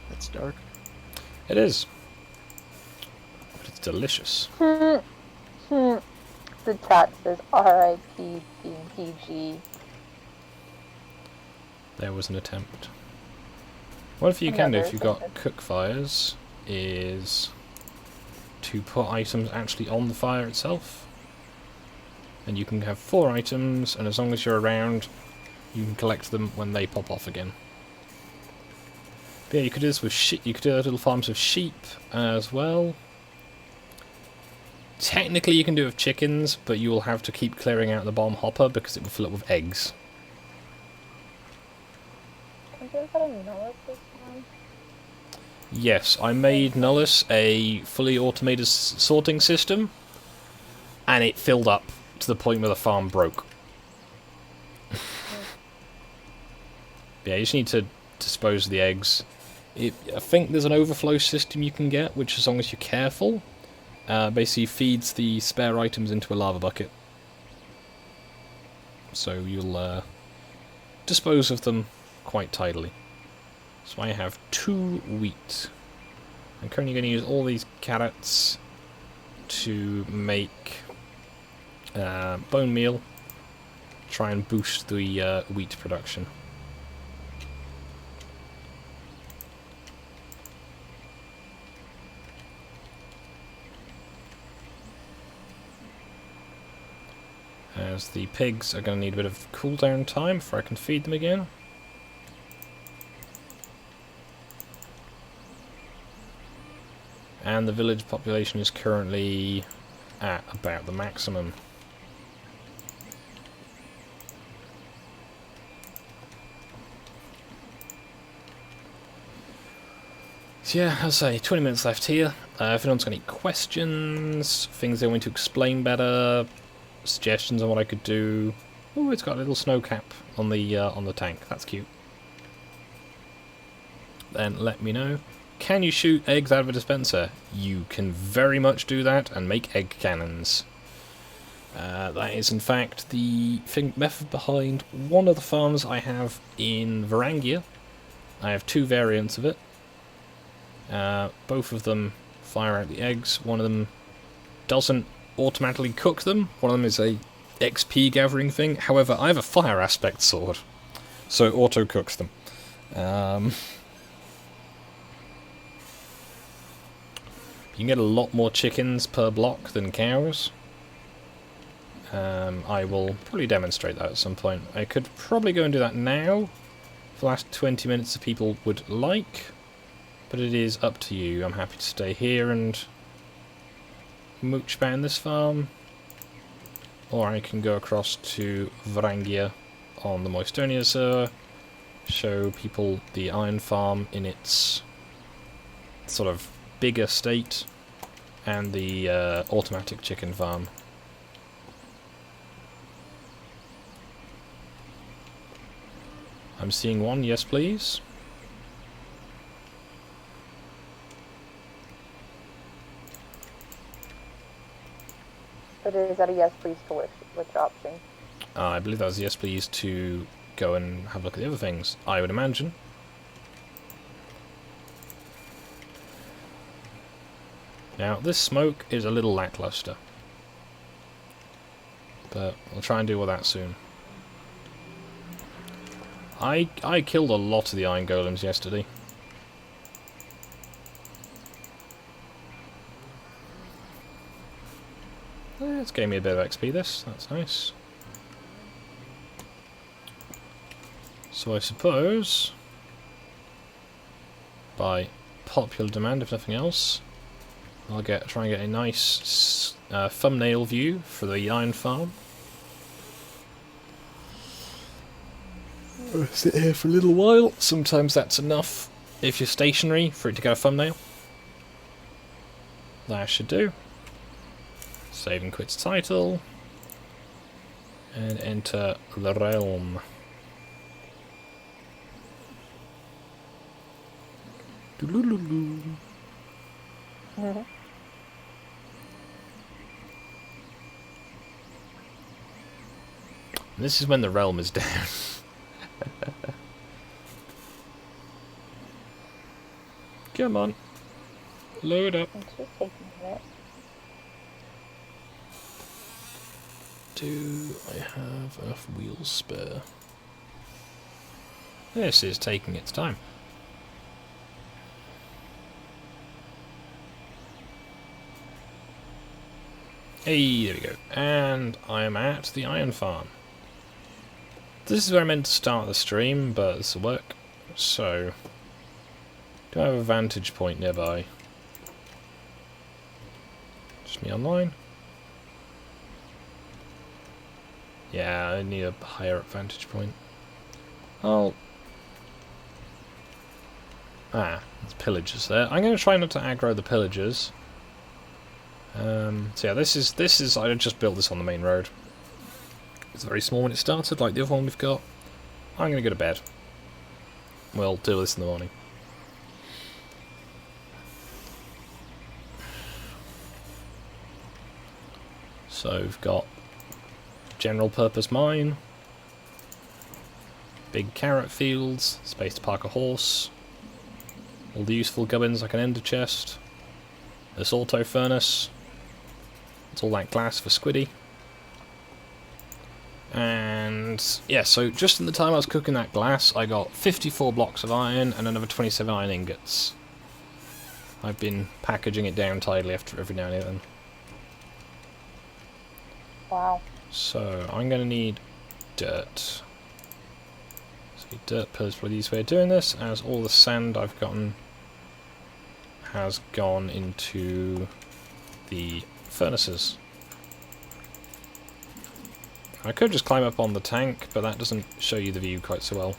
That's dark. It is. But it's delicious. The chat says RIP being PG. There was an attempt. What if you can do, Another if you've got attempt. cook fires, is to put items actually on the fire itself. And you can have 4 items, and as long as you're around, you can collect them when they pop off again. But yeah, you could do this with sheep. You could do little farms of sheep as well. Technically, you can do it with chickens, but you will have to keep clearing out the bottom hopper because it will fill up with eggs. Can you get a Noah this one? Yes, I made Nullus a fully automated sorting system, and it filled up to the point where the farm broke. Yeah, you just need to dispose of the eggs. I think there's an overflow system you can get, which as long as you're careful, basically feeds the spare items into a lava bucket. So you'll dispose of them quite tidily. So I have 2 wheat. I'm currently going to use all these carrots to make bone meal. Try and boost the wheat production. As the pigs are going to need a bit of cooldown time before I can feed them again. And the village population is currently at about the maximum. So yeah, I'll say 20 minutes left here. If anyone's got any questions, things they want me to explain better, suggestions on what I could do. Oh, it's got a little snow cap on the tank. That's cute. Then let me know. Can you shoot eggs out of a dispenser? You can very much do that and make egg cannons. That is in fact the method behind one of the farms I have in Varangia. I have 2 variants of it. Both of them fire out the eggs. One of them doesn't automatically cook them. One of them is a XP gathering thing. However, I have a fire aspect sword, so it auto cooks them. You can get a lot more chickens per block than cows. I will probably demonstrate that at some point. I could probably go and do that now, for the last 20 minutes if people would like, but it is up to you. I'm happy to stay here and mooch ban this farm, or I can go across to Varangia on the Moistonia server, show people the iron farm in its sort of bigger state, and the automatic chicken farm. I'm seeing one, yes please. But is that a yes please to which option? I believe that was yes please to go and have a look at the other things, I would imagine. Now, this smoke is a little lackluster, but I'll try and deal with that soon. I killed a lot of the iron golems yesterday. It's gave me a bit of XP this, that's nice. So I suppose, by popular demand if nothing else, I'll try and get a nice thumbnail view for the iron farm. I'll sit here for a little while. Sometimes that's enough if you're stationary for it to get a thumbnail. That should do. Save and quit title. And enter the realm. Doodle-doo-doo. This is when the realm is down. Come on. Load up. It's just taking a minute. Do I have enough wheels spare? This is taking its time. Hey, there we go. And I am at the iron farm. This is where I meant to start the stream, but this will work. So, do I have a vantage point nearby? Just me online? Yeah, I need a higher up vantage point. There's pillagers there. I'm going to try not to aggro the pillagers. So yeah, this is. I just built this on the main road. It's very small when it started, like the other one we've got. I'm going to go to bed. We'll do this in the morning. So we've got general purpose mine, big carrot fields, space to park a horse, all the useful gubbins like an ender chest, this auto furnace, it's all that glass for Squiddy. And yeah, so just in the time I was cooking that glass, I got 54 blocks of iron and another 27 iron ingots. I've been packaging it down tidily after every now and then. Wow. So I'm going to need dirt. So dirt pillars for the easiest way of doing this, as all the sand I've gotten has gone into the furnaces. I could just climb up on the tank, but that doesn't show you the view quite so well.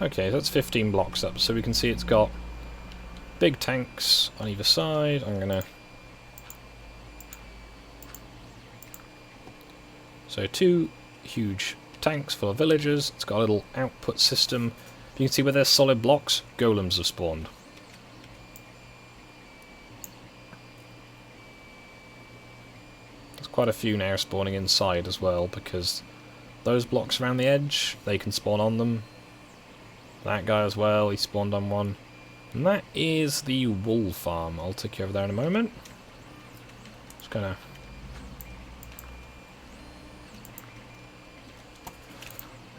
Okay, that's 15 blocks up, so we can see it's got big tanks on either side. I'm gonna So 2 huge tanks full of villagers. It's got a little output system. You can see where there's solid blocks, golems have spawned. There's quite a few now spawning inside as well, because those blocks around the edge, they can spawn on them. That guy as well, he spawned on one. And that is the wool farm. I'll take you over there in a moment. Just gonna...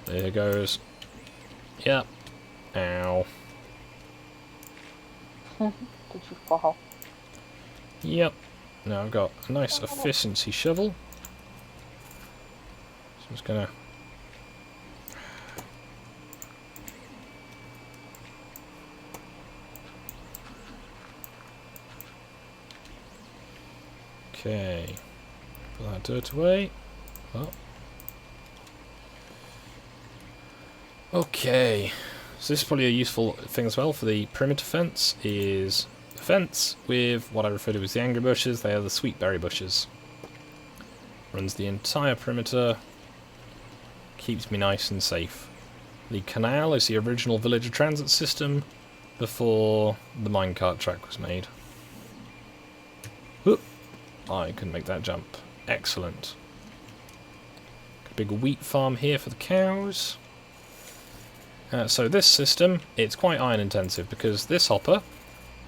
There goes. Yep. Ow. Did you fall? Yep. Now I've got a nice efficiency shovel. So I'm just gonna... Okay. Put that dirt away. Oh. Okay. So this is probably a useful thing as well for the perimeter fence, is a fence with what I refer to as the angry bushes. They are the sweet berry bushes. Runs the entire perimeter. Keeps me nice and safe. The canal is the original villager transit system before the minecart track was made. Whoop. I can make that jump. Excellent. Got a big wheat farm here for the cows. So this system, it's quite iron intensive because this hopper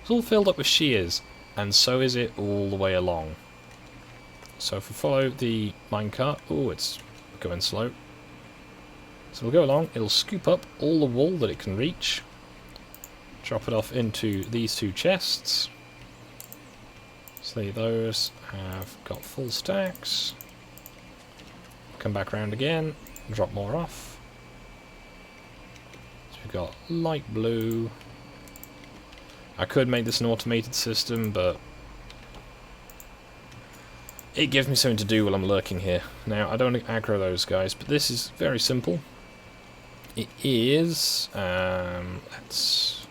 is all filled up with shears, and so is it all the way along. So if we follow the minecart, oh, it's going slow. So we'll go along, it'll scoop up all the wool that it can reach, drop it off into these 2 chests. See, those have got full stacks. Come back around again, drop more off. We've got light blue. I could make this an automated system, but it gives me something to do while I'm lurking here. Now, I don't want to aggro those guys, but this is very simple. It is... let's...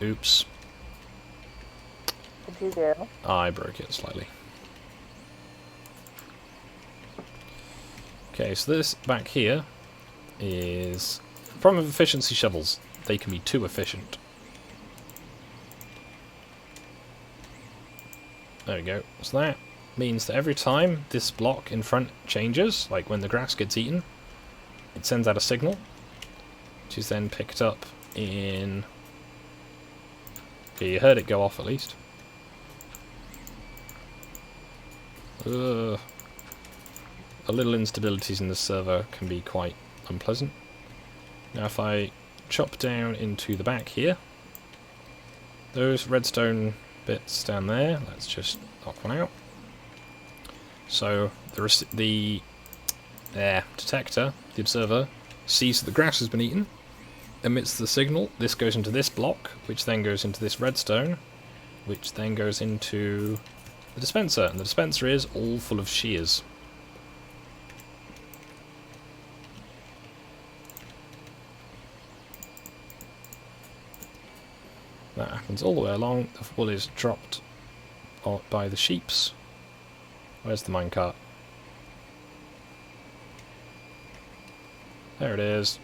Oops. Did you do? I broke it slightly. Okay, so this back here is... The problem with efficiency shovels, they can be too efficient. There we go. So that means that every time this block in front changes, like when the grass gets eaten, it sends out a signal, which is then picked up in... Okay, you heard it go off at least. A little instabilities in the server can be quite unpleasant. Now if I chop down into the back here, those redstone bits down there, let's just knock one out. So the detector, the observer, sees that the grass has been eaten, emits the signal, this goes into this block, which then goes into this redstone, which then goes into the dispenser, and the dispenser is all full of shears. That happens all the way along. The wool is dropped by the sheeps. Where's the minecart? There it is.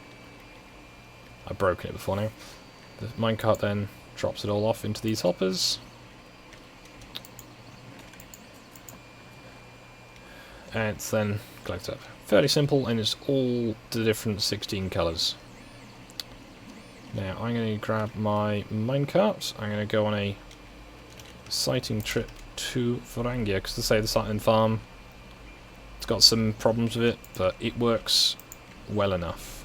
I've broken it before now. The minecart then drops it all off into these hoppers. And it's then collected up. Fairly simple, and it's all the different 16 colours. Now I'm going to grab my minecart. I'm going to go on a sighting trip to Varangia, because to say the sighting farm, it's got some problems with it, but it works well enough.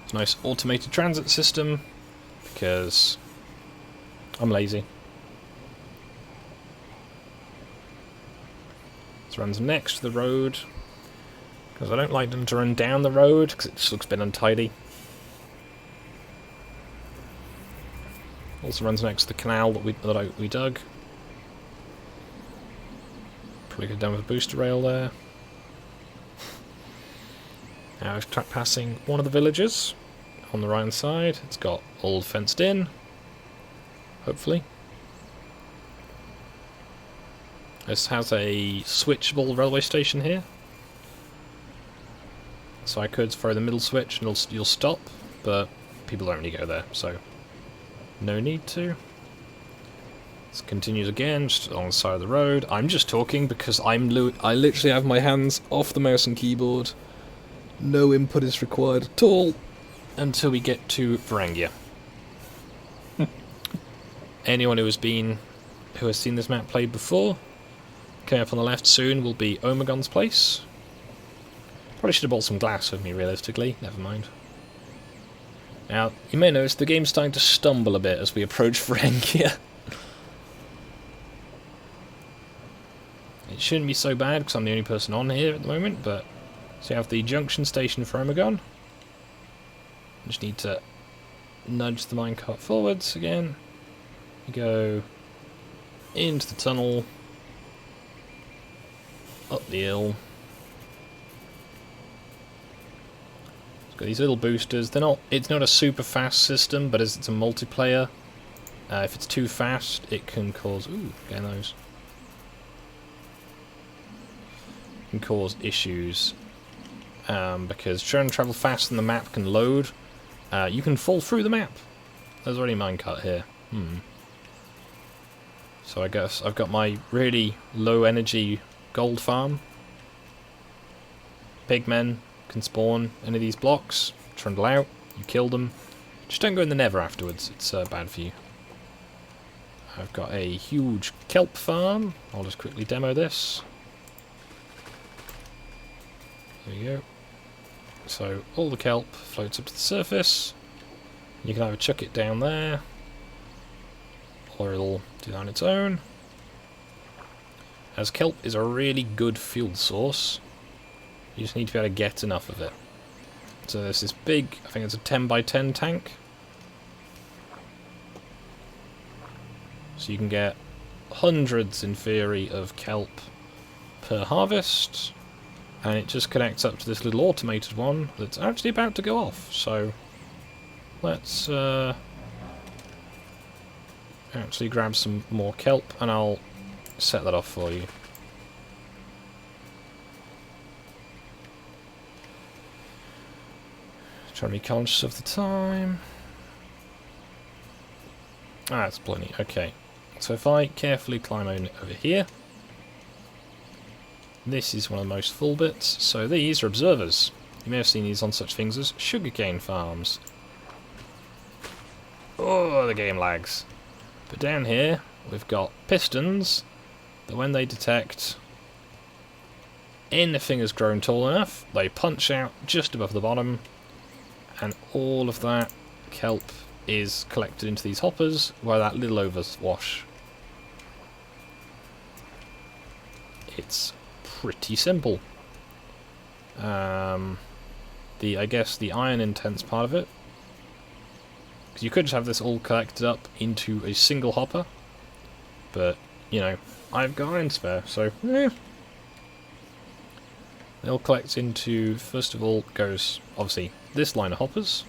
It's a nice automated transit system, because I'm lazy. It runs next to the road, because I don't like them to run down the road, because it just looks a bit untidy. Also runs next to the canal that we dug. Probably could have done with a booster rail there. Now I was passing one of the villages on the right hand side. It's got all fenced in, hopefully. This has a switchable railway station here. So I could throw the middle switch and you'll stop, but people don't really go there, so no need to. This continues again, just along the side of the road. I'm just talking because I literally have my hands off the mouse and keyboard. No input is required at all until we get to Varangia. Anyone who has seen this map played before, coming up on the left soon will be Omegon's place. Probably should have bought some glass with me, realistically. Never mind. Now, you may notice the game's starting to stumble a bit as we approach Varangia. It shouldn't be so bad because I'm the only person on here at the moment, but... So you have the junction station for Omegon. Just need to nudge the minecart forwards again. You go into the tunnel, up the hill. It's got these little boosters. It's not a super fast system, but as it's a multiplayer, if it's too fast, it can cause... Ooh, getting those. Can cause issues because trying to travel fast and the map can load, you can fall through the map. There's already a minecart here. So I guess I've got my really low energy gold farm. Pigmen can spawn any of these blocks, trundle out, you kill them. Just don't go in the nether afterwards, it's bad for you. I've got a huge kelp farm. I'll just quickly demo this. There you go. So all the kelp floats up to the surface. You can either chuck it down there, or it'll do that on its own. As kelp is a really good fuel source, you just need to be able to get enough of it. So there's this big, I think it's a 10 by 10 tank. So you can get hundreds, in theory, of kelp per harvest. And it just connects up to this little automated one that's actually about to go off. So let's actually grab some more kelp and I'll set that off for you. Trying to be conscious of the time. Ah, that's plenty. Okay. So if I carefully climb over here, this is one of the most full bits. So these are observers. You may have seen these on such things as sugarcane farms. Oh, the game lags. But down here, we've got pistons that when they detect anything has grown tall enough, they punch out just above the bottom, and all of that kelp is collected into these hoppers where that little overwash. It's pretty simple. I guess the iron intense part of it, because you could just have this all collected up into a single hopper, but you know, I've got iron spare, so it all collects into, first of all, goes obviously this line of hoppers,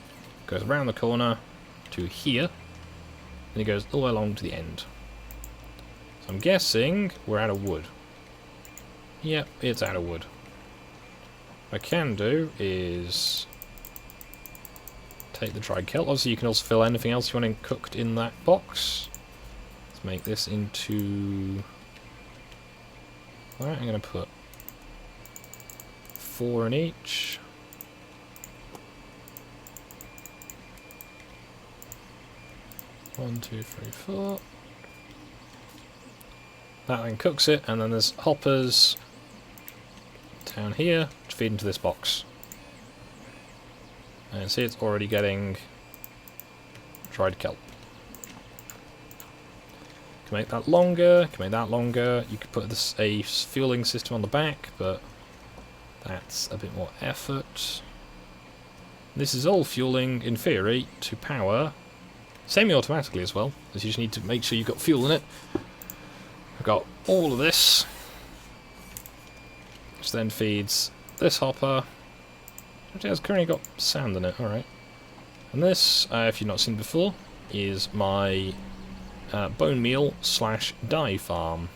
goes around the corner to here, and it goes all the way along to the end. So I'm guessing we're out of wood. Yep, it's out of wood. What I can do is take the dried kelp. Obviously you can also fill anything else you want cooked in that box. Let's make this into... Alright, I'm going to put 4 in each. One, two, three, 4. That then cooks it, and then there's hoppers down here to feed into this box. And see, it's already getting dried kelp. Can make that longer, can make that longer. You could put this a fueling system on the back, but that's a bit more effort. This is all fueling, in theory, to power semi-automatically as well, as you just need to make sure you've got fuel in it. I've got all of this, which then feeds this hopper, which has currently got sand in it, alright. And this, if you've not seen before, is my bone meal / dye farm.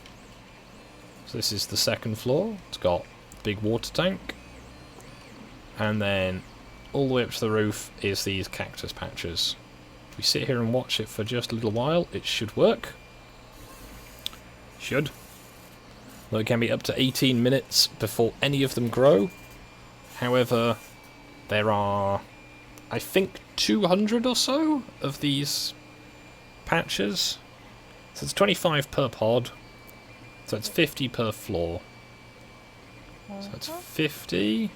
So this is the second floor. It's got a big water tank. And then all the way up to the roof is these cactus patches. If we sit here and watch it for just a little while, it should work. Should. Though it can be up to 18 minutes before any of them grow. However, there are, I think, 200 or so of these patches. So it's 25 per pod. So it's 50 per floor. So it's 50.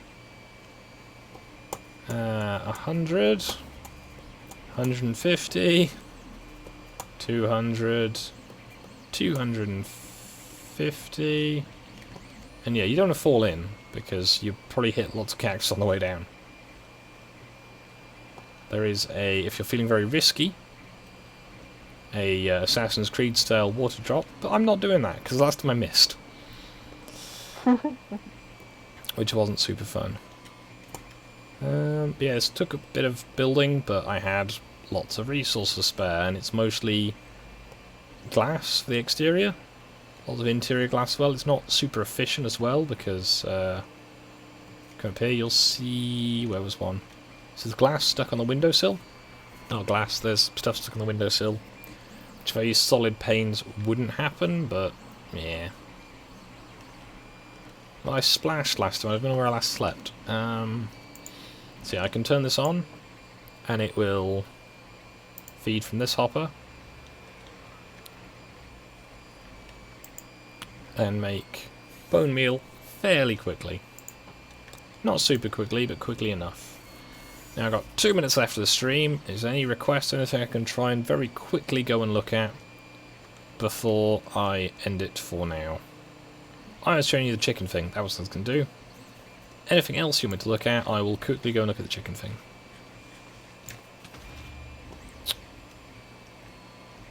100. 150. 200. 250. And yeah, you don't want to fall in, because you probably hit lots of cactus on the way down. There is a, if you're feeling very risky, a Assassin's Creed style water drop, but I'm not doing that because last time I missed, which wasn't super fun. Yeah, it took a bit of building, but I had lots of resources spare, and it's mostly glass for the exterior, lots of interior glass as well. It's not super efficient as well because come up here, you'll see, where was one? So there's glass stuck on the windowsill. Not glass, there's stuff stuck on the windowsill. Which if I use solid panes wouldn't happen, but yeah. Well, I splashed last time, I don't know where I last slept. So yeah, I can turn this on, and it will feed from this hopper. And make bone meal fairly quickly. Not super quickly, but quickly enough. Now I've got 2 minutes left of the stream. Is there any request, anything I can try and very quickly go and look at before I end it for now? I was showing you the chicken thing, that was what I was going to do. Anything else you want me to look at, I will quickly go and look at the chicken thing.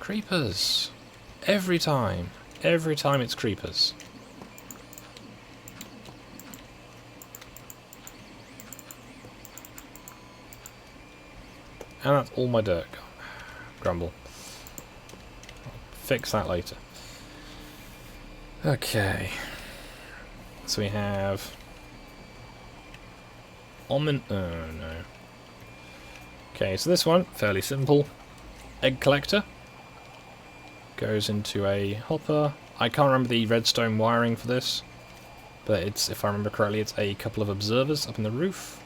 Creepers! Every time it's creepers. And that's all my dirt gone. Grumble. I'll fix that later. Okay. So we have... oh no. Okay, so this one, fairly simple. Egg collector. Goes into a hopper. I can't remember the redstone wiring for this, but it's, if I remember correctly, it's a couple of observers up in the roof.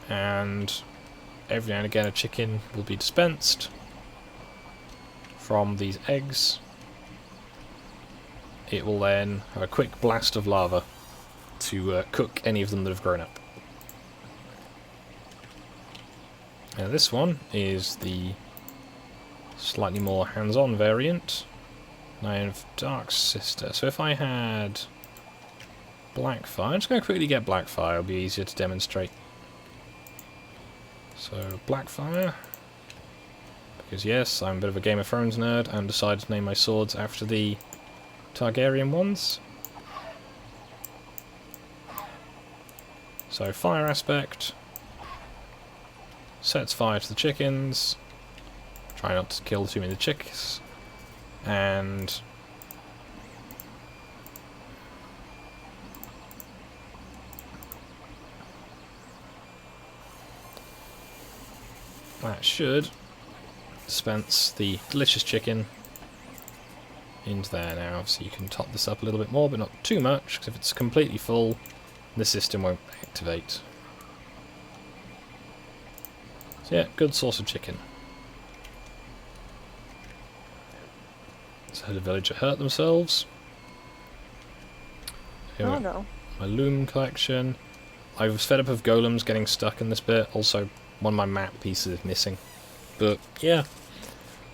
And every now and again a chicken will be dispensed from these eggs. It will then have a quick blast of lava to cook any of them that have grown up. Now this one is the slightly more hands-on variant. And I have Dark Sister. So if I had Blackfire, I'm just going to quickly get Blackfire, it'll be easier to demonstrate. So Blackfire, because yes, I'm a bit of a Game of Thrones nerd and decided to name my swords after the Targaryen ones. So fire aspect, sets fire to the chickens, try not to kill too many chicks, and that should dispense the delicious chicken into there now. So you can top this up a little bit more, but not too much, because if it's completely full, the system won't activate. So yeah, good source of chicken. So the villager hurt themselves. Oh no. My loom collection. I was fed up of golems getting stuck in this bit. Also, one of my map pieces is missing. But yeah,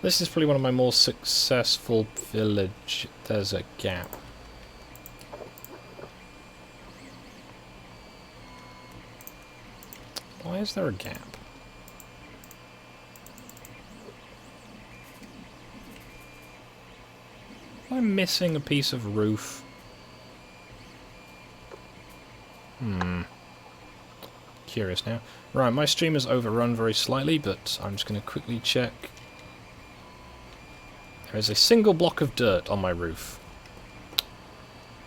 this is probably one of my more successful village. There's a gap. Why is there a gap? I'm missing a piece of roof. curious now. Right, my stream is overrun very slightly, but I'm just going to quickly check. There is a single block of dirt on my roof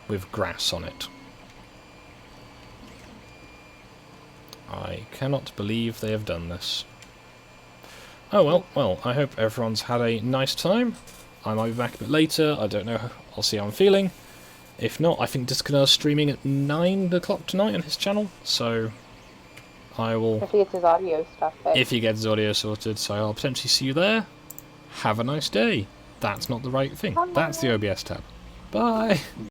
with grass on it. I cannot believe they have done this. Oh well, I hope everyone's had a nice time. I might be back a bit later, I don't know, I'll see how I'm feeling. If not, I think Disconnur's streaming at 9 o'clock tonight on his channel, so I will... If he gets his audio stuff fixed. If he gets his audio sorted, so I'll potentially see you there. Have a nice day. That's not the right thing. That's the OBS tab. Bye!